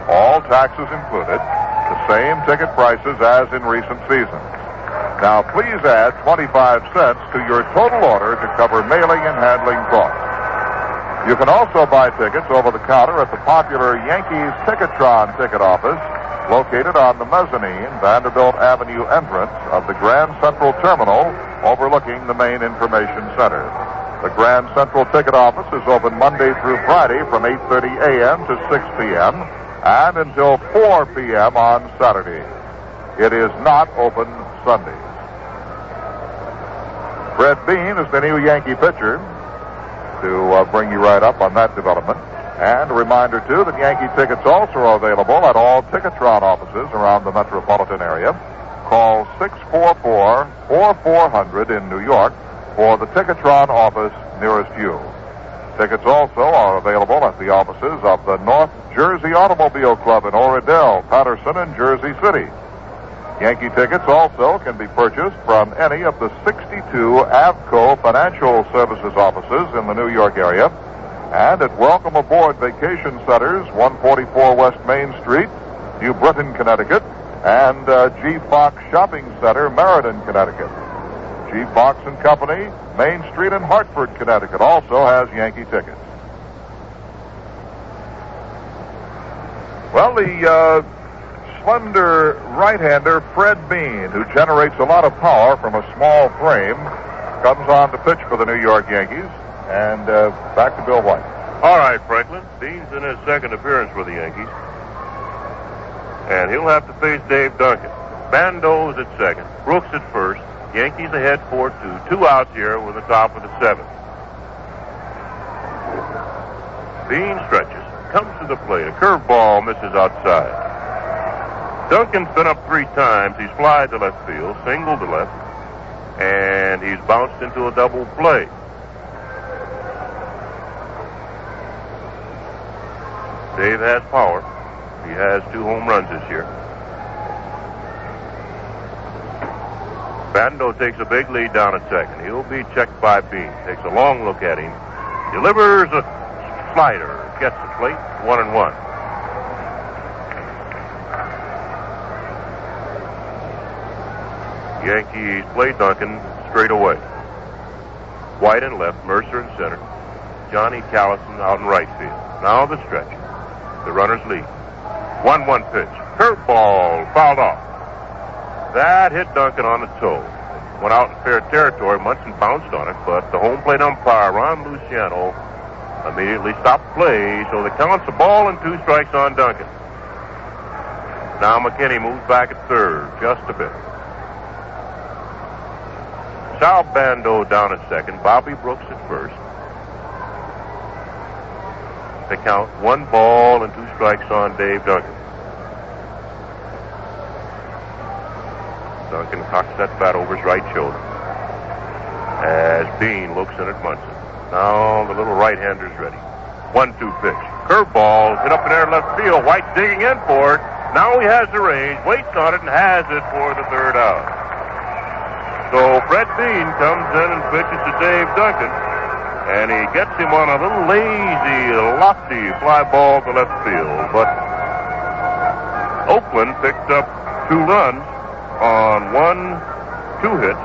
all taxes included, the same ticket prices as in recent seasons. Now, please add 25 cents to your total order to cover mailing and handling costs. You can also buy tickets over the counter at the popular Yankees Ticketron ticket office, located on the mezzanine Vanderbilt Avenue entrance of the Grand Central Terminal, overlooking the main information center. The Grand Central Ticket Office is open Monday through Friday from 8:30 a.m. to 6 p.m. and until 4 p.m. on Saturday. It is not open Sundays. Fred Bean is the new Yankee pitcher, to bring you right up on that development. And a reminder, too, that Yankee tickets also are available at all Ticketron offices around the metropolitan area. Call 644-4400 in New York for the Ticketron office nearest you. Tickets also are available at the offices of the North Jersey Automobile Club in Oradell, Patterson, and Jersey City. Yankee tickets also can be purchased from any of the 62 Avco Financial Services offices in the New York area and at Welcome Aboard Vacation Centers, 144 West Main Street, New Britain, Connecticut, and G. Fox Shopping Center, Meriden, Connecticut. G. Fox and Company, Main Street in Hartford, Connecticut, also has Yankee tickets. Well, the slender right-hander Fred Bean, who generates a lot of power from a small frame, comes on to pitch for the New York Yankees. And back to Bill White. All right, Franklin. Bean's in his second appearance for the Yankees. And he'll have to face Dave Duncan. Bando's at second. Brooks at first. Yankees ahead 4-2. 2 outs here with the top of the 7th. Bean stretches. Comes to the plate. A curveball misses outside. Duncan's been up 3 times. He's flied to left field, singled to left, and he's bounced into a double play. Dave has power. He has 2 home runs this year. Bando takes a big lead down at second. He'll be checked by Bean. Takes a long look at him. Delivers a slider. Gets the plate. 1-1. Yankees play Duncan straight away. White in left, Mercer in center. Johnny Callison out in right field. Now the stretch. The runners lead. 1-1 pitch. Curveball fouled off. That hit Duncan on the toe. Went out in fair territory. Munson bounced on it, but the home plate umpire, Ron Luciano, immediately stopped play, so the count's a ball and 2 strikes on Duncan. Now McKinney moves back at third, just a bit. Sal Bando down at second. Bobby Brooks at first. The count, 1 ball and 2 strikes on Dave Duncan. Duncan cocks that bat over his right shoulder as Bean looks in at Munson. Now the little right-hander's ready. 1-2 pitch. Curveball hit up in air left field. White's digging in for it. Now he has the range, waits on it, and has it for the 3rd out. So Fred Bean comes in and pitches to Dave Duncan, and he gets him on a little lazy, lofty fly ball to left field. But Oakland picked up 2 runs on 1-2 hit.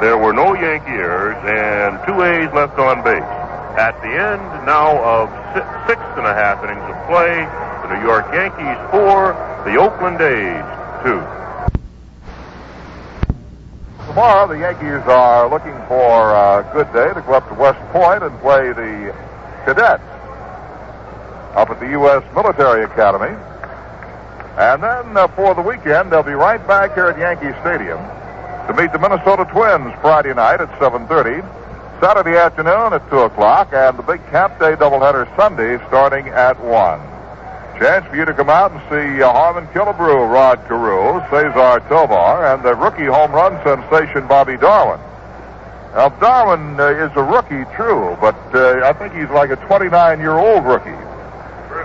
There were no Yankee errors and 2 A's left on base. At the end now of 6.5 innings of play, the New York Yankees 4, the Oakland A's 2. Tomorrow, the Yankees are looking for a good day to go up to West Point and play the Cadets up at the U.S. Military Academy. And then for the weekend, they'll be right back here at Yankee Stadium to meet the Minnesota Twins Friday night at 7:30, Saturday afternoon at 2 o'clock, and the big Camp Day doubleheader Sunday starting at 1. Chance for you to come out and see Harmon Killebrew, Rod Carew, Cesar Tovar, and the rookie home run sensation Bobby Darwin. Now, Darwin is a rookie, true, but I think he's like a 29-year-old rookie.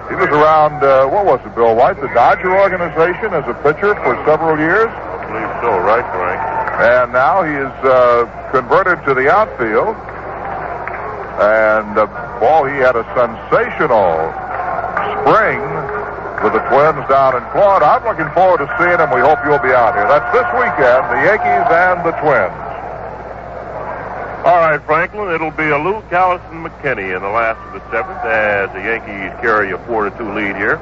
He was around, what was it, Bill White, the Dodger organization as a pitcher for several years? I believe so, right, Frank? And now he is converted to the outfield. And, he had a sensational spring with the Twins down in Florida. I'm looking forward to seeing him. We hope you'll be out here. That's this weekend, the Yankees and the Twins. All right, Franklin, it'll be a Lou Callison McKinney in the last of the 7th as the Yankees carry a 4-2 lead here.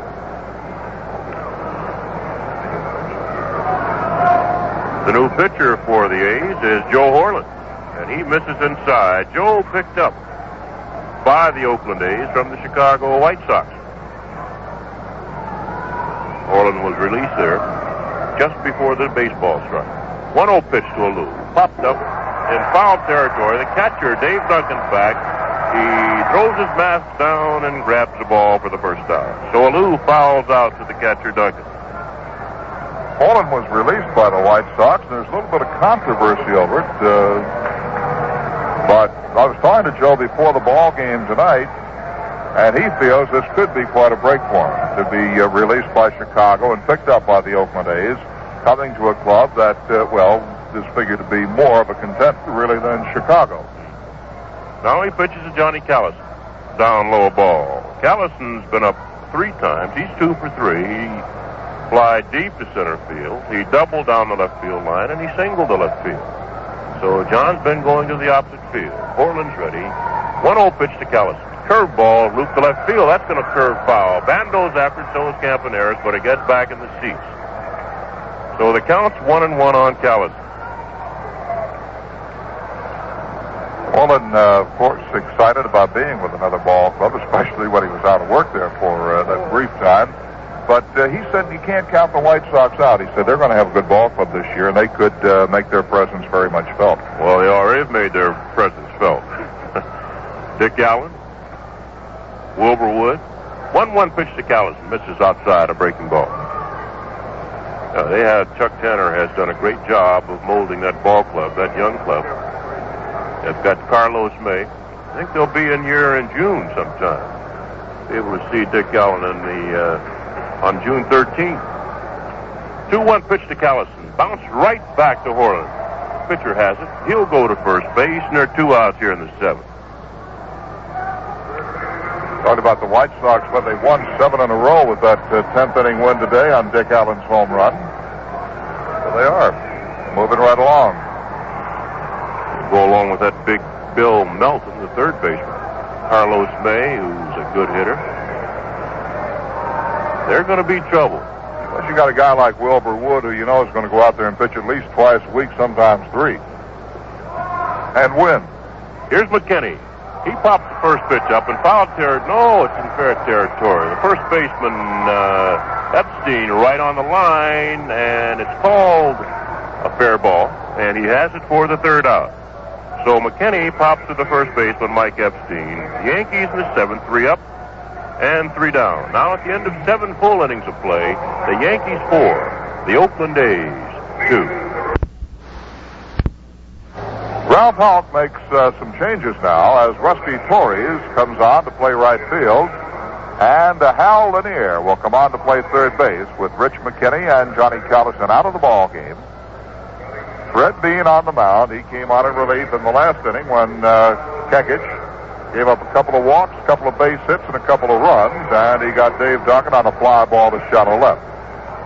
The new pitcher for the A's is Joe Horland, and he misses inside. Joe picked up by the Oakland A's from the Chicago White Sox. Horland was released there just before the baseball struck. 1-0 pitch to a Lou. Popped up in foul territory. The catcher, Dave Duncan's back. He throws his mask down and grabs the ball for the first out. So Lou fouls out to the catcher, Duncan. Horland was released by the White Sox, and there's a little bit of controversy over it. But I was talking to Joe before the ball game tonight, and he feels this could be quite a break for him to be released by Chicago and picked up by the Oakland A's, coming to a club that, is figured to be more of a contender really than Chicago. Now he pitches to Johnny Callison. Down low ball. Callison's been up 3 times. He's 2 for 3. He flied deep to center field. He doubled down the left field line, and he singled to left field. So John's been going to the opposite field. Portland's ready. 1-0 pitch to Callison. Curveball, loop to left field. That's going to curve foul. Bando's after it, so is Campaneris, but it gets back in the seats. So the count's 1-1 on Callison. Horland, of course, excited about being with another ball club, especially when he was out of work there for that brief time. But he said you can't count the White Sox out. He said they're going to have a good ball club this year, and they could make their presence very much felt. Well, they already have made their presence felt. Dick Allen, Wilbur Wood. 1-1 pitch to Callison, misses outside, a breaking ball. They had Chuck Tanner has done a great job of molding that ball club, that young club. They've got Carlos May. I think they'll be in here in June sometime. Be able to see Dick Allen on June 13th. 2-1 pitch to Callison, bounced right back to Horland. Pitcher has it. He'll go to first base, and there are 2 outs here in the 7th. Talked about the White Sox, but they won 7 in a row with that 10th inning win today on Dick Allen's home run. So they are moving right along. Go along with that big Bill Melton, the third baseman. Carlos May, who's a good hitter. They're going to be trouble. Unless you got a guy like Wilbur Wood, who you know is going to go out there and pitch at least twice a week, sometimes 3, and win. Here's McKinney. He pops the first pitch up in foul territory. No, it's in fair territory. The first baseman, Epstein, right on the line, and it's called a fair ball, and he has it for the 3rd out. So McKinney pops to the first baseman, Mike Epstein. The Yankees in the 7th, 3 up and 3 down. Now at the end of 7 full innings of play, the Yankees 4, the Oakland A's 2. Ralph Houk makes some changes now as Rusty Torres comes on to play right field, and Hal Lanier will come on to play third base with Rich McKinney and Johnny Callison out of the ball game. Fred Bean on the mound. He came on in relief in the last inning when Kekich gave up a couple of walks, a couple of base hits, and a couple of runs, and he got Dave Duncan on a fly ball to shallow left.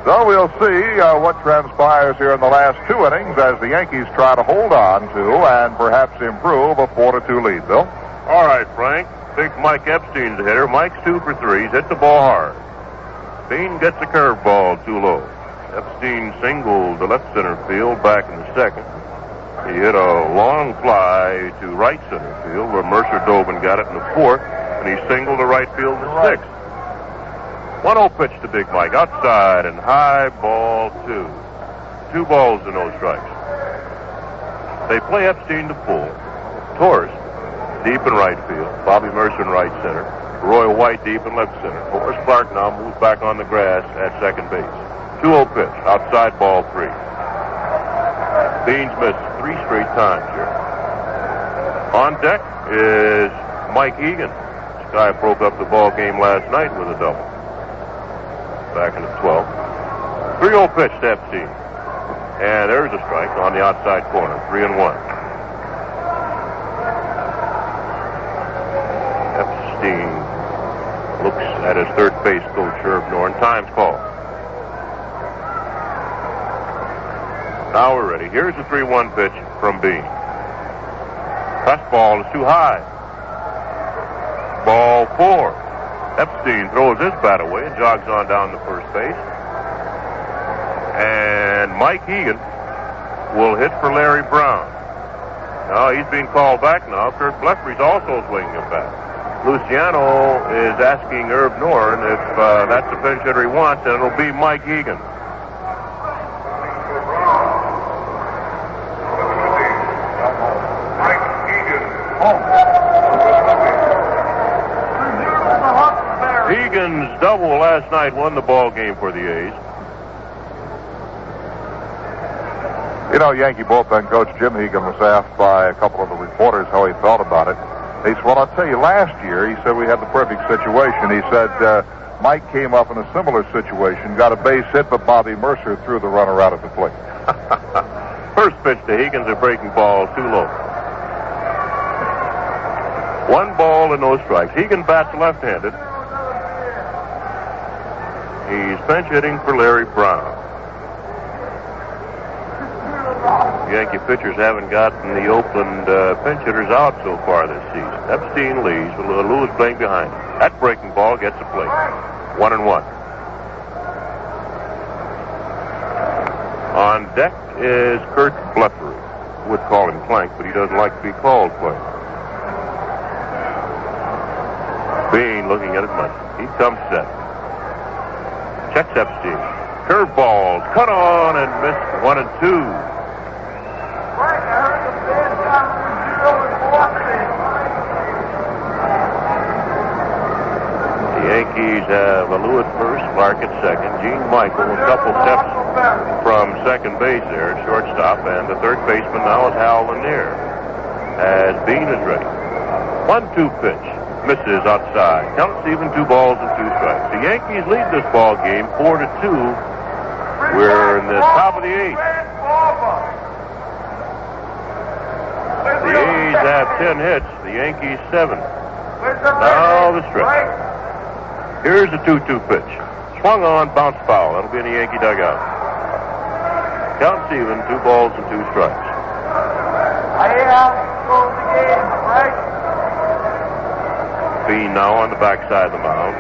So we'll see what transpires here in the last 2 innings as the Yankees try to hold on to and perhaps improve a 4-2 lead, Bill. All right, Frank. Big Mike Epstein's the hitter. Mike's 2 for 3. He's hit the ball hard. Bean gets a curveball too low. Epstein singled to left center field back in the 2nd. He hit a long fly to right center field where Mercer dove and got it in the 4th, and he singled to right field in the 6th. 1-0 pitch to Big Mike, outside and high, ball 2. 2 balls to no strikes. They play Epstein to pull. Torres deep in right field. Bobby Mercer in right center. Roy White deep in left center. Horace Clark now moves back on the grass at second base. 2-0 pitch, outside, ball 3. Beans missed 3 straight times here. On deck is Mike Egan. This guy broke up the ball game last night with a double. Back in the 12th. 3-0 pitch to Epstein. And there's a strike on the outside corner. 3-1. Epstein looks at his third base coach, Herb Norton. Time's called. Now we're ready. Here's the 3-1 pitch from Bean. Fastball is too high. Ball 4. Epstein throws his bat away and jogs on down to first base. And Mike Egan will hit for Larry Brown. Now he's being called back now. Kurt Bleffery's also swinging a bat. Luciano is asking Herb Norton if that's the pinch hitter he wants, and it'll be Mike Egan. Egan's double last night won the ball game for the A's. You know, Yankee bullpen coach Jim Egan was asked by a couple of the reporters how he felt about it. He said, well, I'll tell you, last year, he said we had the perfect situation. He said Mike came up in a similar situation, got a base hit, but Bobby Mercer threw the runner out at the plate. First pitch to Egan's a breaking ball, too low. 1 ball and no strikes. Egan bats left-handed. He's pinch hitting for Larry Brown. Yankee pitchers haven't gotten the Oakland pinch hitters out so far this season. Epstein leads with Lewis playing behind him. That breaking ball gets a plate. 1-1. On deck is Kurt Bleffery. Would call him Plank, but he doesn't like to be called Plank. Bean looking at it much. He comes set. Checks Epstein. Curveball, cut on and missed 1 and 2. The Yankees have Alou at first, Clark at second, Gene Michael a couple steps from second base there at shortstop, and the third baseman now is Hal Lanier as Bean is ready. 1-2 pitch. Misses outside. Counts even 2 balls and 2 strikes. The Yankees lead this ball game 4-2. We're in the top of the 8th. The A's have 10 hits. The Yankees 7. Now the stretch. Here's the 2-2 pitch. Swung on, bounced foul. That'll be in the Yankee dugout. Counts even 2 balls and 2 strikes. Bean now on the backside of the mound.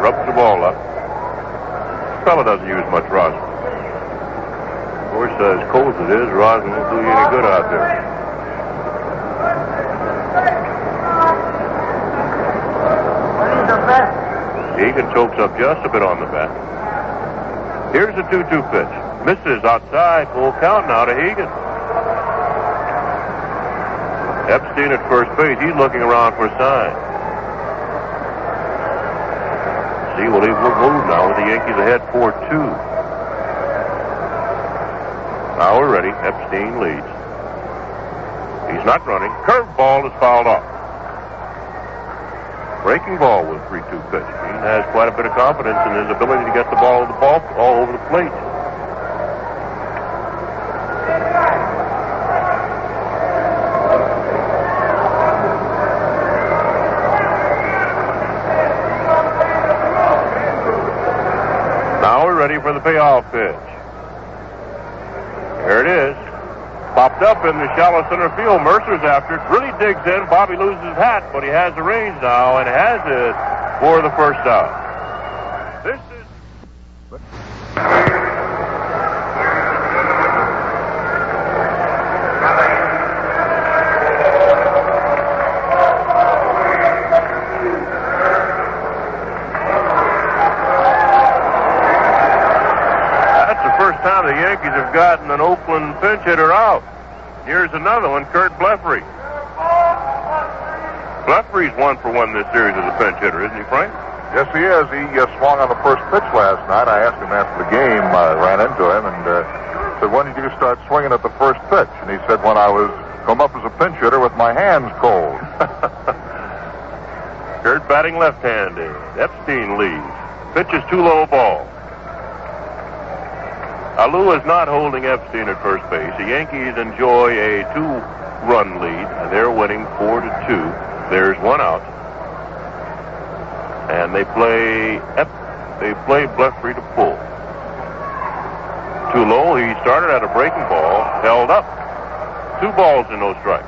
Rubs the ball up. This fella doesn't use much rosin. Of course, as cold as it is, rosin won't do you any good out there. Egan chokes up just a bit on the bat. Here's the 2-2 pitch. Misses outside. Full count now to Egan. Epstein at first base. He's looking around for a sign. See, well, he will move now with the Yankees ahead 4-2. Now we're ready. Epstein leads. He's not running. Curveball is fouled off. Breaking ball with 3-2 pitch. He has quite a bit of confidence in his ability to get the ball all over the plate. Now we're ready for the payoff pitch. There it is. Popped up in the shallow center field. Mercer's after it. Really digs in. Bobby loses his hat, but he has the range now and has it for the first out. This is... That's the first time the Yankees have gotten an Oakland pinch hitter out. Here's another one, Kurt Blefary. Bleffery's 1-for-1 this series as a pinch hitter, isn't he, Frank? Yes, he is. He swung on the first pitch last night. I asked him after the game. I ran into him and said, when did you start swinging at the first pitch? And he said, when I was come up as a pinch hitter with my hands cold. Kurt batting left-handed. Epstein leads. Pitch is too low, ball. Alou is not holding Epstein at first base. The Yankees enjoy a 2-run lead, and they're winning 4-2. There's 1 out. And they play Blefary to pull. Too low. He started at a breaking ball, held up. 2 balls and no strikes.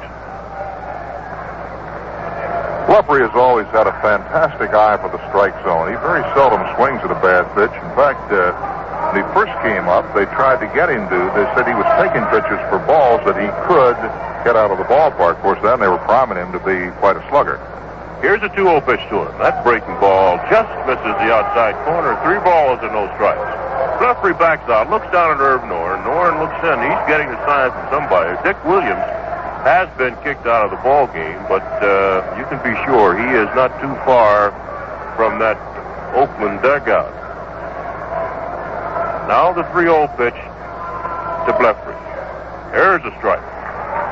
Blefary has always had a fantastic eye for the strike zone. He very seldom swings at a bad pitch. In fact, when he first came up, they tried to get him to. They said he was taking pitches for balls that he could get out of the ballpark. Of course, then they were priming him to be quite a slugger. Here's a 2-0 pitch to him. That breaking ball just misses the outside corner. 3 balls and no strikes. Blefary backs out, looks down at Irv Noren. Noren looks in. He's getting the sign from somebody. Dick Williams has been kicked out of the ball game, but you can be sure he is not too far from that Oakland dugout. Now the 3-0 pitch to Blefary. There's a strike.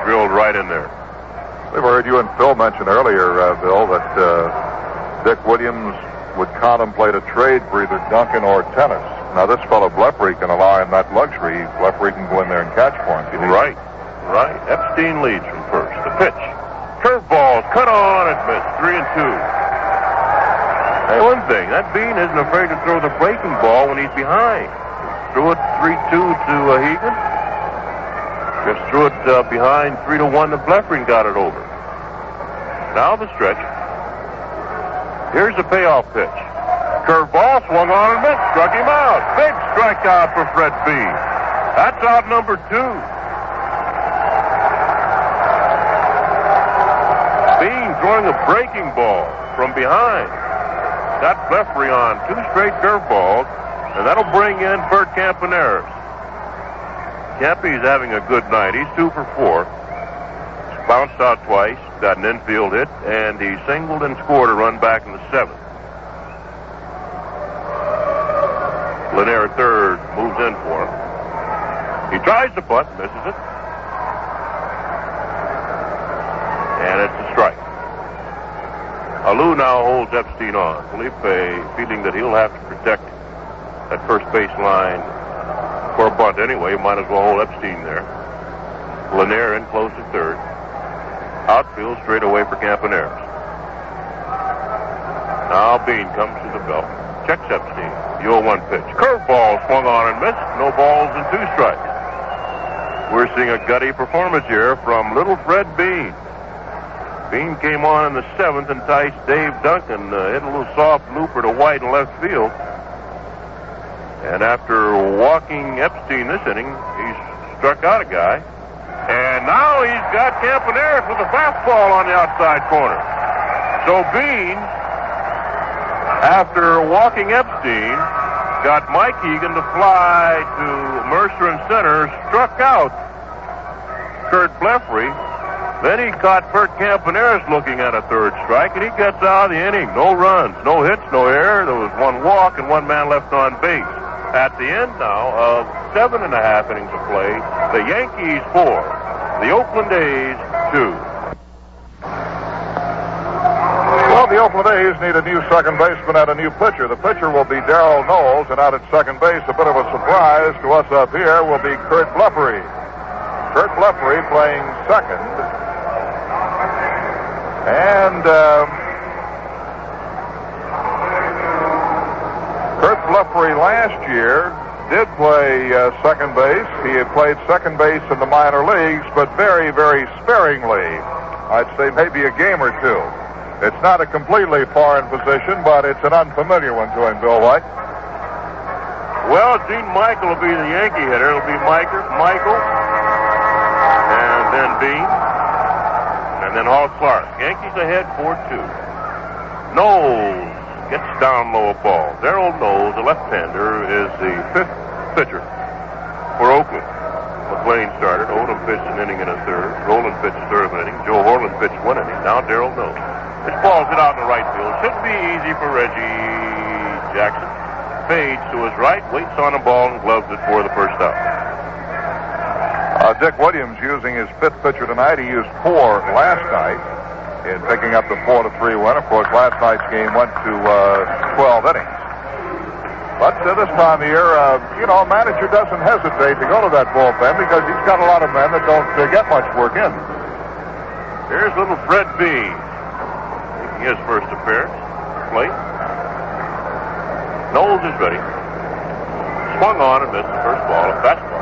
Drilled right in there. We've heard you and Phil mention earlier, Bill, that Dick Williams would contemplate a trade for either Duncan or Tennis. Now, this fellow Blefary can allow him that luxury. Blefary can go in there and catch for him. Right. Epstein leads from first. The pitch. Curveball, cut on and missed. 3-2. Hey, one thing, that Bean isn't afraid to throw the breaking ball when he's behind. Threw it 3-2 to Hegan. Just threw it behind 3-1 to Blefary and got it over. Now the stretch. Here's the payoff pitch. Curveball swung on and missed. Struck him out. Big strikeout for Fred Bean. That's out number 2. Bean throwing a breaking ball from behind. Got Blefary on 2 straight curveballs. And that'll bring in Bert Campaneris. Campy's having a good night. He's 2 for 4. He's bounced out twice, got an infield hit, and he singled and scored a run back in the 7th. Lanier at third moves in for him. He tries the putt, misses it. And it's a strike. Alou now holds Epstein on. Felipe feeling that he'll have to protect that first base line for a bunt anyway. Might as well hold Epstein there. Lanier in close to third. Outfield straight away for Campaneris. Now Bean comes to the belt. Checks Epstein. The 0-1 pitch. Curveball swung on and missed. No balls and 2 strikes. We're seeing a gutty performance here from little Fred Bean. Bean came on in the 7th, enticed Dave Duncan, hit a little soft looper to White in left field. And after walking Epstein this inning, he's struck out a guy. And now he's got Campaneris with a fastball on the outside corner. So Bean, after walking Epstein, got Mike Egan to fly to Mercer in center, struck out Kurt Blefary. Then he caught Bert Campaneris looking at a third strike, and he gets out of the inning. No runs, no hits, no error. There was 1 walk and 1 man left on base. At the end now of 7.5 innings of play, the Yankees 4, the Oakland A's 2. Well, the Oakland A's need a new second baseman and a new pitcher. The pitcher will be Darrell Knowles, and out at second base, a bit of a surprise to us up here, will be Kurt Blefary. Kurt Blefary playing second. And Kurt Blefary last year did play second base. He had played second base in the minor leagues, but very, very sparingly. I'd say maybe a game or two. It's not a completely foreign position, but it's an unfamiliar one to him, Bill White. Well, Gene Michael will be the Yankee hitter. It'll be Michael, and then Bean, and then Hall Clark. Yankees ahead 4-2. Knowles gets down low a ball. Darrell Knowles, the left-hander, is the 5th pitcher for Oakland. McLean started. Odom pitched an inning and a third. Rowland pitched a third of an inning. Joe Horland pitched 1 inning. Now Darrell Knowles. This ball's hit out in the right field. Should be easy for Reggie Jackson. Fades to his right, waits on the ball, and gloves it for the first out. Dick Williams using his 5th pitcher tonight. He used 4 last night in picking up the 4-3 win. Of course, last night's game went to 12 innings. But this time of year, a manager doesn't hesitate to go to that bullpen because he's got a lot of men that don't get much work in. Here's little Fred Bean making his first appearance. Plate. Knowles is ready. Swung on and missed the first ball, a fastball.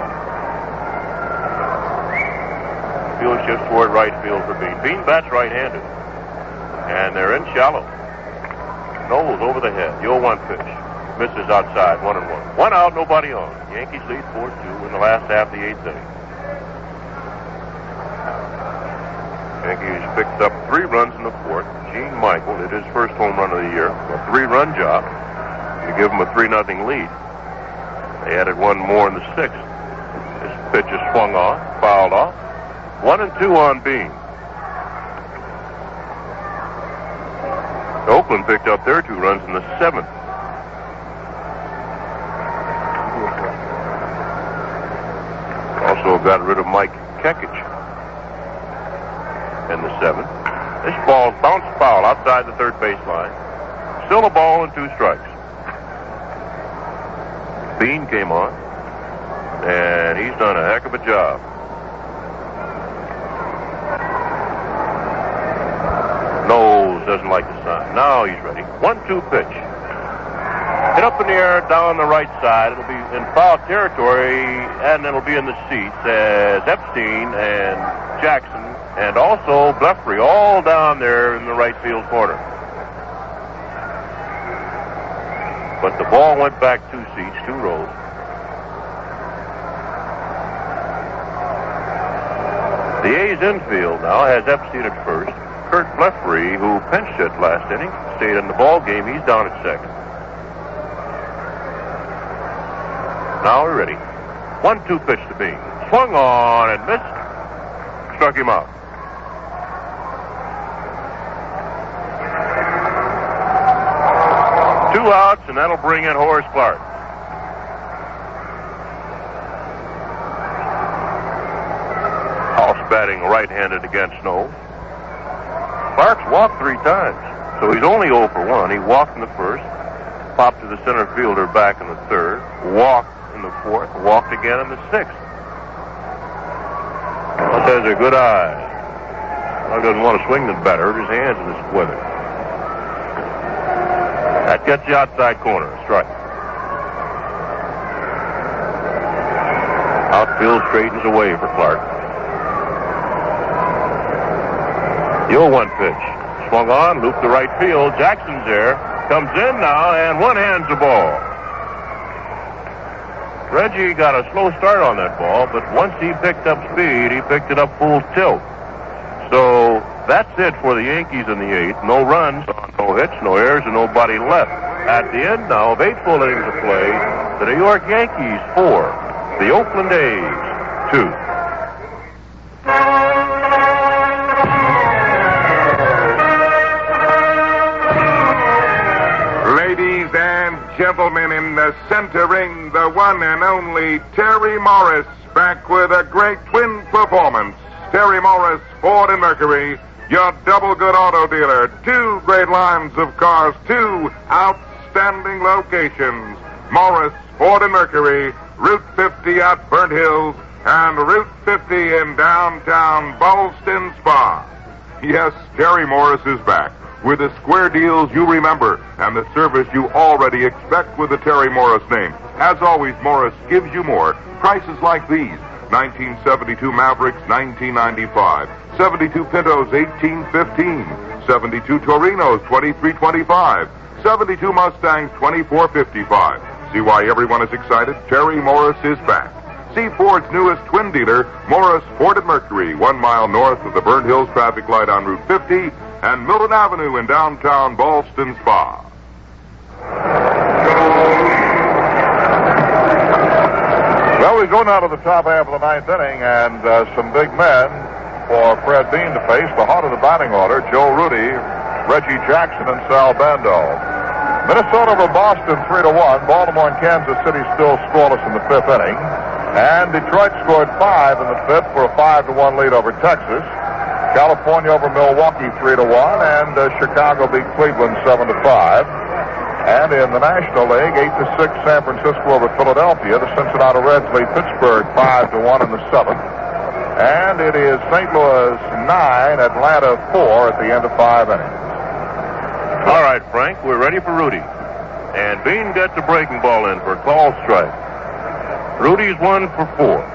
Field shifts toward right field for Bean. Bean bats right-handed. And they're in shallow. Knowles over the head. The 0-1 pitch. Misses outside, 1-1. 1 out, nobody on. Yankees lead 4-2 in the last half of the 8th inning. Yankees picked up 3 runs in the 4th. Gene Michael did his first home run of the year. A 3-run job to give them a 3-0 lead. They added 1 more in the 6th. This pitch is swung on, fouled off. 1-2 on Bean. Oakland picked up their 2 runs in the 7th. Also got rid of Mike Kekich in the 7th. This ball bounced foul outside the third baseline. Still a ball and 2 strikes. Bean came on, and he's done a heck of a job. Knowles doesn't like the sign. Now he's ready. 1-2 pitch. Hit up in the air down the right side. It'll be in foul territory, and it'll be in the seats as Epstein and Jackson and also Blefary all down there in the right field corner. But the ball went back 2 seats, 2 rows. The A's infield now has Epstein at first. Kurt Blefary, who pinch hit last inning, stayed in the ball game. He's down at second. Now we're ready. 1-2 pitch to Bean. Swung on and missed. Struck him out. Two outs, and that'll bring in Horace Clarke. House batting right-handed against Snow. Clark's walked 3 times, so he's only 0 for 1. He walked in the first, popped to the center fielder back in the third, walked in the fourth, walked again in the sixth. Well, has a good eye. He doesn't want to swing the batter. His hands in this weather. That gets the outside corner. Strike. Outfield straightens away for Clarke. The 0-1 pitch. Swung on, looped to right field. Jackson's there. Comes in now and one-hands the ball. Reggie got a slow start on that ball, but once he picked up speed, he picked it up full tilt. So that's it for the Yankees in the 8th. No runs, no hits, no errors, and nobody left. At the end now of 8 full innings of play, the New York Yankees 4, the Oakland A's 2. Ladies and gentlemen, in the center ring, the one and only Terry Morris, back with a great twin performance. Terry Morris, Ford and Mercury, your double good auto dealer. 2 great lines of cars, 2 outstanding locations. Morris, Ford and Mercury, Route 50 at Burnt Hills, and Route 50 in downtown Ballston Spa. Yes, Terry Morris is back with the square deals you remember and the service you already expect with the Terry Morris name. As always, Morris gives you more. Prices like these: 1972 Mavericks, $19.95. 72 Pintos, $18.15. 72 Torinos, $23.25. 72 Mustangs, $24.55. See why everyone is excited? Terry Morris is back. See Ford's newest twin dealer, Morris Ford and Mercury, 1 mile north of the Burnt Hills traffic light on Route 50 and Milton Avenue in downtown Ballston Spa. Well, we go now to the top half of the 9th inning, and some big men for Fred Bean to face. The heart of the batting order: Joe Rudy, Reggie Jackson, and Sal Bando. Minnesota over Boston 3-1. Baltimore and Kansas City still scoreless in the 5th inning. And Detroit scored 5 in the 5th for a 5-1 lead over Texas. California over Milwaukee 3-1, and Chicago beat Cleveland 7-5. And in the National League, 8-6 San Francisco over Philadelphia. The Cincinnati Reds lead Pittsburgh 5-1 in the 7th. And it is St. Louis 9, Atlanta 4 at the end of 5 innings. All right, Frank, we're ready for Rudy. And Bean gets a breaking ball in for a called strike. Rudy's 1 for 4.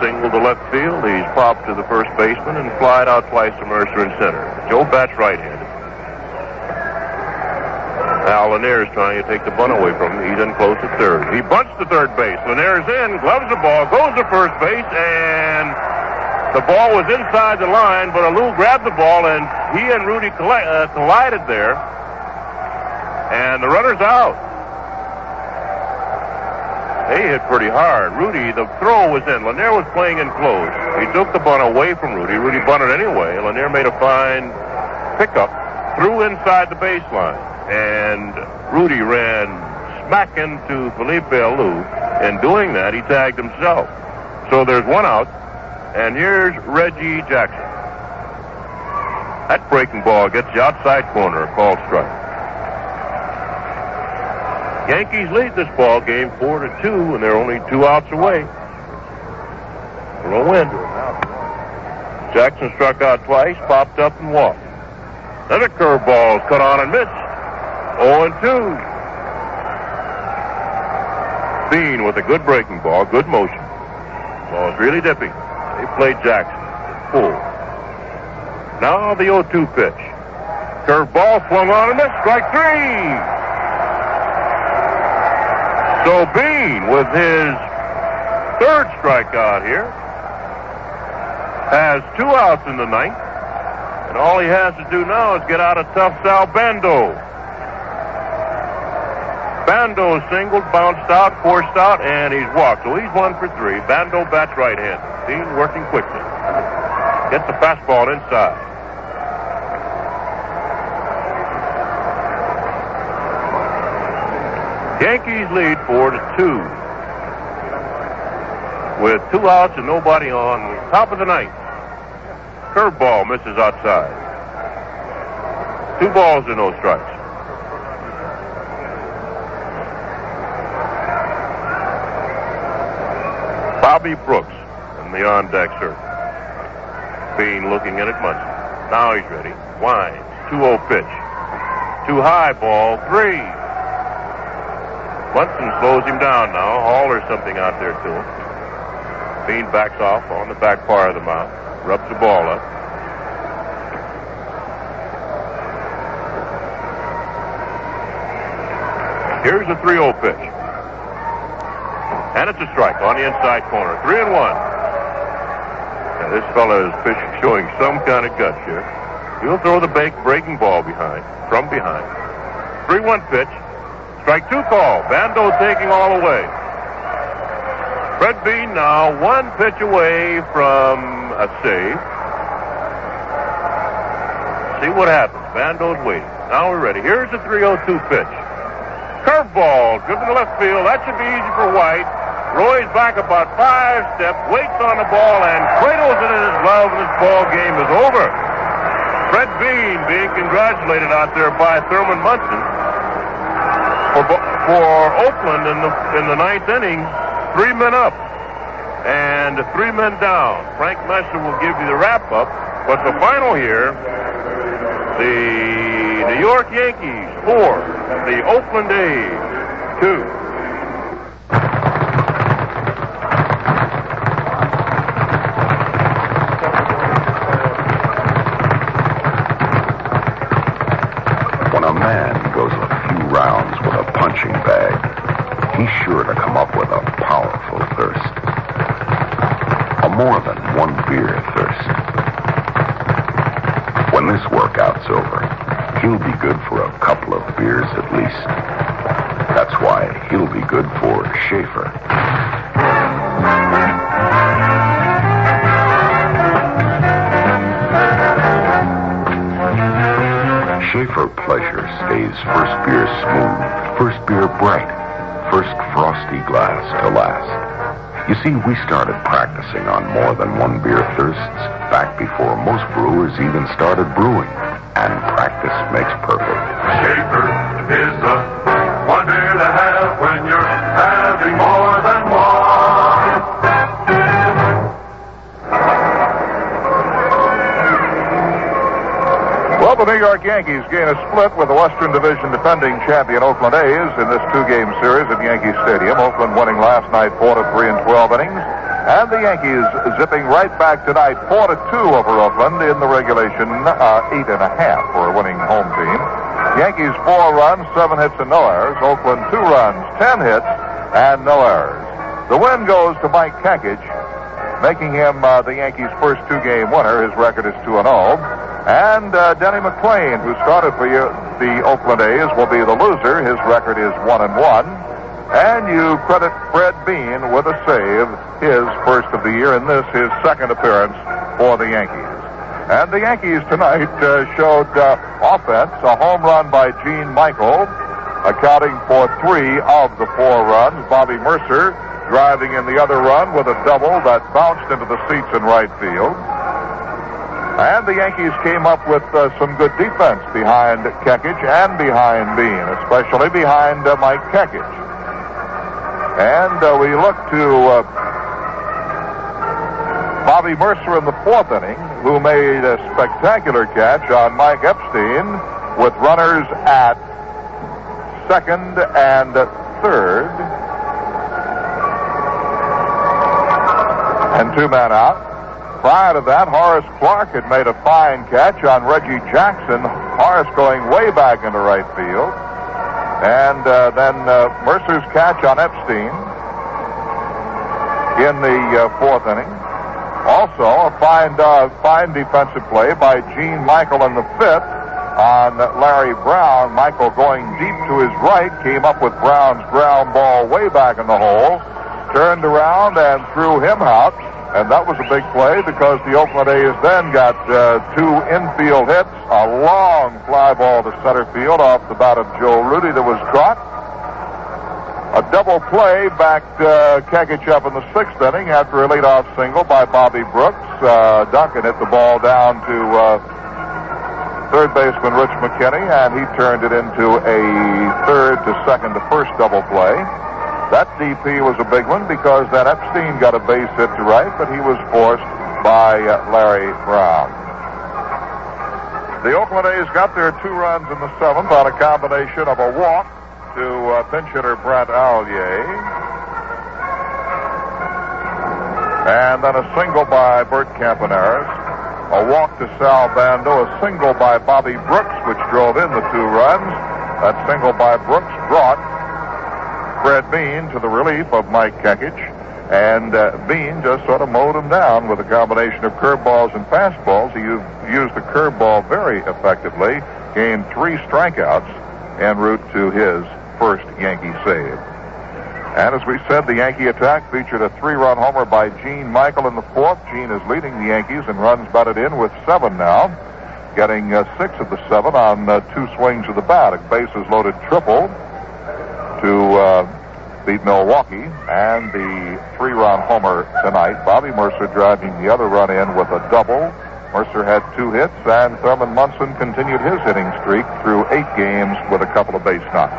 Single to left field. He's popped to the first baseman and flied out twice to Mercer in center. Joe bats right-handed. Al Lanier's trying to take the bunt away from him. He's in close at third. He bunts to third base. Lanier's in, gloves the ball, goes to first base, and the ball was inside the line, but Alou grabbed the ball, and he and Rudy collided there, and the runner's out. They hit pretty hard. Rudy, the throw was in. Lanier was playing in close. He took the bunt away from Rudy. Rudy bunted anyway. Lanier made a fine pickup, threw inside the baseline, and Rudy ran smack into Felipe Alou. In doing that, he tagged himself. So there's 1 out, and here's Reggie Jackson. That breaking ball gets the outside corner, a called strike. Yankees lead this ball game 4-2, and they're only 2 outs away from a win. Jackson struck out twice, popped up and walked. Then a curveball is cut on and missed. 0-2. Bean with a good breaking ball, good motion. Ball's really dipping. They played Jackson full. Now the 0-2 pitch. Curveball swung on and missed. Strike 3. So Bean, with his 3rd strikeout here, has 2 outs in the 9th, and all he has to do now is get out of tough Sal Bando. Bando singled, bounced out, forced out, and he's walked. So he's 1 for 3. Bando bats right-handed. Dean working quickly. Gets the fastball inside. Yankees lead 4-2. With 2 outs and nobody on. Top of the 9th. Curveball misses outside. 2 balls and no strikes. Bobby Brooks in the on-deck circle. Bean looking in at Munson. Now he's ready. Winds. 2-0 pitch. Too high, ball 3. Munson slows him down now. Haulers something out there to him. Bean backs off on the back part of the mound. Rubs the ball up. Here's a 3-0 pitch. And it's a strike on the inside corner. 3-1. Now this fella is showing some kind of guts here. He'll throw the breaking ball from behind. 3-1 pitch. Strike 2 call. Bando taking all away. Fred Bean now 1 pitch away from a save. See what happens. Bando's waiting. Now we're ready. Here's the 3-0-2 pitch. Curveball driven to left field. That should be easy for White. Roy's back about 5 steps, waits on the ball, and cradles it in his glove, and this ball game is over. Fred Bean being congratulated out there by Thurman Munson. For Oakland in the 9th inning, 3 men up and 3 men down. Frank Messer will give you the wrap-up, but the final here, the New York Yankees 4, the Oakland A's 2. When a man goes a few rounds with a punching bag, he's sure to come up with a powerful thirst. A more than 1 beer thirst. When this workout's over, he'll be good for a couple of beers at least. That's why he'll be good for Schaefer. Schaefer Pleasure stays first beer smooth, first beer bright, first frosty glass to last. You see, we started practicing on more than 1 beer thirsts back before most brewers even started brewing. And practice makes perfect. Schaefer is the 1 beer to have when you're having more than 1. Well, the New York Yankees gain a split with the Western Division defending champion Oakland A's in this 2-game series at Yankee Stadium. Oakland winning last night 4-3 in 12 innings. And the Yankees zipping right back tonight 4-2 over Oakland in the regulation 8.5 for a winning home team. Yankees 4 runs, 7 hits and no errors. Oakland 2 runs, 10 hits and no errors. The win goes to Mike Kakich, making him the Yankees' first 2-game winner. His record is 2-0. And Denny McClain, who started for the Oakland A's, will be the loser. His record is 1-1. And you credit Fred Bean with a save, his first of the year, and this his second appearance for the Yankees. And the Yankees tonight showed offense, a home run by Gene Michael, accounting for 3 of the 4 runs. Bobby Mercer driving in the other run with a double that bounced into the seats in right field. And the Yankees came up with some good defense behind Kakich and behind Bean, especially behind Mike Kakich. And we look to Bobby Mercer in the 4th inning, who made a spectacular catch on Mike Epstein with runners at 2nd and 3rd. And 2 men out. Prior to that, Horace Clark had made a fine catch on Reggie Jackson. Horace going way back into right field. And then Mercer's catch on Epstein in the 4th inning. Also, a fine defensive play by Gene Michael in the 5th on Larry Brown. Michael going deep to his right, came up with Brown's ground ball way back in the hole, turned around and threw him out. And that was a big play because the Oakland A's then got two infield hits, a long fly ball to center field off the bat of Joe Rudy that was caught. A double play backed Kekich up in the sixth inning after a leadoff single by Bobby Brooks. Duncan hit the ball down to third baseman Rich McKinney, and he turned it into a third to second to first double play. That DP was a big one because then Epstein got a base hit to right, but he was forced by Larry Brown. The Oakland A's got their 2 runs in the 7th on a combination of a walk to pinch hitter Brent Allier, and then a single by Bert Campaneris, a walk to Sal Bando, a single by Bobby Brooks, which drove in the 2 runs. That single by Brooks brought Fred Bean to the relief of Mike Kekich, and Bean just sort of mowed him down with a combination of curveballs and fastballs. He used the curveball very effectively, gained 3 strikeouts en route to his first Yankee save. And as we said, the Yankee attack featured a 3-run homer by Gene Michael in the 4th. Gene is leading the Yankees in runs batted in with 7 now, getting 6 of the 7 on 2 swings of the bat. A bases loaded triple to beat Milwaukee, and the 3-run homer tonight. Bobby Mercer driving the other run in with a double. Mercer had 2 hits, and Thurman Munson continued his hitting streak through 8 games with a couple of base knocks.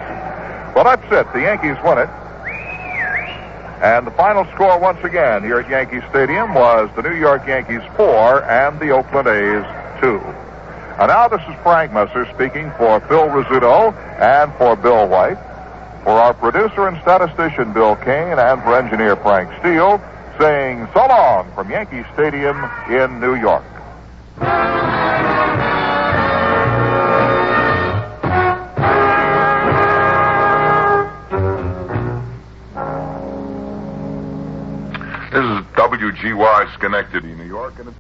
Well, that's it. The Yankees win it. And the final score once again here at Yankee Stadium was the New York Yankees 4 and the Oakland A's 2. And now this is Frank Messer speaking for Phil Rizzuto and for Bill White, for our producer and statistician Bill Kane, and for engineer Frank Steele, saying so long from Yankee Stadium in New York. This is WGY Schenectady, New York, and it's